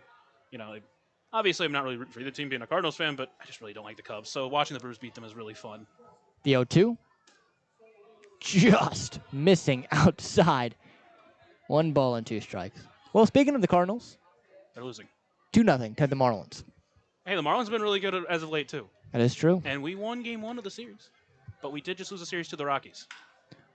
Obviously I'm not really rooting for either team being a Cardinals fan, but I just really don't like the Cubs. So watching the Brewers beat them is really fun. The 0-2, just missing outside. 1 ball and 2 strikes. Well, speaking of the Cardinals, They're losing. 2-0 to the Marlins. Hey, the Marlins have been really good as of late, too. That is true. And we won game 1 of the series. But we did just lose a series to the Rockies.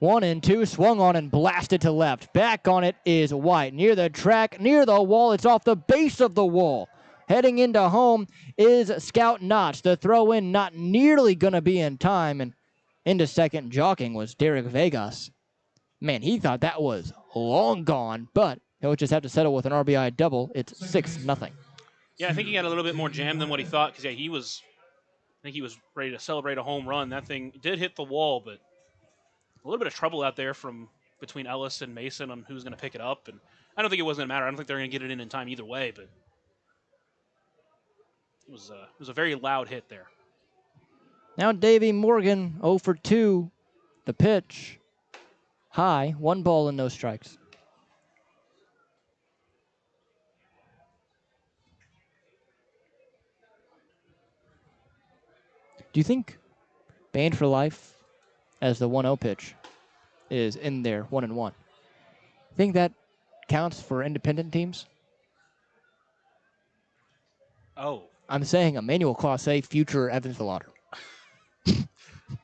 1-2, swung on and blasted to left. Back on it is White. Near the track, near the wall. It's off the base of the wall. Heading into home is Scout Notch. The throw in not nearly going to be in time. And into second jogging was Derek Vegas. Man, he thought that was long gone, but he'll just have to settle with an RBI double. It's 6-0. Yeah, I think he got a little bit more jam than what he thought because, I think he was ready to celebrate a home run. That thing did hit the wall, but a little bit of trouble out there from between Ellis and Mason on who's going to pick it up. And I don't think it was going to matter. I don't think they're going to get it in time either way, but it was a very loud hit there. Now Davey Morgan, 0 for 2. The pitch. High, 1 ball and no strikes. Do you think Banned for Life, as the 1-0 pitch, is in there 1-1? Think that counts for independent teams? Oh. I'm saying Emmanuel Clase, future Evansville Otter.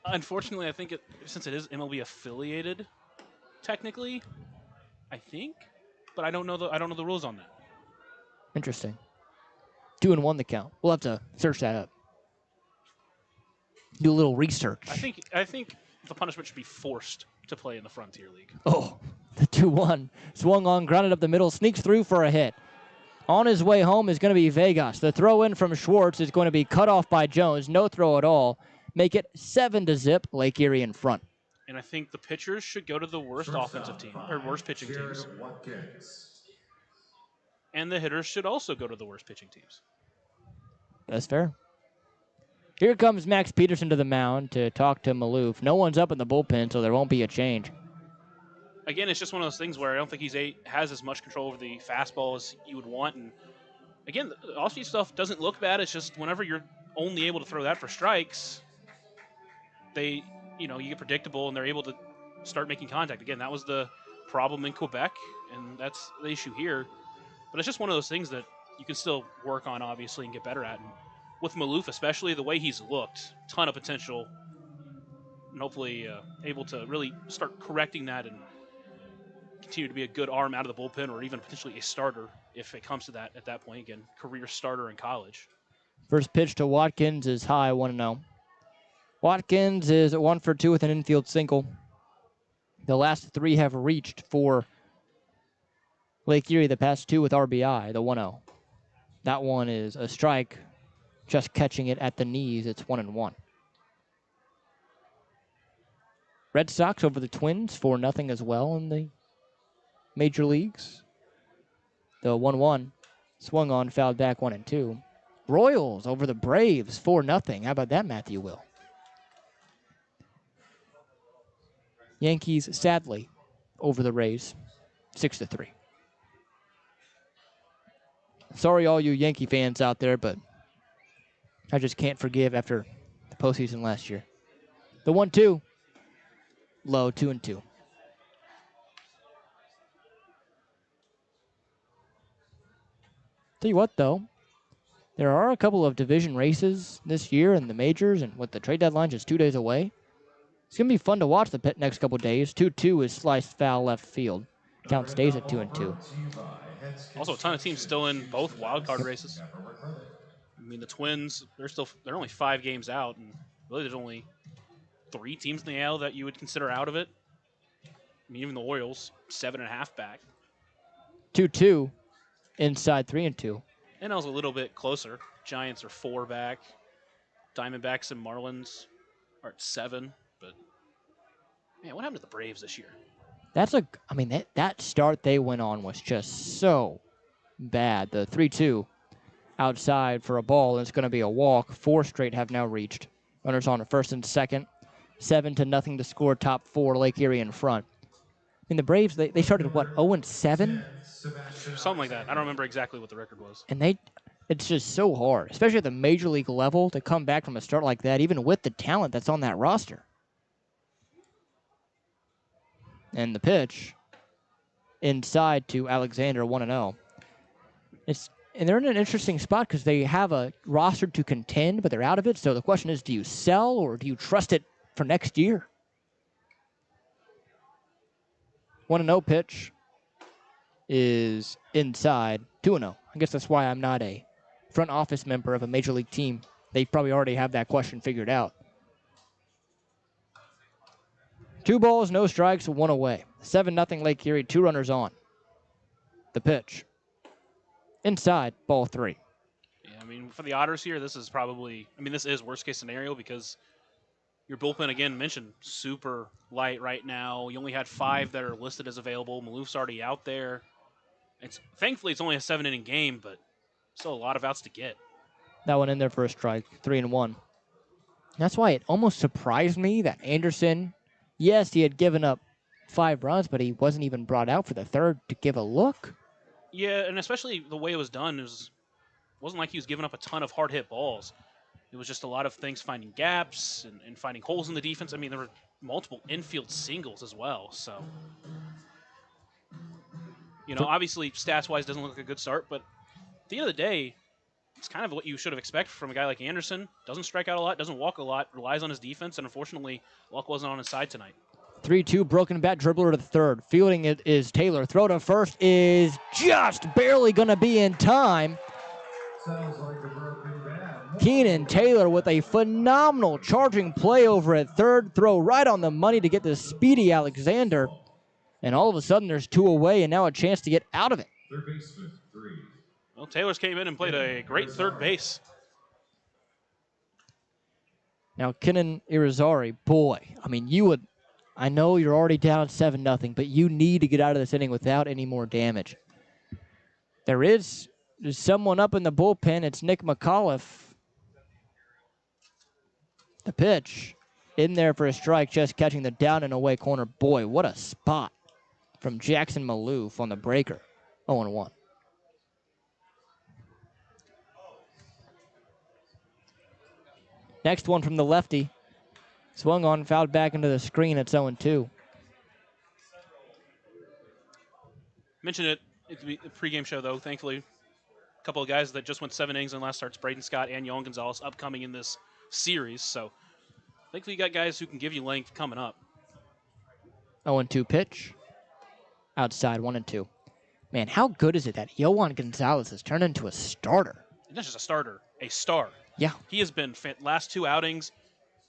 Unfortunately, I think since it is MLB affiliated, technically, I think, but I don't know the rules on that. Interesting. 2-1 the count. We'll have to search that up. Do a little research. I think the punishment should be forced to play in the Frontier League. Oh, the 2-1. Swung on, grounded up the middle, sneaks through for a hit. On his way home is going to be Vegas. The throw in from Schwartz is going to be cut off by Jones. No throw at all. Make it 7-0, Lake Erie in front. And I think the pitchers should go to the worst offensive team, or worst pitching teams. And the hitters should also go to the worst pitching teams. That's fair. Here comes Max Peterson to the mound to talk to Maloof. No one's up in the bullpen, so there won't be a change. Again, it's just one of those things where I don't think has as much control over the fastball as you would want. And again, the off-speed stuff doesn't look bad. It's just whenever you're only able to throw that for strikes, you get predictable and they're able to start making contact. Again, that was the problem in Quebec, and that's the issue here. But it's just one of those things that you can still work on, obviously, and get better at. And with Maloof, especially the way he's looked, ton of potential, and hopefully able to really start correcting that and continue to be a good arm out of the bullpen, or even potentially a starter if it comes to that at that point. Again, career starter in college. First pitch to Watkins is high, 1-0. Watkins is 1 for 2 with an infield single. The last 3 have reached for Lake Erie, the past 2 with RBI, the 1-0. That one is a strike, just catching it at the knees. It's 1-1. Red Sox over the Twins, 4-0 as well in the major leagues. The 1-1 swung on, fouled back 1-2. Royals over the Braves, 4-0. How about that, Matthew Will? Yankees, sadly, over the Rays, 6-3. Sorry, all you Yankee fans out there, but I just can't forgive after the postseason last year. The 1-2, low, 2-2. Tell you what, though, there are a couple of division races this year in the majors, and with the trade deadline just 2 days away, it's going to be fun to watch the next couple days. 2-2 is sliced foul left field. Count stays at 2-2. Also, a ton of teams still in both wild card races. I mean, the Twins, they're only 5 games out, and really there's only 3 teams in the AL that you would consider out of it. I mean, even the Orioles, 7.5 back. 2-2 inside 3-2. NL's a little bit closer. Giants are 4 back. Diamondbacks and Marlins are at 7. But, man, what happened to the Braves this year? That start they went on was just so bad. The 3-2 outside for a ball, and it's going to be a walk. 4 straight have now reached. Runners on at first and second. 7-0 to score, top 4, Lake Erie in front. The Braves, they started, 0-7? Something like that. I don't remember exactly what the record was. And it's just so hard, especially at the major league level, to come back from a start like that, even with the talent that's on that roster. And the pitch inside to Alexander, 1-0. And they're in an interesting spot because they have a roster to contend, but they're out of it. So the question is, do you sell or do you trust it for next year? 1-0 pitch is inside, 2-0. I guess that's why I'm not a front office member of a major league team. They probably already have that question figured out. 2 balls, no strikes, 1 away. 7-0 Lake Erie, 2 runners on. The pitch. Inside, ball 3. Yeah, for the Otters here, this is probably, this is worst case scenario because your bullpen, again, mentioned super light right now. You only had 5 that are listed as available. Malouf's already out there. Thankfully, it's only a 7-inning game, but still a lot of outs to get. That one in there for a strike, 3-1. That's why it almost surprised me that Anderson, yes, he had given up 5 runs, but he wasn't even brought out for the third to give a look. Yeah, and especially the way it was done, wasn't like he was giving up a ton of hard hit balls. It was just a lot of things finding gaps and finding holes in the defense. There were multiple infield singles as well. So, obviously stats-wise doesn't look like a good start, but at the end of the day, it's kind of what you should have expected from a guy like Anderson. Doesn't strike out a lot, doesn't walk a lot, relies on his defense, and unfortunately, luck wasn't on his side tonight. 3-2, broken bat dribbler to the third. Fielding it is Taylor. Throw to first is just barely going to be in time. Sounds like a broken bat. Keenan Taylor with a phenomenal charging play over at third. Throw right on the money to get the speedy Alexander. And all of a sudden, there's 2 away, and now a chance to get out of it. Third baseman, 3. Well, Taylor's came in and played a great third base. Now, Kenan Irizarry, boy, I know you're already down 7-0, but you need to get out of this inning without any more damage. There's someone up in the bullpen. It's Nick McAuliffe. The pitch in there for a strike, just catching the down and away corner. Boy, what a spot from Jackson Malouf on the breaker. 0-1. Next one from the lefty. Swung on, fouled back into the screen. It's 0-2. Mentioned it at the pregame show, though. Thankfully, a couple of guys that just went 7 innings in the last starts, Braden Scott and Yohan Gonzalez, upcoming in this series. So, thankfully, you got guys who can give you length coming up. 0-2 pitch. Outside, 1-2. Man, how good is it that Yohan Gonzalez has turned into a starter? Not just a starter, a star. Yeah. He has been last 2 outings,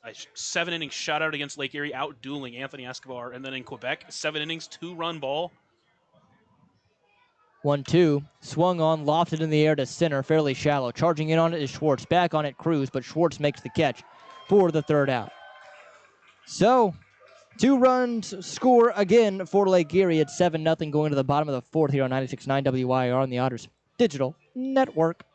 a 7-inning shutout against Lake Erie, out-dueling Anthony Escobar, and then in Quebec, 7 innings, 2-run ball. 1-2, swung on, lofted in the air to center, fairly shallow. Charging in on it is Schwartz. Back on it, Cruz, but Schwartz makes the catch for the third out. So, 2 runs score again for Lake Erie. It's 7-0 going to the bottom of the 4th here on 96.9 WYR on the Otters Digital Network.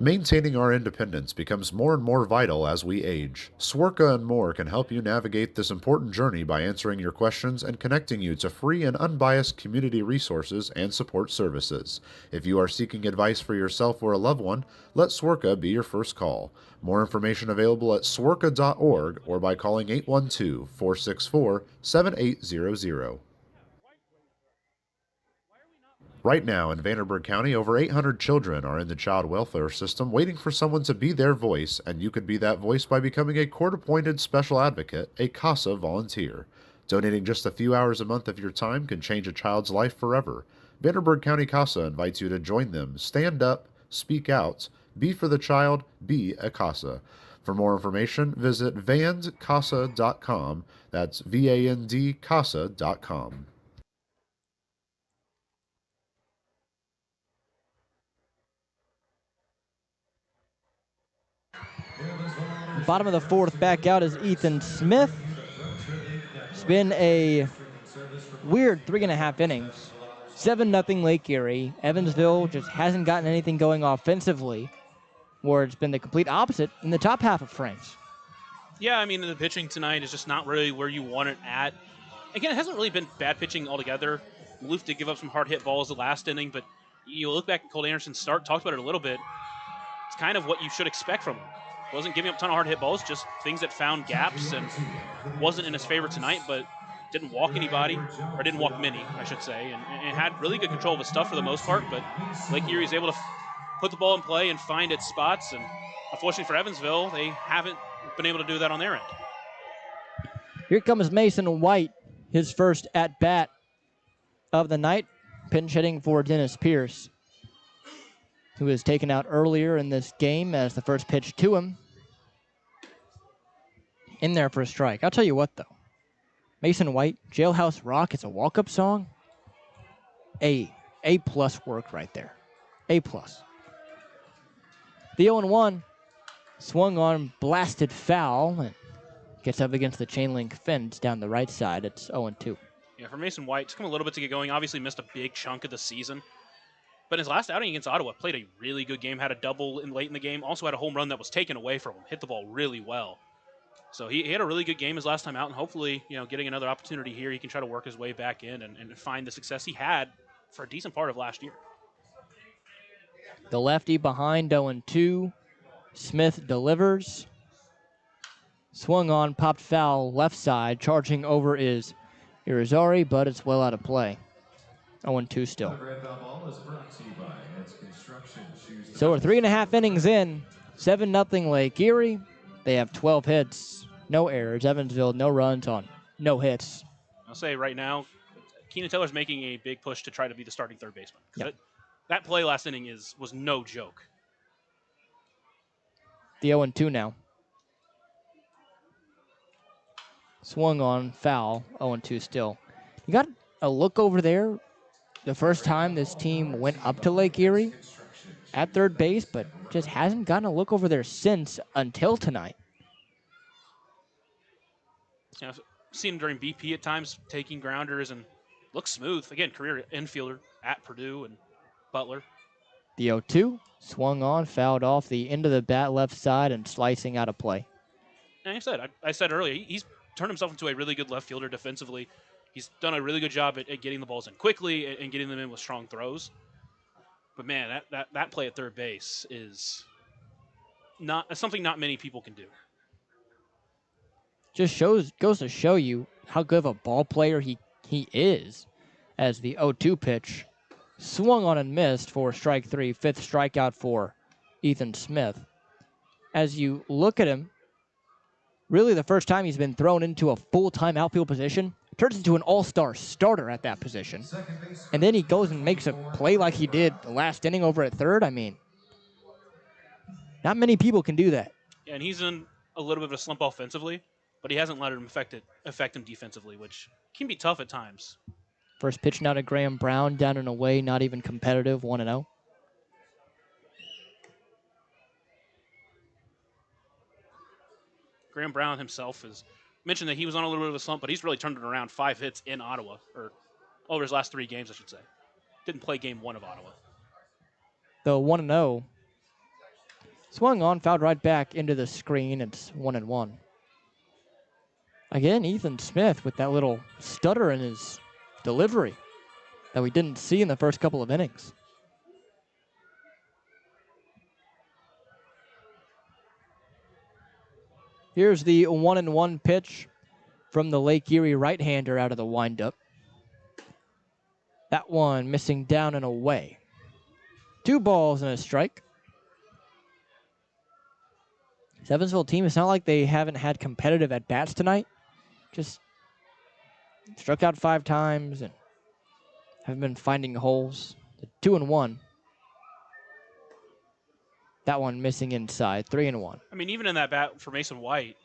Maintaining our independence becomes more and more vital as we age. Swerka and More can help you navigate this important journey by answering your questions and connecting you to free and unbiased community resources and support services. If you are seeking advice for yourself or a loved one, let Swerka be your first call. More information available at swerka.org or by calling 812-464-7800. Right now in Vanderburgh County, over 800 children are in the child welfare system waiting for someone to be their voice, and you could be that voice by becoming a court-appointed special advocate, a CASA volunteer. Donating just a few hours a month of your time can change a child's life forever. Vanderburgh County CASA invites you to join them. Stand up, speak out, be for the child, be a CASA. For more information, visit vandcasa.com. That's VAND-CASA.com. Bottom of the fourth, back out is Ethan Smith. It's been a weird 3.5 innings. 7-0 Lake Erie. Evansville just hasn't gotten anything going offensively, where it's been the complete opposite in the top half of Frank's. Yeah, I mean, the pitching tonight is just not really where you want it at. Again, it hasn't really been bad pitching altogether. Maloof did give up some hard hit balls the last inning, but you look back at Cole Anderson's start, talked about it a little bit. It's kind of what you should expect from him. Wasn't giving up a ton of hard hit balls, just things that found gaps, and wasn't in his favor tonight, but didn't walk anybody, or didn't walk many, I should say, and had really good control of his stuff for the most part, but Lake Erie is able to put the ball in play and find its spots, and unfortunately for Evansville, they haven't been able to do that on their end. Here comes Mason White, his first at-bat of the night, pinch hitting for Dennis Pierce, who was taken out earlier in this game as the first pitch to him. In there for a strike. I'll tell you what, though. Mason White, Jailhouse Rock is a walk-up song. A-plus work right there. A-plus. The 0-1 swung on, blasted foul, and gets up against the chain link fence down the right side. It's 0-2. Yeah, for Mason White, it's come a little bit to get going. Obviously missed a big chunk of the season. But his last outing against Ottawa, played a really good game, had a double late in the game, also had a home run that was taken away from him, hit the ball really well. So he had a really good game his last time out, and hopefully, getting another opportunity here, he can try to work his way back in and find the success he had for a decent part of last year. The lefty behind 0-2. Smith delivers. Swung on, popped foul, left side. Charging over is Irizarry, but it's well out of play. 0-2 still. So we're 3.5 innings in. 7-0 Lake Erie. They have 12 hits, no errors. Evansville, no runs on no hits. I'll say right now, Keenan Taylor's making a big push to try to be the starting third baseman. Yep. That play last inning was no joke. The 0-2 now. Swung on, foul, 0-2 still. You got a look over there the first time this team went up to Lake Erie at third base, but just hasn't gotten a look over there since until tonight. I've seen him during BP at times, taking grounders and looks smooth. Again, career infielder at Purdue and Butler. The 0-2 swung on, fouled off the end of the bat left side and slicing out of play. And I said earlier, he's turned himself into a really good left fielder defensively. He's done a really good job at getting the balls in quickly and getting them in with strong throws. But man, that play at third base is something not many people can do. Just goes to show you how good of a ball player he is, as the 0-2 pitch swung on and missed for strike three, fifth strikeout for Ethan Smith. As you look at him, really the first time he's been thrown into a full-time outfield position, turns into an all-star starter at that position. And then he goes and makes a play like he did the last inning over at third. I mean, not many people can do that. Yeah, and he's in a little bit of a slump offensively, but he hasn't let him affect him defensively, which can be tough at times. First pitch now to Graham Brown, down and away, not even competitive, 1-0. Graham Brown himself has mentioned that he was on a little bit of a slump, but he's really turned it around. 5 hits in Ottawa, or over his last 3 games, I should say. Didn't play game 1 of Ottawa. The 1-0 swung on, fouled right back into the screen. It's 1-1. Again, Ethan Smith with that little stutter in his delivery that we didn't see in the first couple of innings. Here's the 1-1 pitch from the Lake Erie right-hander out of the windup. That one missing down and away. 2 balls and a strike. This Evansville team, it's not like they haven't had competitive at-bats tonight. Just struck out 5 times and haven't been finding holes. 2-1. That one missing inside, 3-1. I mean, even in that bat for Mason White,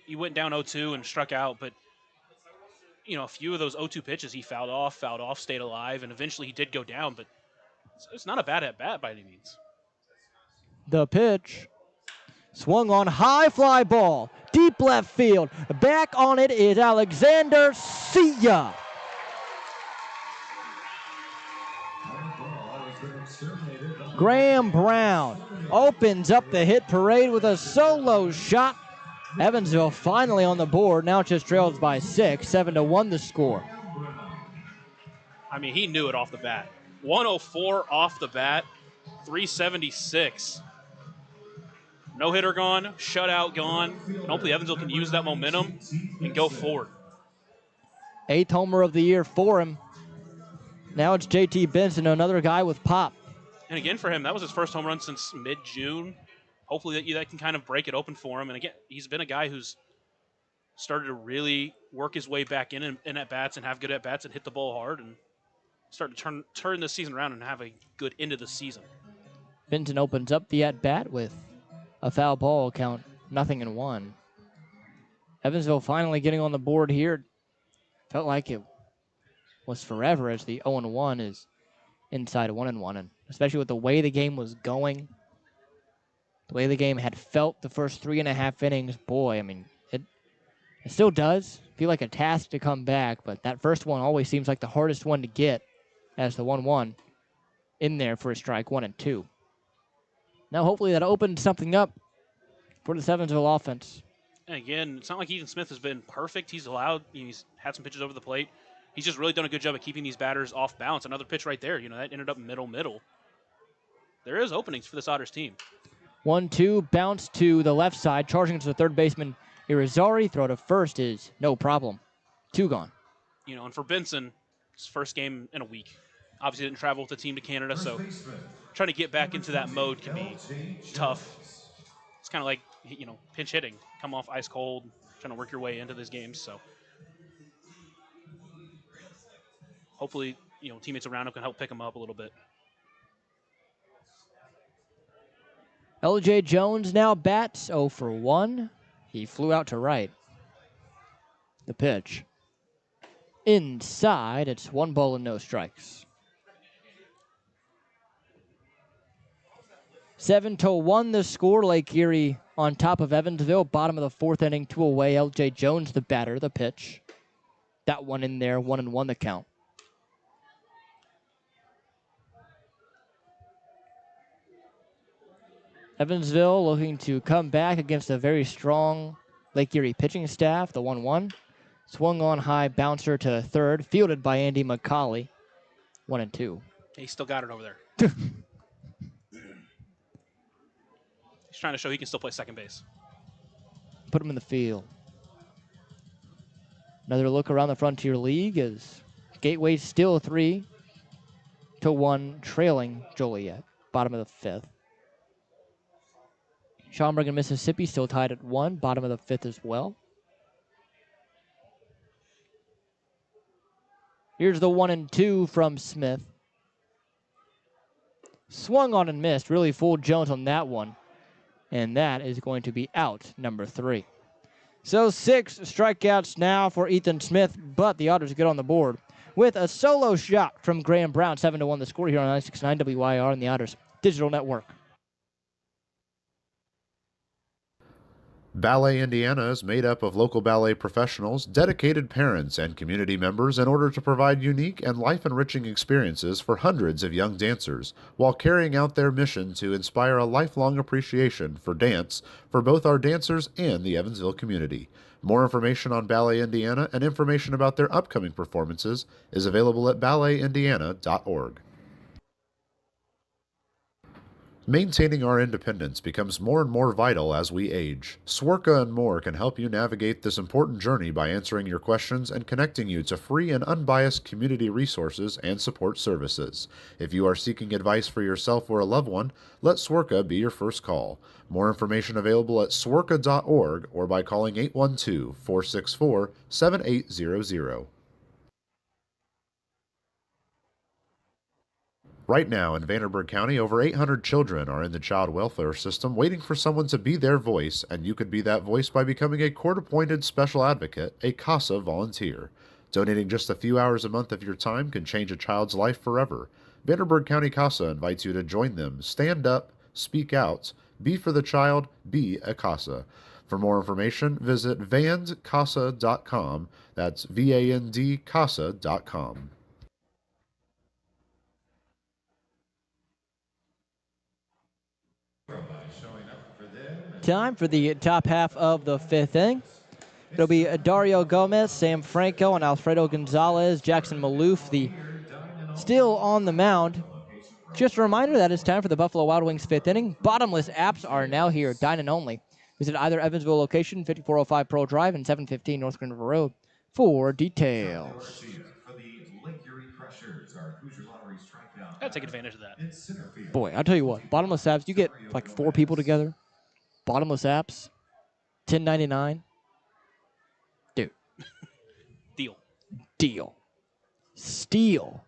he went down 0-2 and struck out, but a few of those 0-2 pitches he fouled off, stayed alive, and eventually he did go down, but it's not a bad at-bat by any means. The pitch Swung on, high fly ball, deep left field. Back on it is Alexander. See ya. Graham Brown opens up the hit parade with a solo shot. Evansville finally on the board. Now it just trails by 6, 7-1 the score. I mean, he knew it off the bat. 104 off the bat, 376. No hitter gone, shutout gone, and hopefully Evansville can use that momentum and go forward. 8th homer of the year for him. Now it's JT Benson, another guy with pop. And again, for him, that was his first home run since mid-June. Hopefully that can kind of break it open for him. And again, he's been a guy who's started to really work his way back in at-bats and have good at-bats and hit the ball hard and start to turn this season around and have a good end of the season. Benson opens up the at-bat with a foul ball count, 0-1. Evansville finally getting on the board here. Felt like it was forever as the 0-1 is inside of 1-1, and especially with the way the game was going, the way the game had felt the first 3.5 innings, boy, I mean, it still does feel like a task to come back, but that first one always seems like the hardest one to get as the 1-1 in there for a strike 1 and 2. Now hopefully that opens something up for the Evansville offense. And again, it's not like Ethan Smith has been perfect. He's had some pitches over the plate. He's just really done a good job of keeping these batters off balance. Another pitch right there, that ended up middle. There is openings for this Otters team. 1-2, bounce to the left side, charging to the third baseman, Irizarry. Throw to first is no problem. 2 gone. And for Benson, his first game in a week. Obviously didn't travel with the team to Canada, so trying to get back into that mode can be tough. It's kind of like, pinch hitting. Come off ice cold, trying to work your way into these games. So hopefully, teammates around him can help pick him up a little bit. LJ Jones now bats 0 for 1. He flew out to right. The pitch. Inside, it's 1 ball and no strikes. 7-1 the score. Lake Erie on top of Evansville. Bottom of the 4th inning, 2 away. LJ Jones, the batter, the pitch. That one in there, 1-1 the count. Evansville looking to come back against a very strong Lake Erie pitching staff. The 1-1. Swung on high, bouncer to third. Fielded by Andy McCauley. 1-2. He still got it over there. He's trying to show he can still play second base. Put him in the field. Another look around the Frontier League as Gateway still 3-1 trailing Joliet. Bottom of the 5th. Schaumburg and Mississippi still tied at 1. Bottom of the 5th as well. Here's the 1-2 from Smith. Swung on and missed. Really fooled Jones on that one. And that is going to be out, number 3. So 6 strikeouts now for Ethan Smith, but the Otters get on the board with a solo shot from Graham Brown. 7-1 the score here on 96.9 WYR and the Otters Digital Network. Ballet Indiana is made up of local ballet professionals, dedicated parents, and community members in order to provide unique and life-enriching experiences for hundreds of young dancers, while carrying out their mission to inspire a lifelong appreciation for dance for both our dancers and the Evansville community. More information on Ballet Indiana and information about their upcoming performances is available at balletindiana.org. Maintaining our independence becomes more and more vital as we age. Swerka and more can help you navigate this important journey by answering your questions and connecting you to free and unbiased community resources and support services. If you are seeking advice for yourself or a loved one, let Swerka be your first call. More information available at swerka.org or by calling 812-464-7800. Right now in Vanderburgh County, over 800 children are in the child welfare system waiting for someone to be their voice, and you could be that voice by becoming a court-appointed special advocate, a CASA volunteer. Donating just a few hours a month of your time can change a child's life forever. Vanderburgh County CASA invites you to join them, stand up, speak out, B for the child, B at CASA. For more information, visit vandcasa.com. That's VAND CASA.com. Time for the top half of the fifth inning. It'll be Dario Gomez, Sam Franco, and Alfredo Gonzalez. Jackson Maloof, still on the mound. Just a reminder that it's time for the Buffalo Wild Wings fifth inning. Bottomless apps are now here, dine-in only. Visit either Evansville location, 5405 Pearl Drive and 715 North Green River Road for details. For the Lake Erie Crushers, our Hoosier Lottery strikeout. Gotta take advantage of that. In center field. Boy, I'll tell you what, bottomless apps, you get like 4 people together. Bottomless apps, $10.99. Dude. Deal. Steal.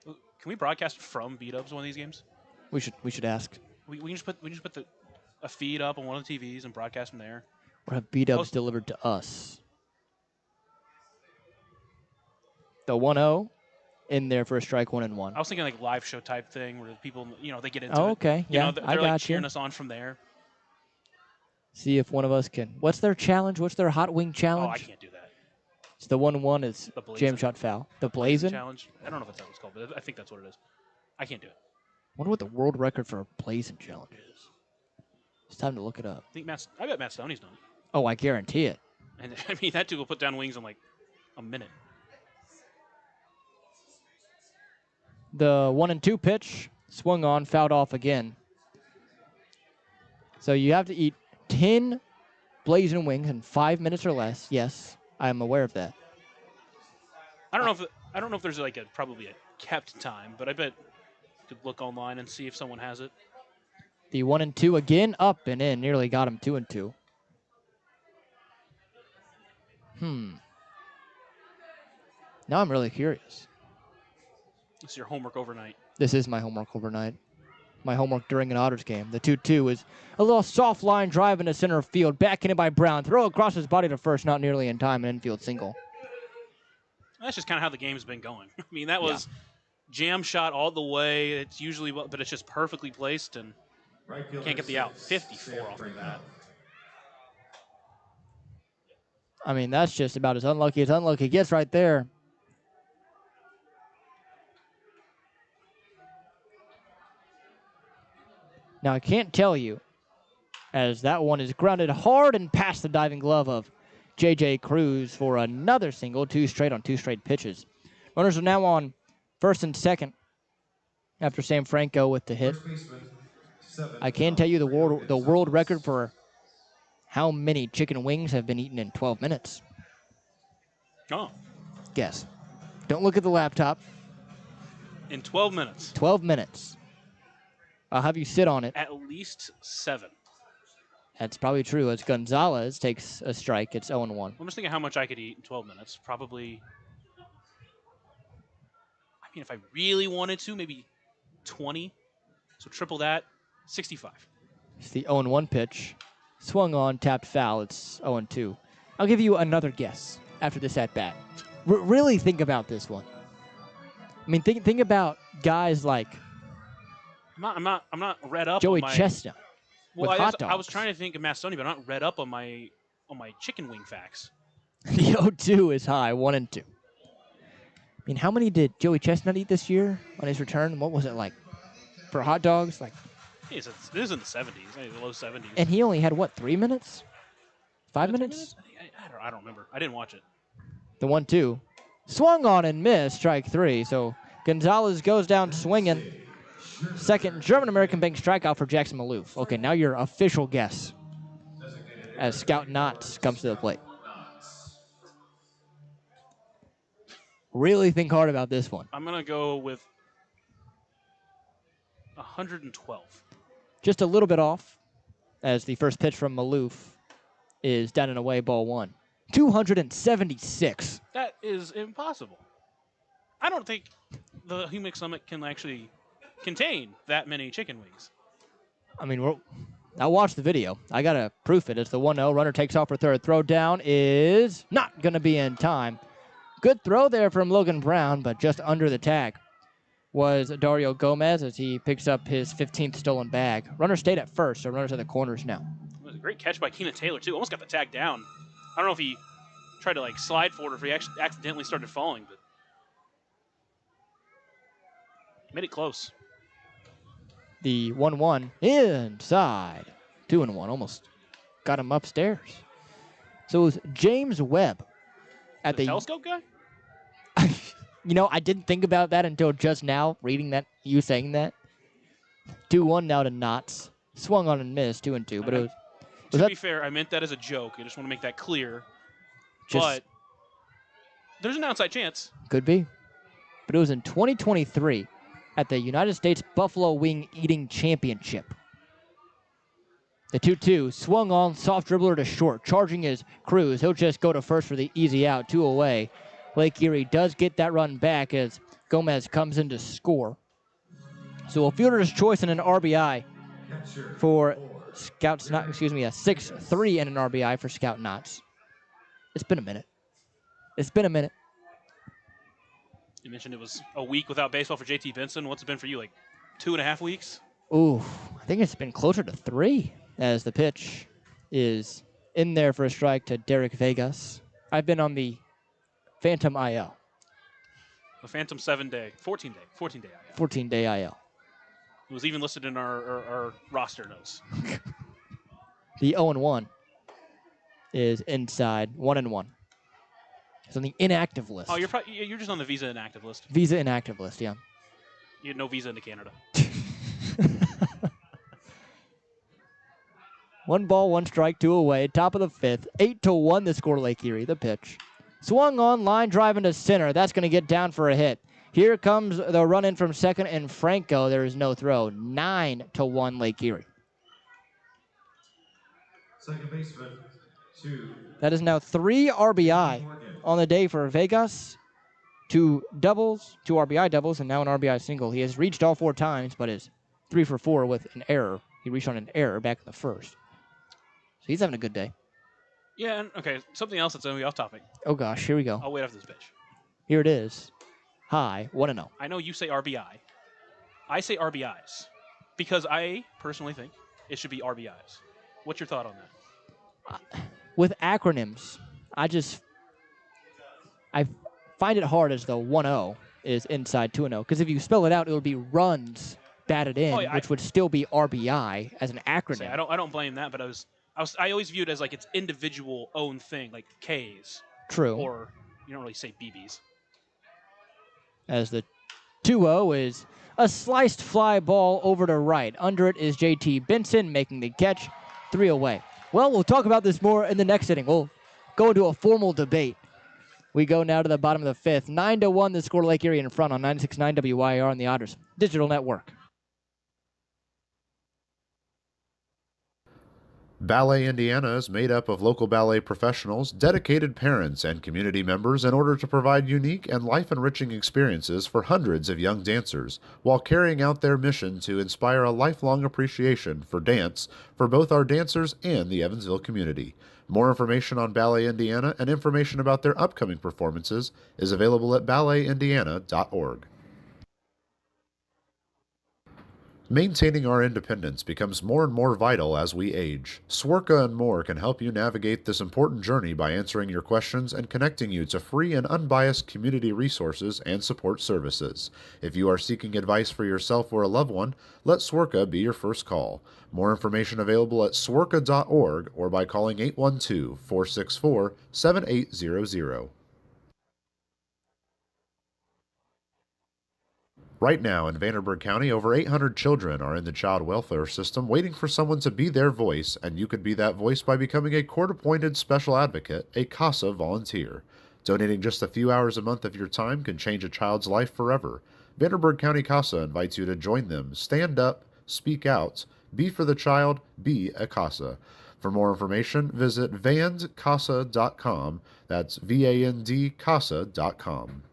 Can we broadcast from B-Dubs one of these games? We should ask. We can just put a feed up on one of the TVs and broadcast from there. Or have B-Dubs delivered to us. The 1-0 in there for a strike, 1-1. I was thinking like live show type thing where people, they get into it. Oh, okay. You know, Yeah, they're I like got you. cheering us on from there. See if one of us can. What's their challenge? What's their hot wing challenge? Oh, I can't do that. It's the 1-1 is The Blazin'. jam shot foul. The Blazin'? Challenge. I don't know if that's what it's called, but I think that's what it is. I can't do it. Wonder what the world record for a Blazin' challenge is. It's time to look it up. I bet Matt Stoney's done it. Oh, I guarantee it. And I mean, that dude will put down wings in like a minute. The 1-2 pitch swung on, fouled off again. So you have to eat 10 Blazing wings in 5 minutes or less. Yes, I am aware of that. I don't know if there's like probably a kept time, but I bet you could look online and see if someone has it. The 1-2 again, up and in. Nearly got him 2-2. Now I'm really curious. It's your homework overnight. This is my homework overnight. My homework during an Otters game. The 2-2 is a little soft line drive into center field. Backhanded by Brown. Throw across his body to first, not nearly in time. An infield single. That's just kind of how the game's been going. I mean, that was jam shot all the way. It's usually, but it's just perfectly placed and can't get the out. 54 off of that. I mean, that's just about as unlucky gets right there. Now, I can't tell you, as that one is grounded hard and past the diving glove of J.J. Cruz for another single, 2 straight on 2 straight pitches. Runners are now on first and second after Sam Franco with the hit. I can tell you the world record for how many chicken wings have been eaten in 12 minutes. Oh. Guess. Don't look at the laptop. In 12 minutes. 12 minutes. I'll have you sit on it. At least 7. That's probably true. As Gonzalez takes a strike, it's 0-1. I'm just thinking how much I could eat in 12 minutes. Probably, I mean, if I really wanted to, maybe 20. So triple that, 65. It's the 0-1 pitch. Swung on, tapped foul. It's 0-2. I'll give you another guess after this at bat. Really think about this one. I mean, think about guys like I'm not read up. Joey on my, Chestnut. Well, with hot dogs. I was trying to think of Matt Stoney, but I'm not read up on my chicken wing facts. The 0-2 is high, 1-2. I mean, how many did Joey Chestnut eat this year on his return? What was it like for hot dogs? Like, This is in the 70s, maybe the low 70s. and he only had what, 3 minutes? 5 minutes? I don't remember. I didn't watch it. The 1-2 swung on and missed, strike 3. So Gonzalez goes down swinging. Second German-American Bank strikeout for Jackson Maloof. Okay, now your official guess as Scout Knotts comes to the plate. Really think hard about this one. I'm gonna go with 112. Just a little bit off, as the first pitch from Maloof is down and away, ball 1. 276. That is impossible. I don't think the Humic Summit can actually contain that many chicken wings. I mean, I watched the video. I got to proof it. It's the 1-0. Runner takes off for third. Throw down is not going to be in time. Good throw there from Logan Brown, but just under the tag. was Dario Gomez as he picks up his 15th stolen bag. Runner stayed at first, so runners at the corners now. It was a great catch by Keenan Taylor, too. Almost got the tag down. I don't know if he tried to slide forward or if he actually accidentally started falling, but made it close. The 1-1 inside. 2-1, almost got him upstairs. So it was James Webb at the telescope guy? I didn't think about that until just now, reading that, you saying that. 2-1 now to Knotts. Swung on and missed, 2-2. But it was. To be fair, I meant that as a joke. I just want to make that clear. But there's an outside chance. Could be. But it was in 2023 at the United States Buffalo Wing Eating Championship. The 2-2 swung on, soft dribbler to short. Charging is Cruz. He'll just go to first for the easy out, 2 away. Lake Erie does get that run back as Gomez comes in to score. So a fielder's choice and an RBI for Scout Knotts. Excuse me, a 6-3 and an RBI for Scout Knotts. It's been a minute. You mentioned it was a week without baseball for JT Benson. What's it been for you, 2.5 weeks? Ooh, I think it's been closer to 3 as the pitch is in there for a strike to Derek Vegas. I've been on the Phantom IL. The Phantom 14-day IL. 14-day IL. It was even listed in our roster notes. The 0-1 is inside, 1-1. It's on the inactive list. Oh, you're just on the Visa inactive list. Visa inactive list, yeah. You had no visa into Canada. 1 ball, 1 strike, 2 away. Top of the 5th. 8-1 the score, Lake Erie, the pitch. Swung on, line drive into center. That's going to get down for a hit. Here comes the run in from second, and Franco. There is no throw. 9-1 Lake Erie. Second baseman, 2. That is now 3 RBI on the day for Vegas. 2 doubles, 2 RBI doubles, and now an RBI single. He has reached all 4 times, but is 3 for 4 with an error. He reached on an error back in the first. So he's having a good day. Yeah, okay, something else that's going to be off topic. Oh, gosh, here we go. I'll wait after this pitch. Here it is. High, 1-0. I know you say RBI. I say RBIs because I personally think it should be RBIs. What's your thought on that? With acronyms, I find it hard as the 1-0 is inside 2-0. Because if you spell it out, it would be runs batted in, which would still be RBI as an acronym. I don't blame that, but I always view it as it's individual own thing, like K's. True. Or you don't really say BBs. As the 2-0 is a sliced fly ball over to right. Under it is JT Benson making the catch. 3 away. Well, we'll talk about this more in the next inning. We'll go into a formal debate. We go now to the bottom of the 5th. 9-1 the score, Lake Erie in front on 96.9 WYR on the Otters Digital Network. Ballet Indiana is made up of local ballet professionals, dedicated parents, and community members in order to provide unique and life-enriching experiences for hundreds of young dancers, while carrying out their mission to inspire a lifelong appreciation for dance for both our dancers and the Evansville community. More information on Ballet Indiana and information about their upcoming performances is available at balletindiana.org. Maintaining our independence becomes more and more vital as we age. Swerka and More can help you navigate this important journey by answering your questions and connecting you to free and unbiased community resources and support services. If you are seeking advice for yourself or a loved one, let Swerka be your first call. More information available at swerka.org or by calling 812-464-7800. Right now in Vanderburgh County, over 800 children are in the child welfare system waiting for someone to be their voice, and you could be that voice by becoming a court-appointed special advocate, a CASA volunteer. Donating just a few hours a month of your time can change a child's life forever. Vanderburgh County CASA invites you to join them. Stand up, speak out, be for the child, be a CASA. For more information, visit vandcasa.com. That's VAND-CASA.com.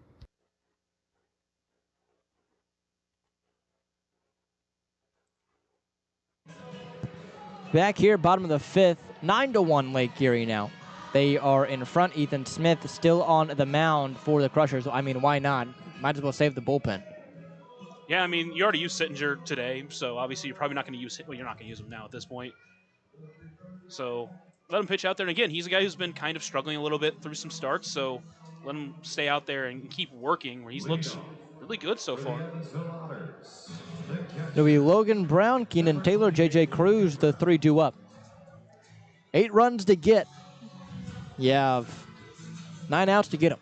Back here, bottom of the 5th, 9-1 Lake Erie now. They are in front. Ethan Smith still on the mound for the Crushers. I mean, why not? Might as well save the bullpen. Yeah, I mean, you already used Sittinger today, so obviously you're probably not going to use him. Well, you're not going to use him now at this point. So let him pitch out there. And again, he's a guy who's been kind of struggling a little bit through some starts, so let him stay out there and keep working where he's looked really good so For the far. Evansville Otters, the It'll be catcher, Logan Brown, Keenan Taylor, J.J. Cruz, the 3-2 up. 8 runs to get. You have 9 outs to get them.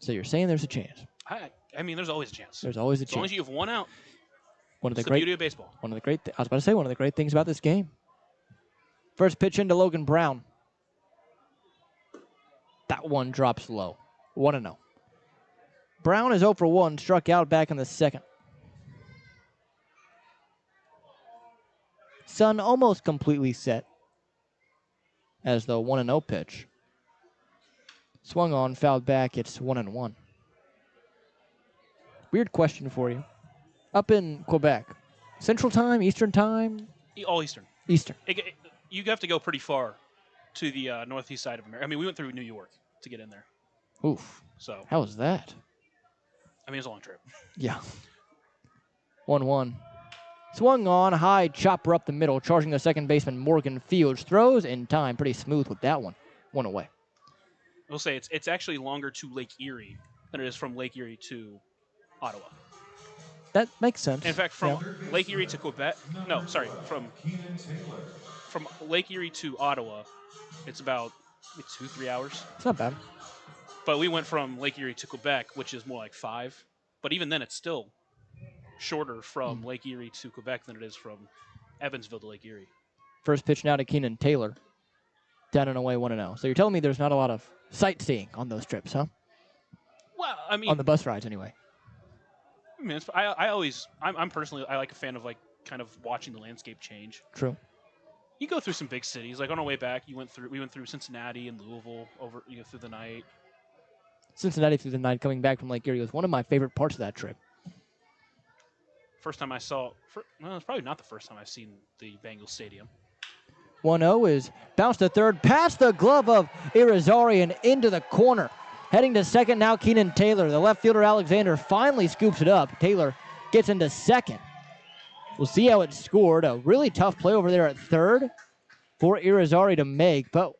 So you're saying there's a chance. I mean, there's always a chance. There's always a As long chance. as you have 1 out, One of the it's the great beauty of baseball. I was about to say one of the great things about this game. First pitch into Logan Brown. That one drops low. 1-0. Brown is 0 for 1, struck out back in the second. Sun almost completely set as the 1-0 pitch. Swung on, fouled back, it's 1-1. Weird question for you. Up in Quebec, Central Time, Eastern Time? All Eastern. Eastern. You have to go pretty far to the northeast side of America. I mean, we went through New York to get in there. Oof. So, How was that? I mean, it was a long trip. Yeah. 1-1. Swung on, high chopper up the middle, charging the second baseman Morgan Fields. Throws in time, pretty smooth with that one. 1 away. We'll say it's actually longer to Lake Erie than it is from Lake Erie to Ottawa. That makes sense. In fact, from Lake Erie to Quebec, Keenan Taylor. from Lake Erie to Ottawa, it's about 2-3 hours. It's not bad. But we went from Lake Erie to Quebec, which is more like 5. But even then, it's still shorter from Lake Erie to Quebec than it is from Evansville to Lake Erie. First pitch now to Keenan Taylor. Down and away 1-0. So you're telling me there's not a lot of sightseeing on those trips, huh? Well, I mean, On the bus rides, anyway. I'm personally like a fan of like kind of watching the landscape change. True. You go through some big cities. Like on our way back, we went through Cincinnati and Louisville through the night. Cincinnati through the night coming back from Lake Erie was one of my favorite parts of that trip. First time I saw, it's probably not the first time I've seen the Bengals Stadium. 1-0 is bounced to third, past the glove of Irizarry and into the corner. Heading to second now, Keenan Taylor. The left fielder, Alexander, finally scoops it up. Taylor gets into second. We'll see how it's scored. A really tough play over there at third for Irizarry to make, but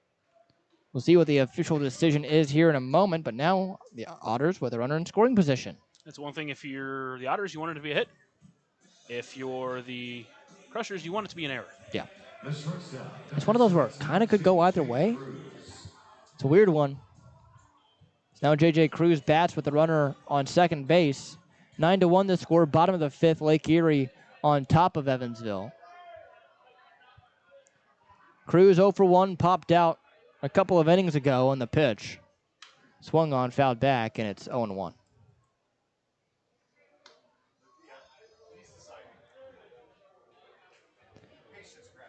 we'll see what the official decision is here in a moment. But now the Otters with a runner in scoring position. That's one thing. If you're the Otters, you want it to be a hit. If you're the Crushers, you want it to be an error. Yeah. It's one of those where it kind of could go either way. It's a weird one. So now J.J. Cruz bats with the runner on second base. 9-1 the score, bottom of the fifth, Lake Erie on top of Evansville. Cruz 0 for 1, popped out a couple of innings ago on the pitch. Swung on, fouled back, and it's 0-1.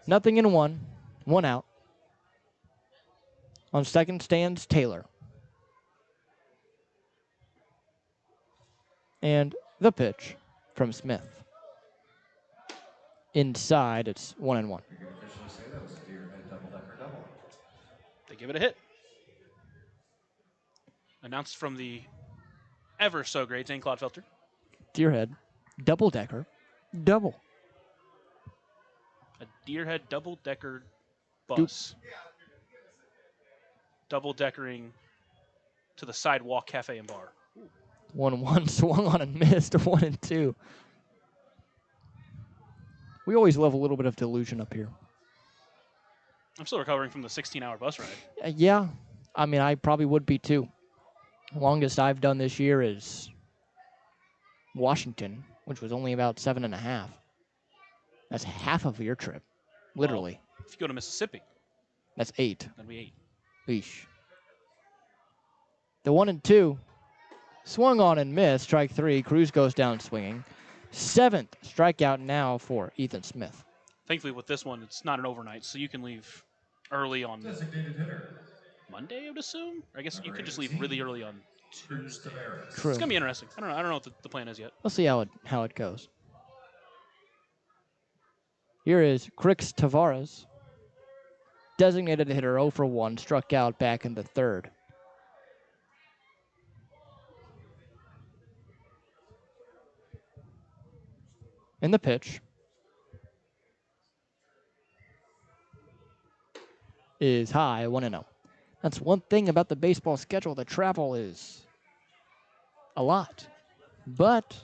Nothing in one out. On second stands Taylor. And the pitch from Smith. Inside, it's 1-1. You can officially say that was a deer-head double-decker double. They give it a hit. Announced from the ever so great Zane Clodfelter. Deerhead, double-decker, double. A Deerhead double-decker bus. Double-deckering to the sidewalk cafe and bar. 1-1, swung on and missed, 1-2. We always love a little bit of delusion up here. I'm still recovering from the 16-hour bus ride. Yeah, I mean, I probably would be too. Longest I've done this year is Washington, which was only about 7.5. That's half of your trip, literally. Well, if you go to Mississippi, That's 8. that'd be 8. Eesh. The 1-2, swung on and missed, strike 3. Cruz goes down swinging. 7th strikeout now for Ethan Smith. Thankfully, with this one, it's not an overnight, so you can leave early on Designated hitter. Monday, I would assume. Or I guess you could just leave really early on Tuesday. True. It's gonna be interesting. I don't know what the plan is yet. We'll see how it goes. Here is Crix Tavares. Designated hitter 0 for 1, struck out back in the third. And the pitch is high, 1-0. That's one thing about the baseball schedule. The travel is a lot. But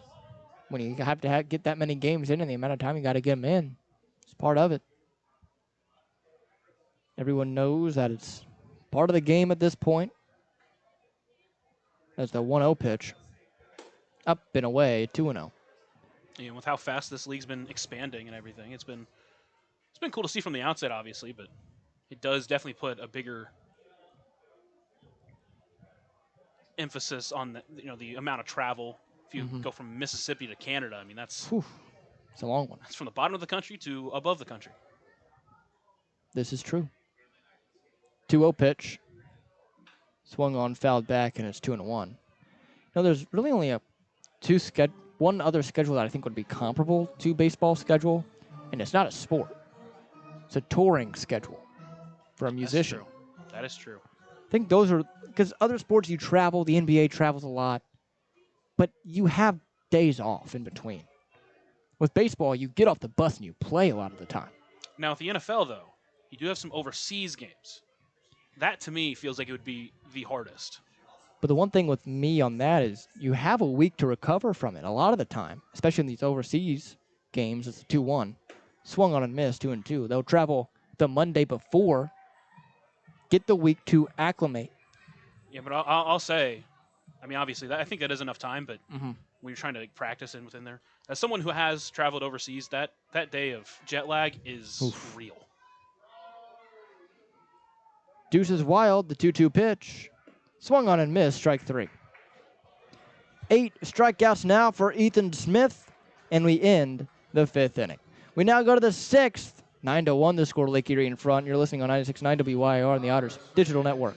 when you have to get that many games in and the amount of time you got to get them in, it's part of it. Everyone knows that it's part of the game at this point. That's the 1-0 pitch. Up and away, 2-0. With how fast this league's been expanding and everything, it's been cool to see from the outset, obviously, but it does definitely put a bigger emphasis on the amount of travel. If you go from Mississippi to Canada, I mean that's It's a long one. That's from the bottom of the country to above the country. This is true. 2-0 pitch. Swung on, fouled back, and it's 2-1. There's really only one other schedule that I think would be comparable to baseball schedule, and it's not a sport. It's a touring schedule for a musician. That is true. I think those are, because other sports you travel, the NBA travels a lot, but you have days off in between. With baseball, you get off the bus and you play a lot of the time. Now, with the NFL, though, you do have some overseas games. That, to me, feels like it would be the hardest. But the one thing with me on that is you have a week to recover from it a lot of the time, especially in these overseas games. It's a 2-1. Swung on and missed, 2-2. They'll travel the Monday before, get the week to acclimate. Yeah, but I'll say, I mean, obviously, I think that is enough time, but when you're trying to practice in within there, as someone who has traveled overseas, that day of jet lag is real. Deuces wild, the 2-2 pitch. Swung on and missed, strike 3. 8 strikeouts now for Ethan Smith, and we end the 5th inning. We now go to the 6th. 9-1 the score, Lake Erie in front. You're listening on 96.9 WYR on the Otters Digital Network.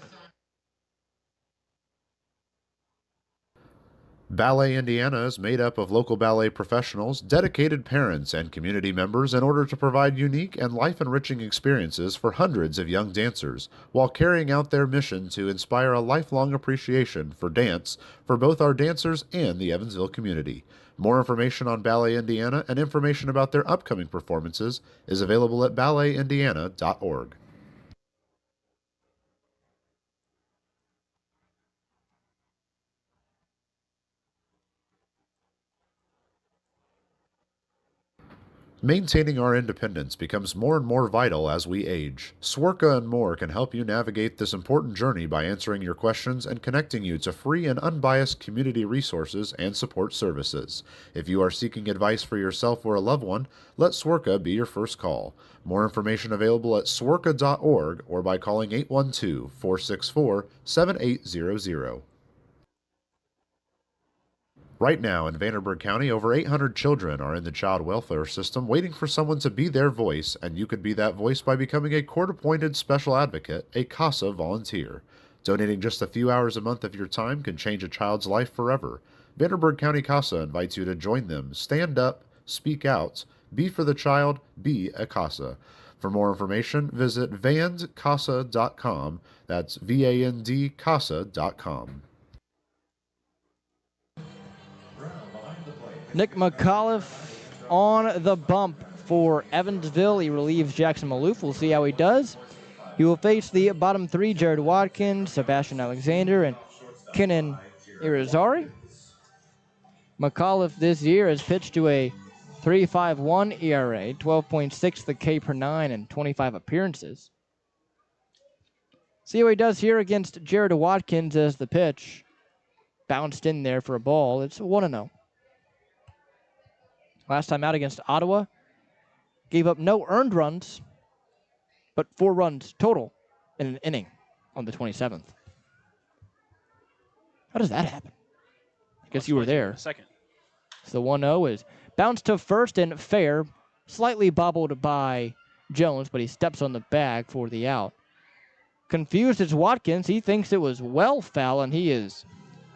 Ballet Indiana is made up of local ballet professionals, dedicated parents, and community members in order to provide unique and life-enriching experiences for hundreds of young dancers, while carrying out their mission to inspire a lifelong appreciation for dance for both our dancers and the Evansville community. More information on Ballet Indiana and information about their upcoming performances is available at balletindiana.org. Maintaining our independence becomes more and more vital as we age. Swerka and More can help you navigate this important journey by answering your questions and connecting you to free and unbiased community resources and support services. If you are seeking advice for yourself or a loved one, let Swerka be your first call. More information available at swerka.org or by calling 812-464-7800. Right now in Vanderburgh County, over 800 children are in the child welfare system waiting for someone to be their voice, and you could be that voice by becoming a court-appointed special advocate, a CASA volunteer. Donating just a few hours a month of your time can change a child's life forever. Vanderburgh County CASA invites you to join them. Stand up, speak out, be for the child, be a CASA. For more information, visit vandcasa.com. That's VAND-CASA.com. Nick McAuliffe on the bump for Evansville. He relieves Jackson Maloof. We'll see how he does. He will face the bottom three, Jared Watkins, Sebastian Alexander, and Kenan Irizarry. McAuliffe this year has pitched to a 3.51 ERA, 12.6 the K per 9, and 25 appearances. See how he does here against Jared Watkins as the pitch bounced in there for a ball. It's 1-0. Last time out against Ottawa, gave up no earned runs, but 4 runs total in an inning on the 27th. How does that happen? I guess you were there. Second. So the 1-0 is bounced to first and fair, slightly bobbled by Jones, but he steps on the bag for the out. Confused as Watkins, he thinks it was well foul, and he is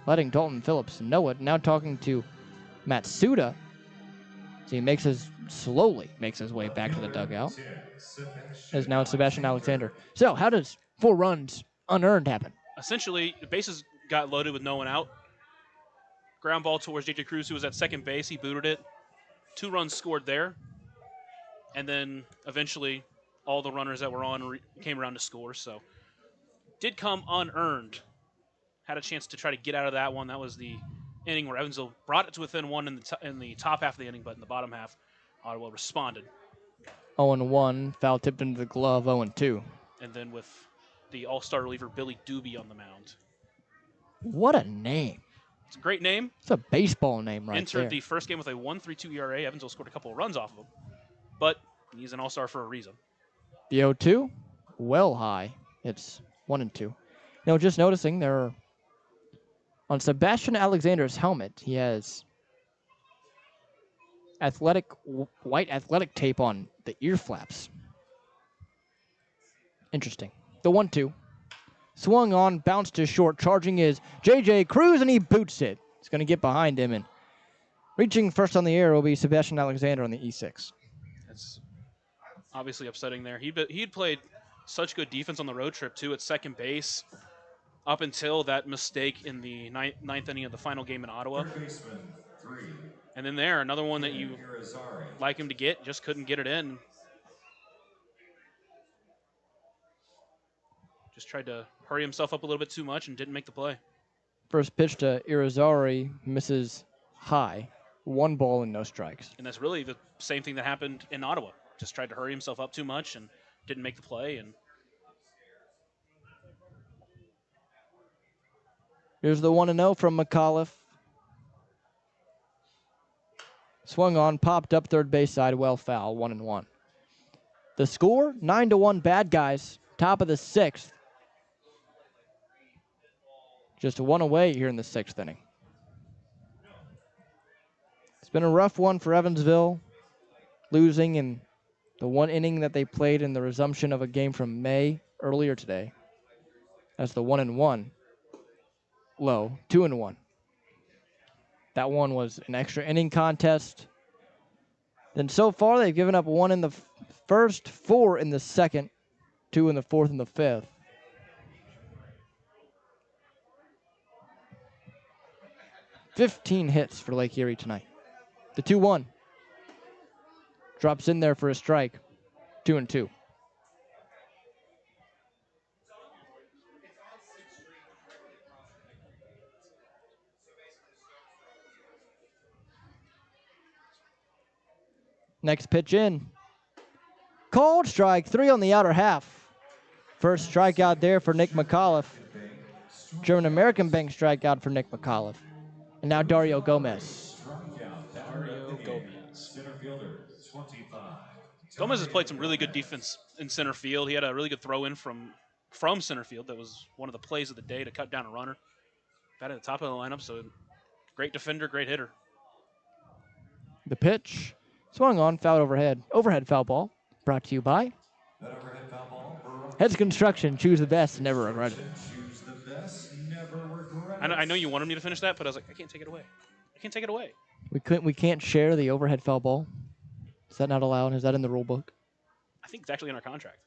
letting Dalton Phillips know it. Now talking to Matsuda. So he slowly makes his way back to the dugout. As now it's Sebastian Alexander. So how does 4 runs unearned happen? Essentially, the bases got loaded with no one out. Ground ball towards J.J. Cruz, who was at second base. He booted it. 2 runs scored there. And then eventually all the runners that were on came around to score. So did come unearned. Had a chance to try to get out of that one. That was the inning where Evansville brought it to within 1 in the top half of the inning, but in the bottom half, Ottawa responded. 0-1, foul tipped into the glove, 0-2. And then with the all-star reliever Billy Doobie on the mound. What a name. It's a great name. It's a baseball name right Entered there. the first game with a 1.32 ERA. Evansville scored a couple of runs off of him. But he's an all-star for a reason. The 0-2, well high. It's 1-2. Just noticing there are, on Sebastian Alexander's helmet, he has white athletic tape on the ear flaps. Interesting. The 1-2. Swung on, bounced to short. Charging is J.J. Cruz, and he boots it. He's going to get behind him, and reaching first on the air will be Sebastian Alexander on the E6. That's obviously upsetting there. He'd played such good defense on the road trip, too, at second base up until that mistake in the ninth inning of the final game in Ottawa. And then there, another one that you like him to get, just couldn't get it in. Just tried to hurry himself up a little bit too much and didn't make the play. First pitch to Irizarry misses high. 1 ball and no strikes. And that's really the same thing that happened in Ottawa. Just tried to hurry himself up too much and didn't make the play. And here's the 1-0 from McAuliffe. Swung on, popped up third base side, well foul, 1-1. The score, 9-1 Bad Guys, top of the 6th. Just 1 away here in the 6th inning. It's been a rough one for Evansville, losing in the 1 inning that they played in the resumption of a game from May earlier today. That's the 1-1. Low, 2-1. That one was an extra inning contest. Then so far they've given up 1 in the first, 4 in the 2nd, 2 in the 4th and the 5th. $15 hits for Lake Erie tonight. The 2-1. Drops in there for a strike. 2-2. Next pitch in. Called strike 3 on the outer half. First strikeout there for Nick McAuliffe. German American Bank strikeout for Nick McAuliffe. And now Dario Gomez. Gomez has played some really good defense in center field. He had a really good throw in from center field. That was one of the plays of the day to cut down a runner. Got at the top of the lineup, so great defender, great hitter. The pitch. Swung on, fouled overhead. Overhead foul ball. Brought to you by Heads Construction. Choose the best and never regret it. I know you wanted me to finish that, but I was like, I can't take it away. I can't take it away. We can't share the overhead foul ball. Is that not allowed? Is that in the rule book? I think it's actually in our contract.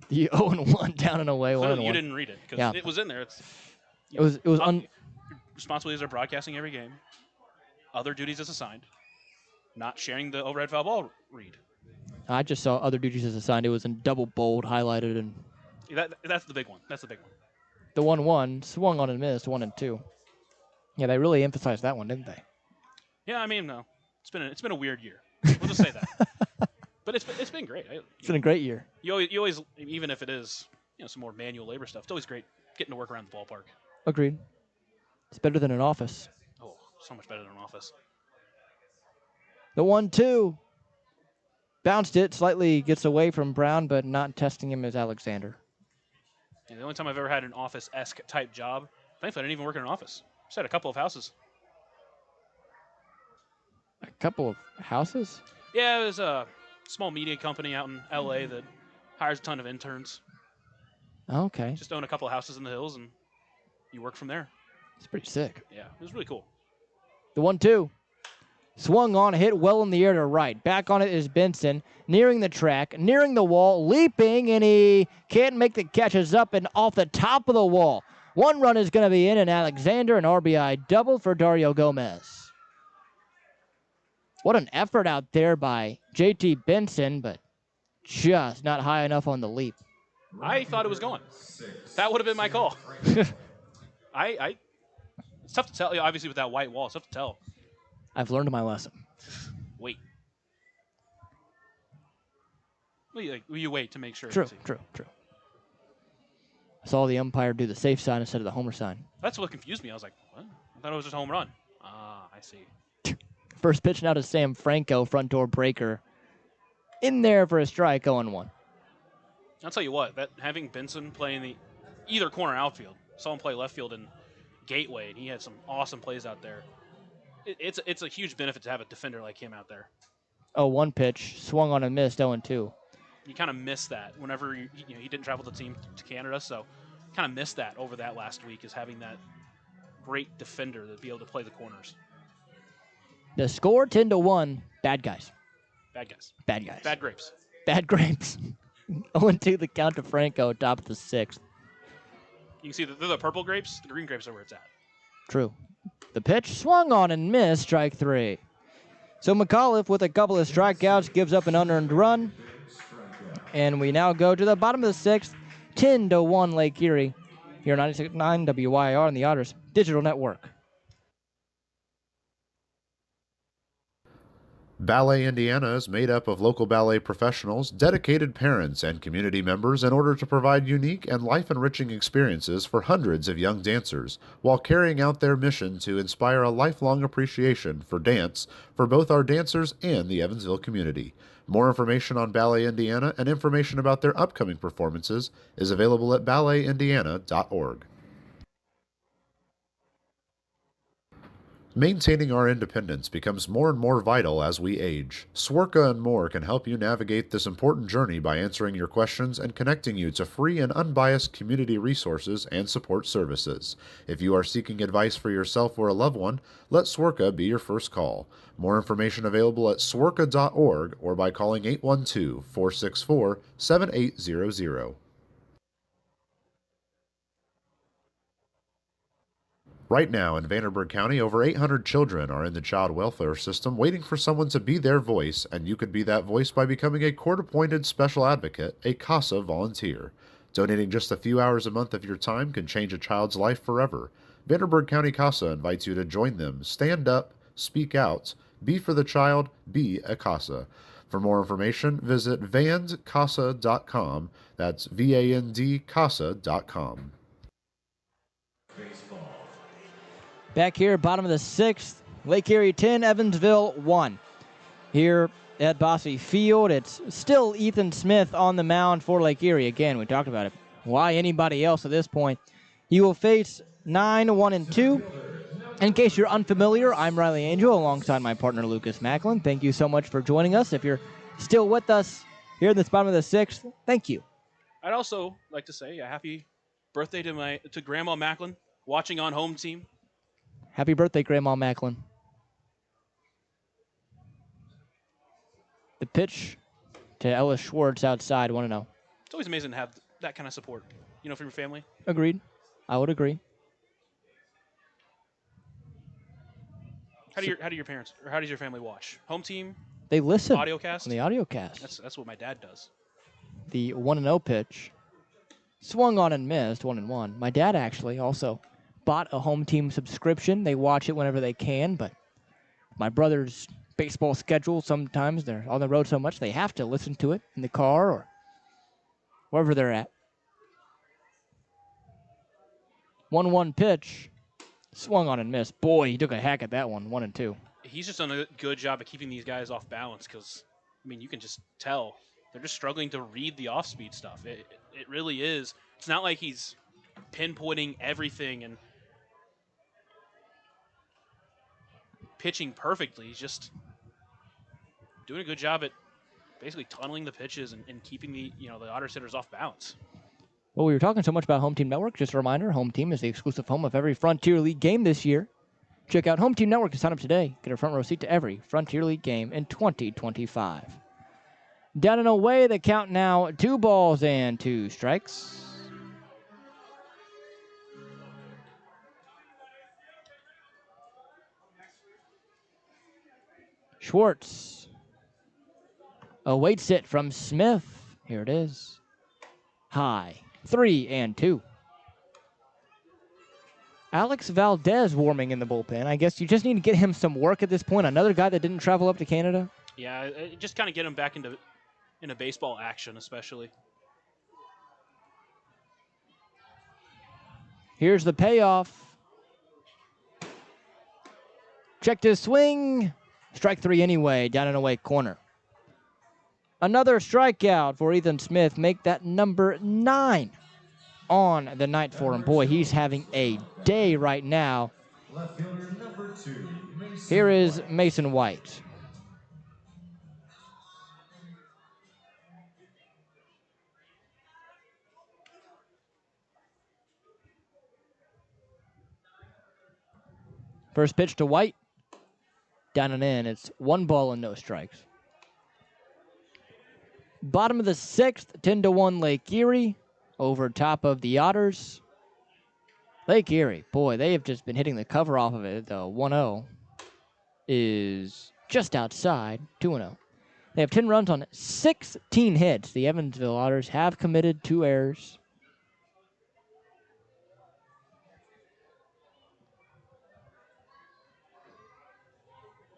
The 0-1 down and away. Clearly 1-1. you didn't read it because it was in there. It was responsibilities are broadcasting every game. Other duties is assigned. Not sharing the overhead foul ball read. I just saw other duties as assigned. It was in double bold, highlighted, and That's the big one. That's the big one. the 1-1 swung on and missed, 1-2. Yeah, they really emphasized that one, didn't they? Yeah, I mean, no, it's been a weird year. We'll just say that. But it's been great. It's been a great year. You always, even if it is some more manual labor stuff, it's always great getting to work around the ballpark. Agreed. It's better than an office. Oh, so much better than an office. The 1-2. Bounced it, slightly gets away from Brown, but not testing him as Alexander. Yeah, the only time I've ever had an office-esque type job, thankfully I didn't even work in an office. Just had a couple of houses. A couple of houses? Yeah, it was a small media company out in L.A. that hires a ton of interns. Okay. Just own a couple of houses in the hills, and you work from there. It's pretty sick. Yeah, it was really cool. The 1-2. Swung on, hit well in the air to right. Back on it is Benson, nearing the track, nearing the wall, leaping, and he can't make the catches up and off the top of the wall. 1 run is going to be in, and Alexander, an RBI double for Dario Gomez. What an effort out there by J.T. Benson, but just not high enough on the leap. I thought it was going. That would have been my call. It's tough to tell. Obviously, with that white wall, it's tough to tell. I've learned my lesson. Wait. Will you wait to make sure? True. I saw the umpire do the safe sign instead of the homer sign. That's what confused me. I was like, what? I thought it was just a home run. Ah, I see. First pitch now to Sam Franco, front door breaker. In there for a strike, 0-1. I'll tell you what, that having Benson play in the either corner outfield, saw him play left field in Gateway, and he had some awesome plays out there. It's a huge benefit to have a defender like him out there. 0-1 pitch, swung on and missed, 0-2. You kind of miss that whenever he didn't travel the team to Canada, so kind of missed that over that last week, is having that great defender to be able to play the corners. The score 10-1. Bad guys. Bad guys. Bad guys. Bad grapes. Bad grapes. 0-2 the count to Franco, top of the sixth. You can see they're the purple grapes. The green grapes are where it's at. True. The pitch swung on and missed, strike 3. So McAuliffe, with a couple of strikeouts, gives up an unearned run. And we now go to the bottom of the sixth, 10-1 Lake Erie. Here 96.9 WYR on the Otters Digital Network. Ballet Indiana is made up of local ballet professionals, dedicated parents, and community members in order to provide unique and life-enriching experiences for hundreds of young dancers, while carrying out their mission to inspire a lifelong appreciation for dance for both our dancers and the Evansville community. More information on Ballet Indiana and information about their upcoming performances is available at balletindiana.org. Maintaining our independence becomes more and more vital as we age. Swerka and More can help you navigate this important journey by answering your questions and connecting you to free and unbiased community resources and support services. If you are seeking advice for yourself or a loved one, let Swerka be your first call. More information available at swerka.org or by calling 812-464-7800. Right now in Vanderburgh County, over 800 children are in the child welfare system waiting for someone to be their voice, and you could be that voice by becoming a court-appointed special advocate, a CASA volunteer. Donating just a few hours a month of your time can change a child's life forever. Vanderburgh County CASA invites you to join them. Stand up, speak out, be for the child, be a CASA. For more information, visit vandcasa.com. That's VAND-CASA.com. Back here, bottom of the sixth, Lake Erie 10, Evansville 1. Here at Bossy Field, it's still Ethan Smith on the mound for Lake Erie. Again, we talked about it. Why anybody else at this point? He will face 9-1-2. In case you're unfamiliar, I'm Riley Angel alongside my partner Lucas Macklin. Thank you so much for joining us. If you're still with us here in this bottom of the sixth, thank you. I'd also like to say a happy birthday to Grandma Macklin, watching on home team. Happy birthday, Grandma Macklin. The pitch to Ellis Schwartz outside, 1-0. It's always amazing to have that kind of support, from your family. Agreed. I would agree. How do your parents, or how does your family watch? Home team? They listen. Audiocast? On the audiocast. That's what my dad does. The 1-0 pitch. Swung on and missed, 1-1. My dad actually also bought a home team subscription. They watch it whenever they can, but my brother's baseball schedule, sometimes they're on the road so much they have to listen to it in the car or wherever they're at. 1-1 pitch. Swung on and missed. Boy, he took a hack at that one, 1-2. He's just done a good job of keeping these guys off balance because, you can just tell they're just struggling to read the off-speed stuff. It really is. It's not like he's pinpointing everything and pitching perfectly. He's just doing a good job at basically tunneling the pitches and keeping the Otters hitters off balance. Well, we were talking so much about Home Team Network. Just a reminder, Home Team is the exclusive home of every Frontier League game this year. Check out Home Team Network to sign up today. Get a front row seat to every Frontier League game in 2025. Down and away, the count now 2-2 strikes. Schwartz awaits it from Smith. Here it is. High. 3-2. Alex Valdez warming in the bullpen. I guess you just need to get him some work at this point. Another guy that didn't travel up to Canada. Yeah, just kind of get him back into baseball action, especially. Here's the payoff. Checked his swing. Strike 3 anyway, down and away corner. Another strikeout for Ethan Smith. Make that number 9 on the night for him. Boy, he's having a day right now. Left fielder number 2, Mason Here is White. Mason White. First pitch to White. Down and in. It's 1 ball and no strikes. Bottom of the 6th, 10-1 Lake Erie over top of the Otters. Lake Erie, boy, they have just been hitting the cover off of it. The 1-0 is just outside, 2-0. They have 10 runs on 16 hits. The Evansville Otters have committed 2 errors.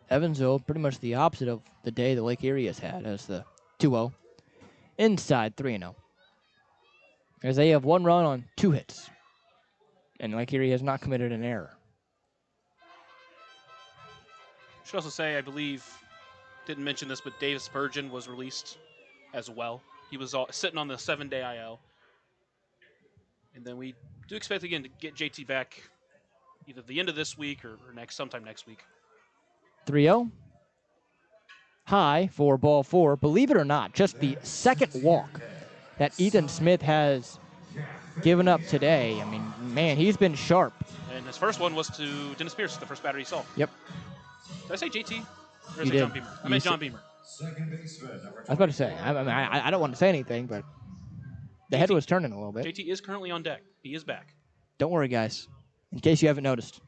Evansville, pretty much the opposite of the day that Lake Erie has had, as the 2-0. Inside 3-0. As they have 1 run on 2 hits. And Lake Erie has not committed an error. Should also say, I believe, didn't mention this, but Davis Spurgeon was released as well. He was sitting on the 7-day IL. And then we do expect again to get JT back either the end of this week or sometime next week. 3-0. High for ball 4. Believe it or not, just the second walk that Ethan Smith has given up today. I mean, man, he's been sharp. And his first one was to Dennis Pierce, the first batter he saw. Yep. Did I say JT? Or You is it did. John Beamer? I meant John Beamer. Second baseman, number I was about to say, I don't want to say anything, but the head was turning a little bit. JT is currently on deck. He is back. Don't worry, guys, in case you haven't noticed.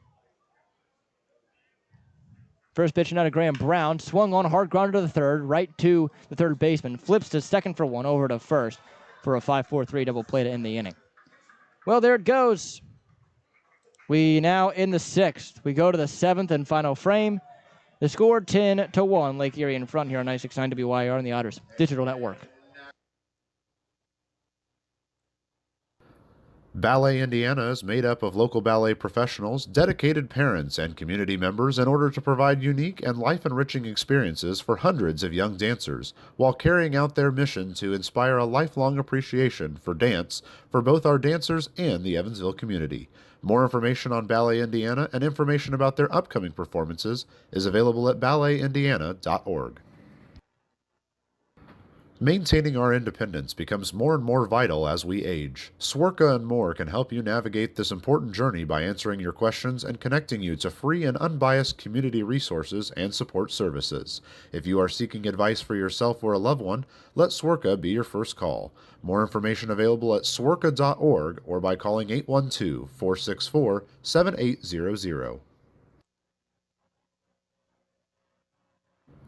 First pitch out of Graham Brown. Swung on, hard grounder to the third, right to the third baseman. Flips to second for 1, over to first for a 5-4-3 double play to end the inning. Well, there it goes. We now in the 6th. We go to the 7th and final frame. The score 10-1. Lake Erie in front here on 96.9 WYR and the Otters Digital Network. Ballet Indiana is made up of local ballet professionals, dedicated parents, and community members in order to provide unique and life-enriching experiences for hundreds of young dancers, while carrying out their mission to inspire a lifelong appreciation for dance for both our dancers and the Evansville community. More information on Ballet Indiana and information about their upcoming performances is available at balletindiana.org. Maintaining our independence becomes more and more vital as we age. Swerka and More can help you navigate this important journey by answering your questions and connecting you to free and unbiased community resources and support services. If you are seeking advice for yourself or a loved one, let Swerka be your first call. More information available at swerka.org or by calling 812-464-7800.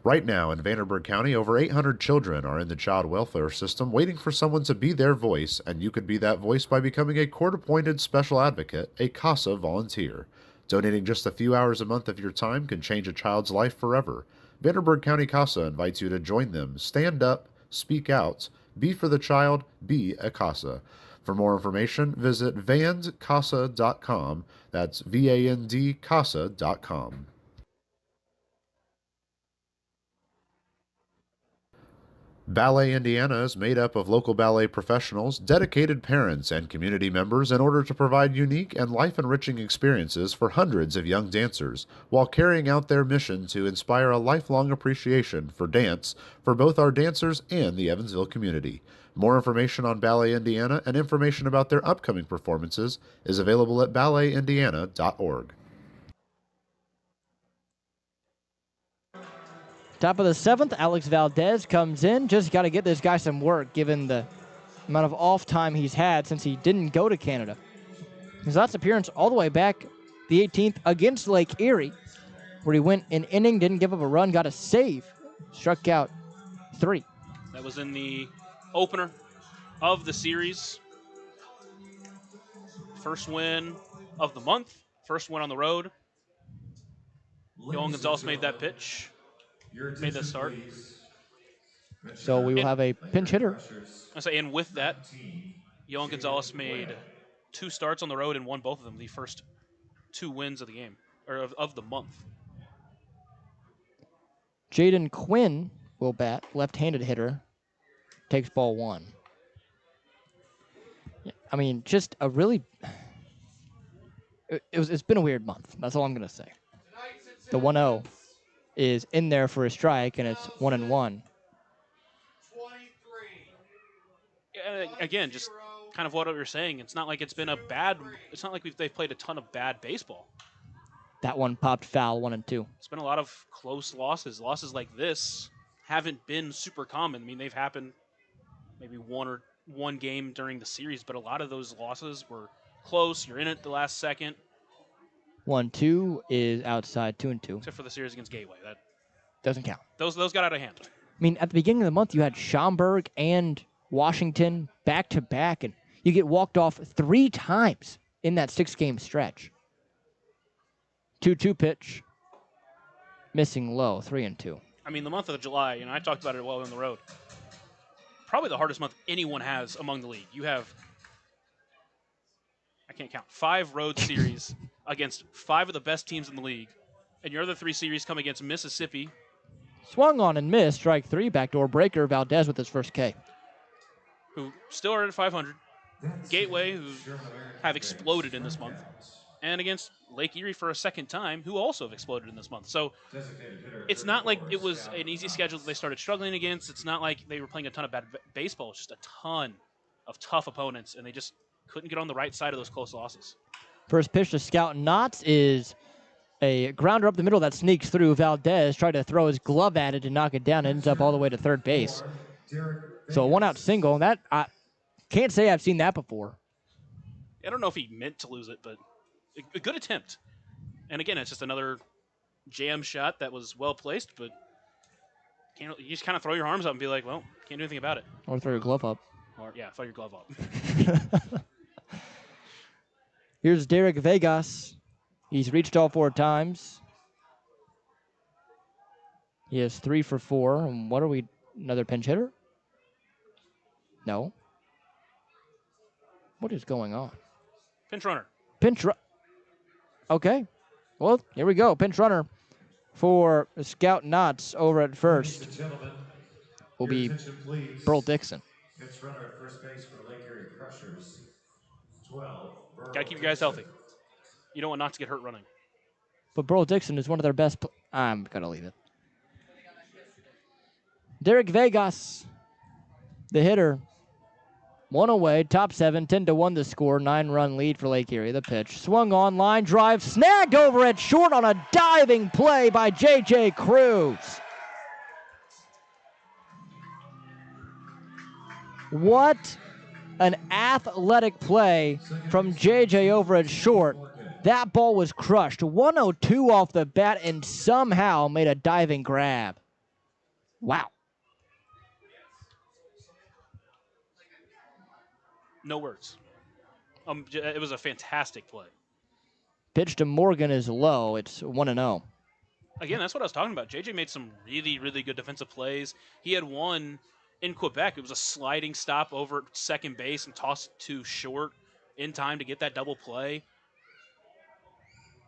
Right now in Vanderburgh County, over 800 children are in the child welfare system waiting for someone to be their voice, and you could be that voice by becoming a court-appointed special advocate, a CASA volunteer. Donating just a few hours a month of your time can change a child's life forever. Vanderburgh County CASA invites you to join them. Stand up, speak out, be for the child, be a CASA. For more information, visit vandcasa.com. That's VANDCASA.com. Ballet Indiana is made up of local ballet professionals, dedicated parents, and community members in order to provide unique and life-enriching experiences for hundreds of young dancers, while carrying out their mission to inspire a lifelong appreciation for dance for both our dancers and the Evansville community. More information on Ballet Indiana and information about their upcoming performances is available at balletindiana.org. Top of the 7th, Alex Valdez comes in. Just got to get this guy some work, given the amount of off time he's had since he didn't go to Canada. His last appearance all the way back the 18th against Lake Erie where he went an inning, didn't give up a run, got a save, struck out 3. That was in the opener of the series. First win of the month. First win on the road. Yohan Gonzalez made that pitch. Made that start. So we will have a pinch hitter. And with that, Yohan Gonzalez made 2 starts on the road and won both of them, the first 2 wins of the game, or of the month. Jaden Quinn will bat, left-handed hitter, takes ball 1. I mean, just a really... It's been a weird month. That's all I'm going to say. The 1-0 is in there for a strike, and it's 1-1. Again, just kind of what we were saying. It's not like it's been a bad... It's not like they've played a ton of bad baseball. That one popped foul, 1-2. It's been a lot of close losses. Losses like this haven't been super common. I mean, they've happened maybe one game during the series, but a lot of those losses were close. You're in it the last second. 1-2 is outside, 2-2. Except for the series against Gateway. That doesn't count. Those got out of hand. I mean, at the beginning of the month, you had Schaumburg and Washington back-to-back, and you get walked off 3 times in that 6-game stretch. 2-2 pitch. Missing low, 3-2. I mean, the month of July, I talked about it while on the road. Probably the hardest month anyone has among the league. You have, I can't count, 5 road series against 5 of the best teams in the league. And your other 3 series come against Mississippi. Swung on and missed, strike 3, backdoor breaker, Valdez with his first K. Who still are at 500. Gateway, who have exploded in this month. And against Lake Erie for a second time, who also have exploded in this month. So it's not like it was an easy schedule that they started struggling against. It's not like they were playing a ton of bad baseball. It's just a ton of tough opponents, and they just couldn't get on the right side of those close losses. First pitch to Scout Knotts is a grounder up the middle that sneaks through. Valdez tried to throw his glove at it and knock it down. It ends up all the way to third base. So a 1-out single. And that, I can't say I've seen that before. I don't know if he meant to lose it, but a good attempt. And again, it's just another jam shot that was well placed, but you just kind of throw your arms up and be like, well, can't do anything about it. Or throw your glove up. Or, yeah, throw your glove up. Here's Derek Vegas. He's reached all 4 times. He has 3 for 4. And what are we? Another pinch hitter? No. What is going on? Pinch runner. Okay. Well, here we go. Pinch runner for Scout Knotts over at first will be Burl Dixon. Pinch runner at first base for Lake Erie Crushers. 12. Got to keep your guys healthy. You don't want not to get hurt running. But Burl Dixon is one of their best. I'm going to leave it. Derek Vegas, the hitter. 1 away, top 7, 10-1 the score, 9-run lead for Lake Erie. The pitch swung on, line drive, snagged over at short on a diving play by J.J. Cruz. What an athletic play from J.J. over at short. That ball was crushed. 102 off the bat and somehow made a diving grab. Wow. No words. It was a fantastic play. Pitch to Morgan is low. It's 1-0. Again, that's what I was talking about. JJ made some really, really good defensive plays. He had one in Quebec. It was a sliding stop over at second base and tossed to short in time to get that double play.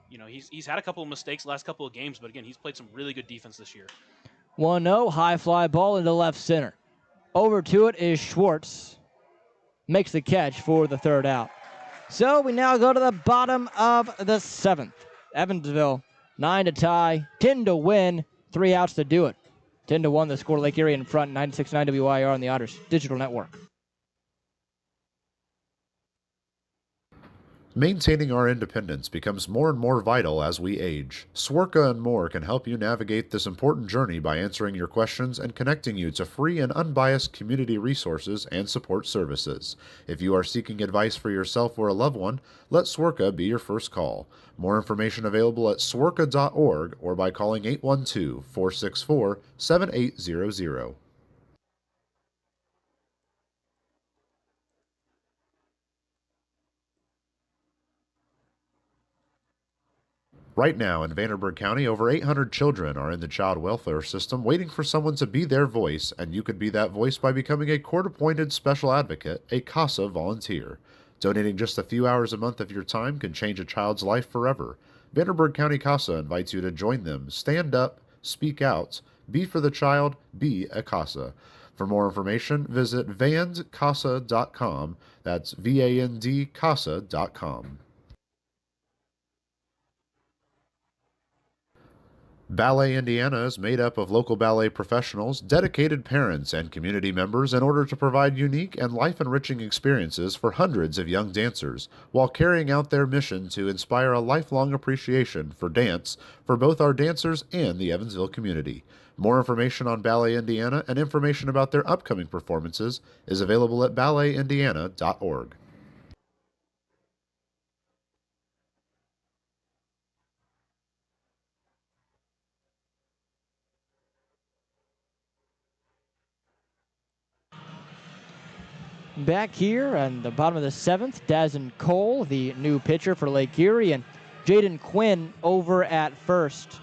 He's had a couple of mistakes the last couple of games, but again, he's played some really good defense this year. 1-0, high fly ball into left center. Over to it is Schwartz. Makes the catch for the 3rd out. So we now go to the bottom of the 7th. Evansville, 9 to tie, 10 to win, 3 outs to do it. 10-1 the score, Lake Erie in front, 96.9 WYR on the Otters Digital Network. Maintaining our independence becomes more and more vital as we age. Swerka and more can help you navigate this important journey by answering your questions and connecting you to free and unbiased community resources and support services. If you are seeking advice for yourself or a loved one, let Swerka be your first call. More information available at swerka.org or by calling 812-464-7800. Right now in Vanderburgh County, over 800 children are in the child welfare system waiting for someone to be their voice, and you could be that voice by becoming a court-appointed special advocate, a CASA volunteer. Donating just a few hours a month of your time can change a child's life forever. Vanderburgh County CASA invites you to join them. Stand up, speak out, be for the child, be a CASA. For more information, visit vandcasa.com. That's VAND-CASA.com. Ballet Indiana is made up of local ballet professionals, dedicated parents, and community members in order to provide unique and life-enriching experiences for hundreds of young dancers, while carrying out their mission to inspire a lifelong appreciation for dance for both our dancers and the Evansville community. More information on Ballet Indiana and information about their upcoming performances is available at balletindiana.org. Back here on the bottom of the seventh, Dazin Cole, the new pitcher for Lake Erie, and Jaden Quinn over at first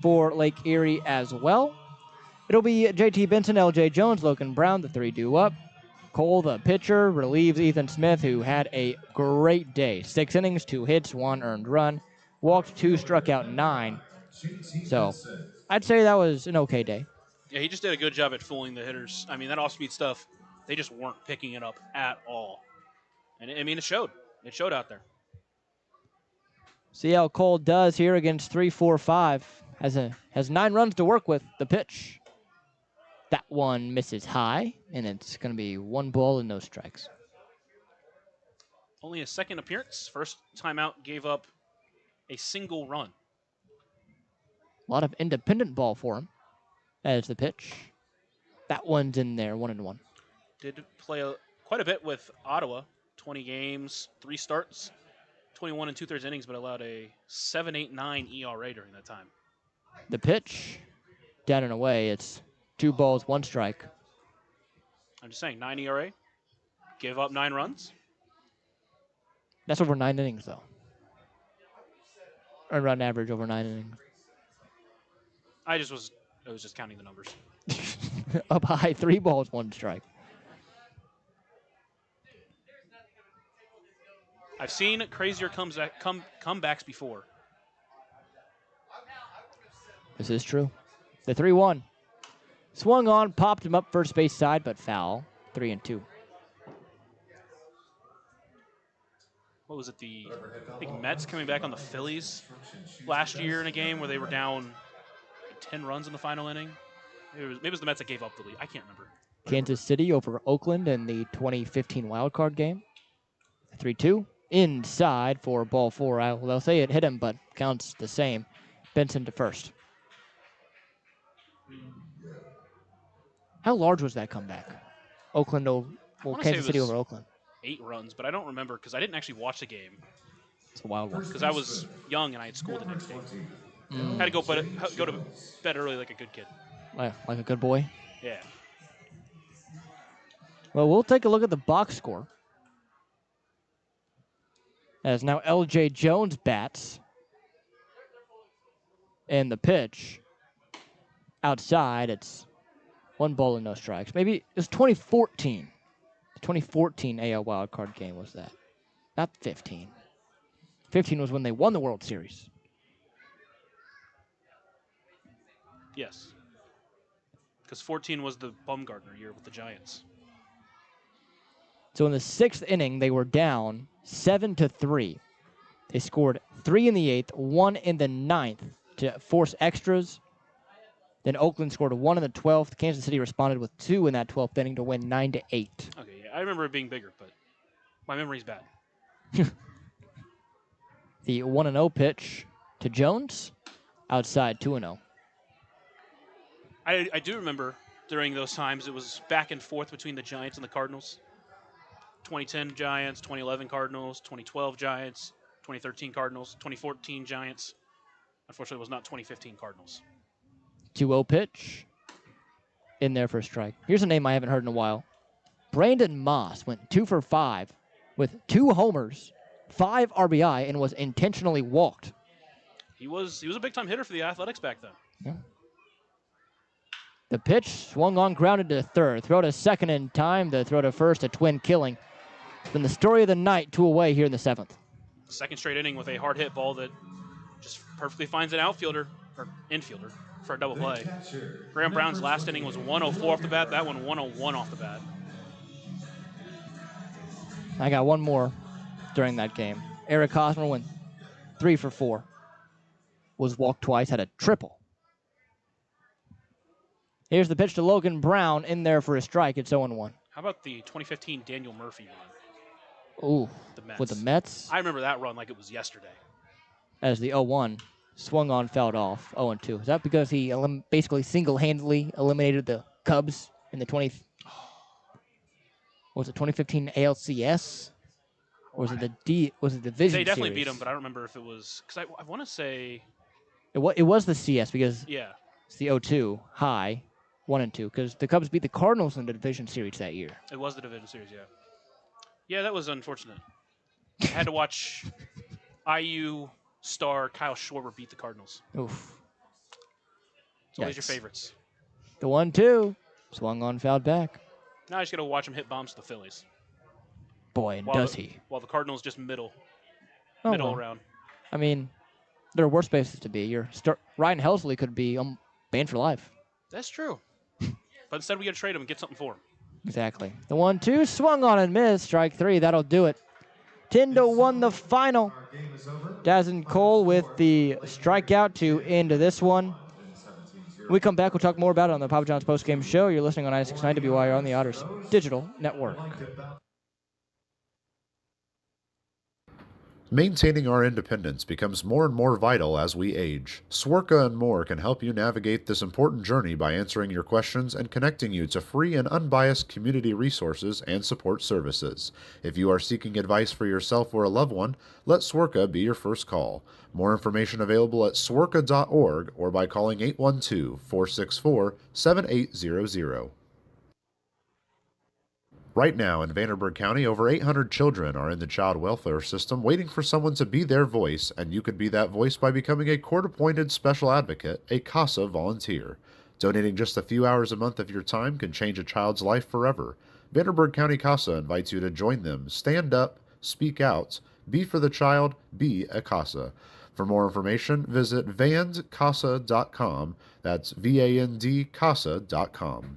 for Lake Erie as well. It'll be JT Benson, LJ Jones, Logan Brown, the three due up. Cole, the pitcher, relieves Ethan Smith, who had a great day. 6 innings, 2 hits, 1 earned run, walked 2, struck out 9. So I'd say that was an okay day. Yeah, he just did a good job at fooling the hitters. I mean, that off-speed stuff, they just weren't picking it up at all. And, I mean, it showed. It showed out there. See how Cole does here against 3-4-5. Has 9 runs to work with. The pitch. That one misses high, and it's going to be 1 ball and no strikes. Only a second appearance. First time out, gave up a single run. A lot of independent ball for him as the pitch. That one's in there, 1-1. Did play quite a bit with Ottawa. 20 games, 3 starts, 21 and 2/3 innings, but allowed a 7.89 ERA during that time. The pitch, down and away. It's 2 balls, 1 strike. I'm just saying, 9 ERA, gave up 9 runs. That's over 9 innings, though. Earned run average over 9 innings. I was just counting the numbers. Up high, 3 balls, 1 strike. I've seen crazier comebacks before. This is true. The 3-1. Swung on, popped him up first base side, but foul. 3-2. What was it? I think Mets coming back on the Phillies last year in a game where they were down 10 runs in the final inning. Maybe it was the Mets that gave up the lead. I can't remember. Kansas City over Oakland in the 2015 wildcard game. 3-2. Inside for ball 4. They'll say it hit him, but counts the same. Benson to first. How large was that comeback? Kansas City over Oakland. 8 runs, but I don't remember because I didn't actually watch the game. It's a wild one. Because I was young and I had school the next day. Had to go to bed early like a good kid. Like a good boy? Yeah. Well, we'll take a look at the box score. As now LJ Jones bats. And the pitch. Outside, it's 1 ball and no strikes. Maybe it's 2014. The 2014 AL wildcard game was that. Not 15. 15 was when they won the World Series. Yes. Because 14 was the Bumgarner year with the Giants. So in the 6th inning, they were down 7-3. They scored 3 in the 8th, 1 in the 9th to force extras. Then Oakland scored 1 in the 12th. Kansas City responded with 2 in that 12th inning to win 9-8. Okay, yeah, I remember it being bigger, but my memory's bad. The 1-0 pitch to Jones. Outside 2-0. I do remember during those times it was back and forth between the Giants and the Cardinals. 2010 Giants, 2011 Cardinals, 2012 Giants, 2013 Cardinals, 2014 Giants. Unfortunately, it was not 2015 Cardinals. 2-0 pitch. In there for a strike. Here's a name I haven't heard in a while. Brandon Moss went 2 for 5 with 2 homers, 5 RBI, and was intentionally walked. He was a big-time hitter for the Athletics back then. Yeah. The pitch swung on, grounded to third. Throw to second in time. The throw to first, a twin killing. It's been the story of the night, 2 away here in the 7th. Second straight inning with a hard hit ball that just perfectly finds an outfielder or infielder for a double play. Graham Brown's last inning was 104 off the bat. That one 101 off the bat. I got one more during that game. Eric Hosmer went 3 for 4. Was walked twice, had a triple. Here's the pitch to Logan Brown in there for a strike. It's 0-1. How about the 2015 Daniel Murphy run? Ooh, The Mets. with the Mets. I remember that run like it was yesterday. As the 0-1 swung on, fouled off. 0-2. Is that because he basically single-handedly eliminated the Cubs in the 2015 ALCS? Or was it the division They definitely series? beat him, but I don't remember if it was because I want to say It was the CS because yeah. it's the 0-2 high, 1-2, because the Cubs beat the Cardinals in the division series that year. It was the division series, yeah. Yeah, that was unfortunate. I had to watch IU star Kyle Schwarber beat the Cardinals. Oof. It's always your Yikes. favorites. The 1-2 swung on, fouled back. Now I just got to watch him hit bombs to the Phillies. Boy, and While does the, he. While the Cardinals just middle Well. around. I mean, there are worse places to be. Ryan Helsley could be banned for life. That's true. But instead we got to trade him and get something for him. Exactly. The 1-2 swung on and missed. Strike 3. That'll do it. 10-1 the final. Dazin Cole with the strikeout to end this one. When we come back, we'll talk more about it on the Papa John's postgame show. You're listening on 96.9 WIR on the Otters Digital Network. Maintaining our independence becomes more and more vital as we age. Swerka and more can help you navigate this important journey by answering your questions and connecting you to free and unbiased community resources and support services. If you are seeking advice for yourself or a loved one, let Swerka be your first call. More information available at swerka.org or by calling 812-464-7800. Right now in Vanderburgh County, over 800 children are in the child welfare system waiting for someone to be their voice, and you could be that voice by becoming a court-appointed special advocate, a CASA volunteer. Donating just a few hours a month of your time can change a child's life forever. Vanderburgh County CASA invites you to join them. Stand up, speak out, be for the child, be a CASA. For more information, visit vandcasa.com. That's VAND-CASA.com.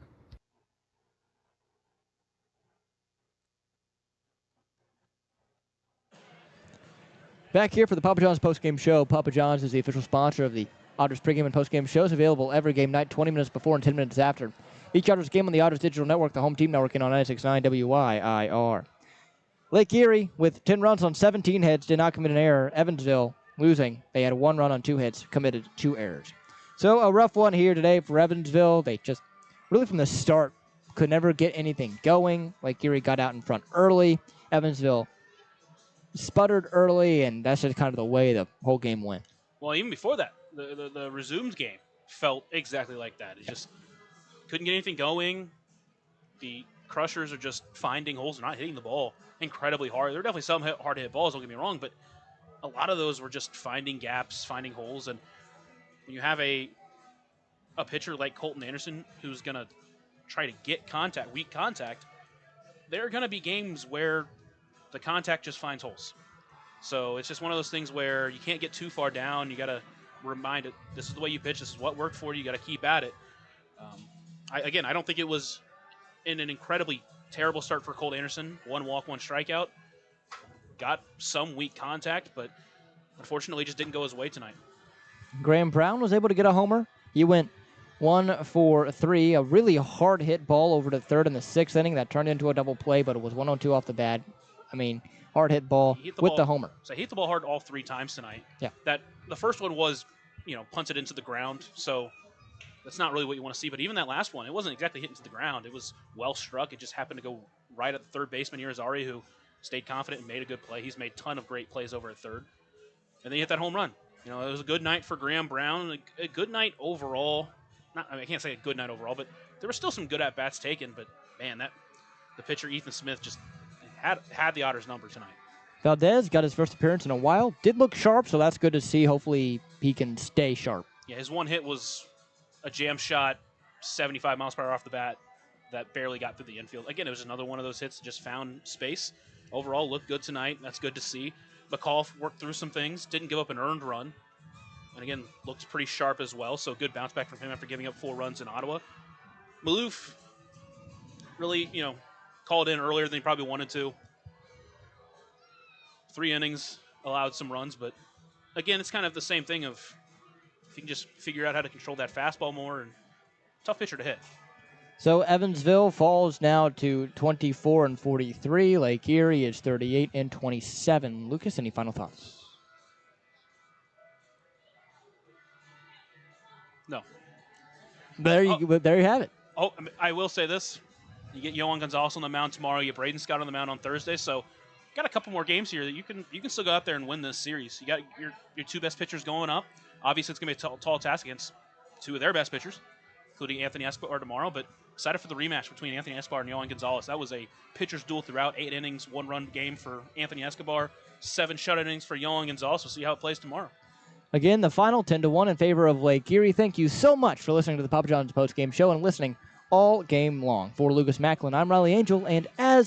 Back here for the Papa John's postgame show. Papa John's is the official sponsor of the Otters pregame and postgame shows, available every game night, 20 minutes before and 10 minutes after. Each Otters game on the Otters Digital Network, the home team network, and on 96.9 WIR. Lake Erie, with 10 runs on 17 hits, did not commit an error. Evansville losing. They had 1 run on 2 hits, committed 2 errors. So a rough one here today for Evansville. They just, really from the start, could never get anything going. Lake Erie got out in front early. Evansville sputtered early, and that's just kind of the way the whole game went. Well, even before that, the resumed game felt exactly like that. It just couldn't get anything going. The Crushers are just finding holes. They're not hitting the ball incredibly hard. There are definitely some hard-to-hit balls, don't get me wrong, but a lot of those were just finding gaps, finding holes. And when you have a pitcher like Colton Anderson who's going to try to get contact, weak contact, there are going to be games where the contact just finds holes. So it's just one of those things where you can't get too far down. You got to remind it, this is the way you pitch. This is what worked for you. You got to keep at it. I don't think it was in an incredibly terrible start for Colt Anderson. 1 walk, 1 strikeout. Got some weak contact, but unfortunately just didn't go his way tonight. Graham Brown was able to get a homer. He went 1 for 3. A really hard hit ball over to third in the 6th inning that turned into a double play, but it was 1-2 off the bat. I mean, hard hit ball He hit the with ball, the homer. So he hit the ball hard all 3 times tonight. Yeah. That the first one was, punted into the ground. So that's not really what you want to see. But even that last one, it wasn't exactly hitting to the ground. It was well struck. It just happened to go right at the third baseman, Irizarry, who stayed confident and made a good play. He's made a ton of great plays over at third. And then he hit that home run. It was a good night for Graham Brown. A good night overall. I can't say a good night overall, but there were still some good at-bats taken. But, man, the pitcher, Ethan Smith, just had the Otters' number tonight. Valdez got his first appearance in a while. Did look sharp, so that's good to see. Hopefully he can stay sharp. Yeah, his one hit was a jam shot, 75 miles per hour off the bat that barely got through the infield. Again, it was another one of those hits that just found space. Overall, looked good tonight. That's good to see. McCall worked through some things, didn't give up an earned run. And again, looks pretty sharp as well, so good bounce back from him after giving up 4 runs in Ottawa. Maloof really, called in earlier than he probably wanted to. 3 innings, allowed some runs, but again, it's kind of the same thing of if you can just figure out how to control that fastball more, and tough pitcher to hit. So Evansville falls now to 24-43. Lake Erie is 38-27. Lucas, any final thoughts? No. There you have it. Oh, I will say this. You get Yohan Gonzalez on the mound tomorrow. You get Braden Scott on the mound on Thursday. So got a couple more games here that you can still go out there and win this series. You got your 2 best pitchers going up. Obviously, it's going to be a tall task against 2 of their best pitchers, including Anthony Escobar tomorrow. But excited for the rematch between Anthony Escobar and Yohan Gonzalez. That was a pitcher's duel throughout. 8 innings, 1-run game for Anthony Escobar, 7 shutout innings for Yohan Gonzalez. We'll see how it plays tomorrow. Again, the final 10-1 in favor of Lake Erie. Thank you so much for listening to the Papa John's postgame show and listening all game long. For Lucas Macklin, I'm Riley Angel, and as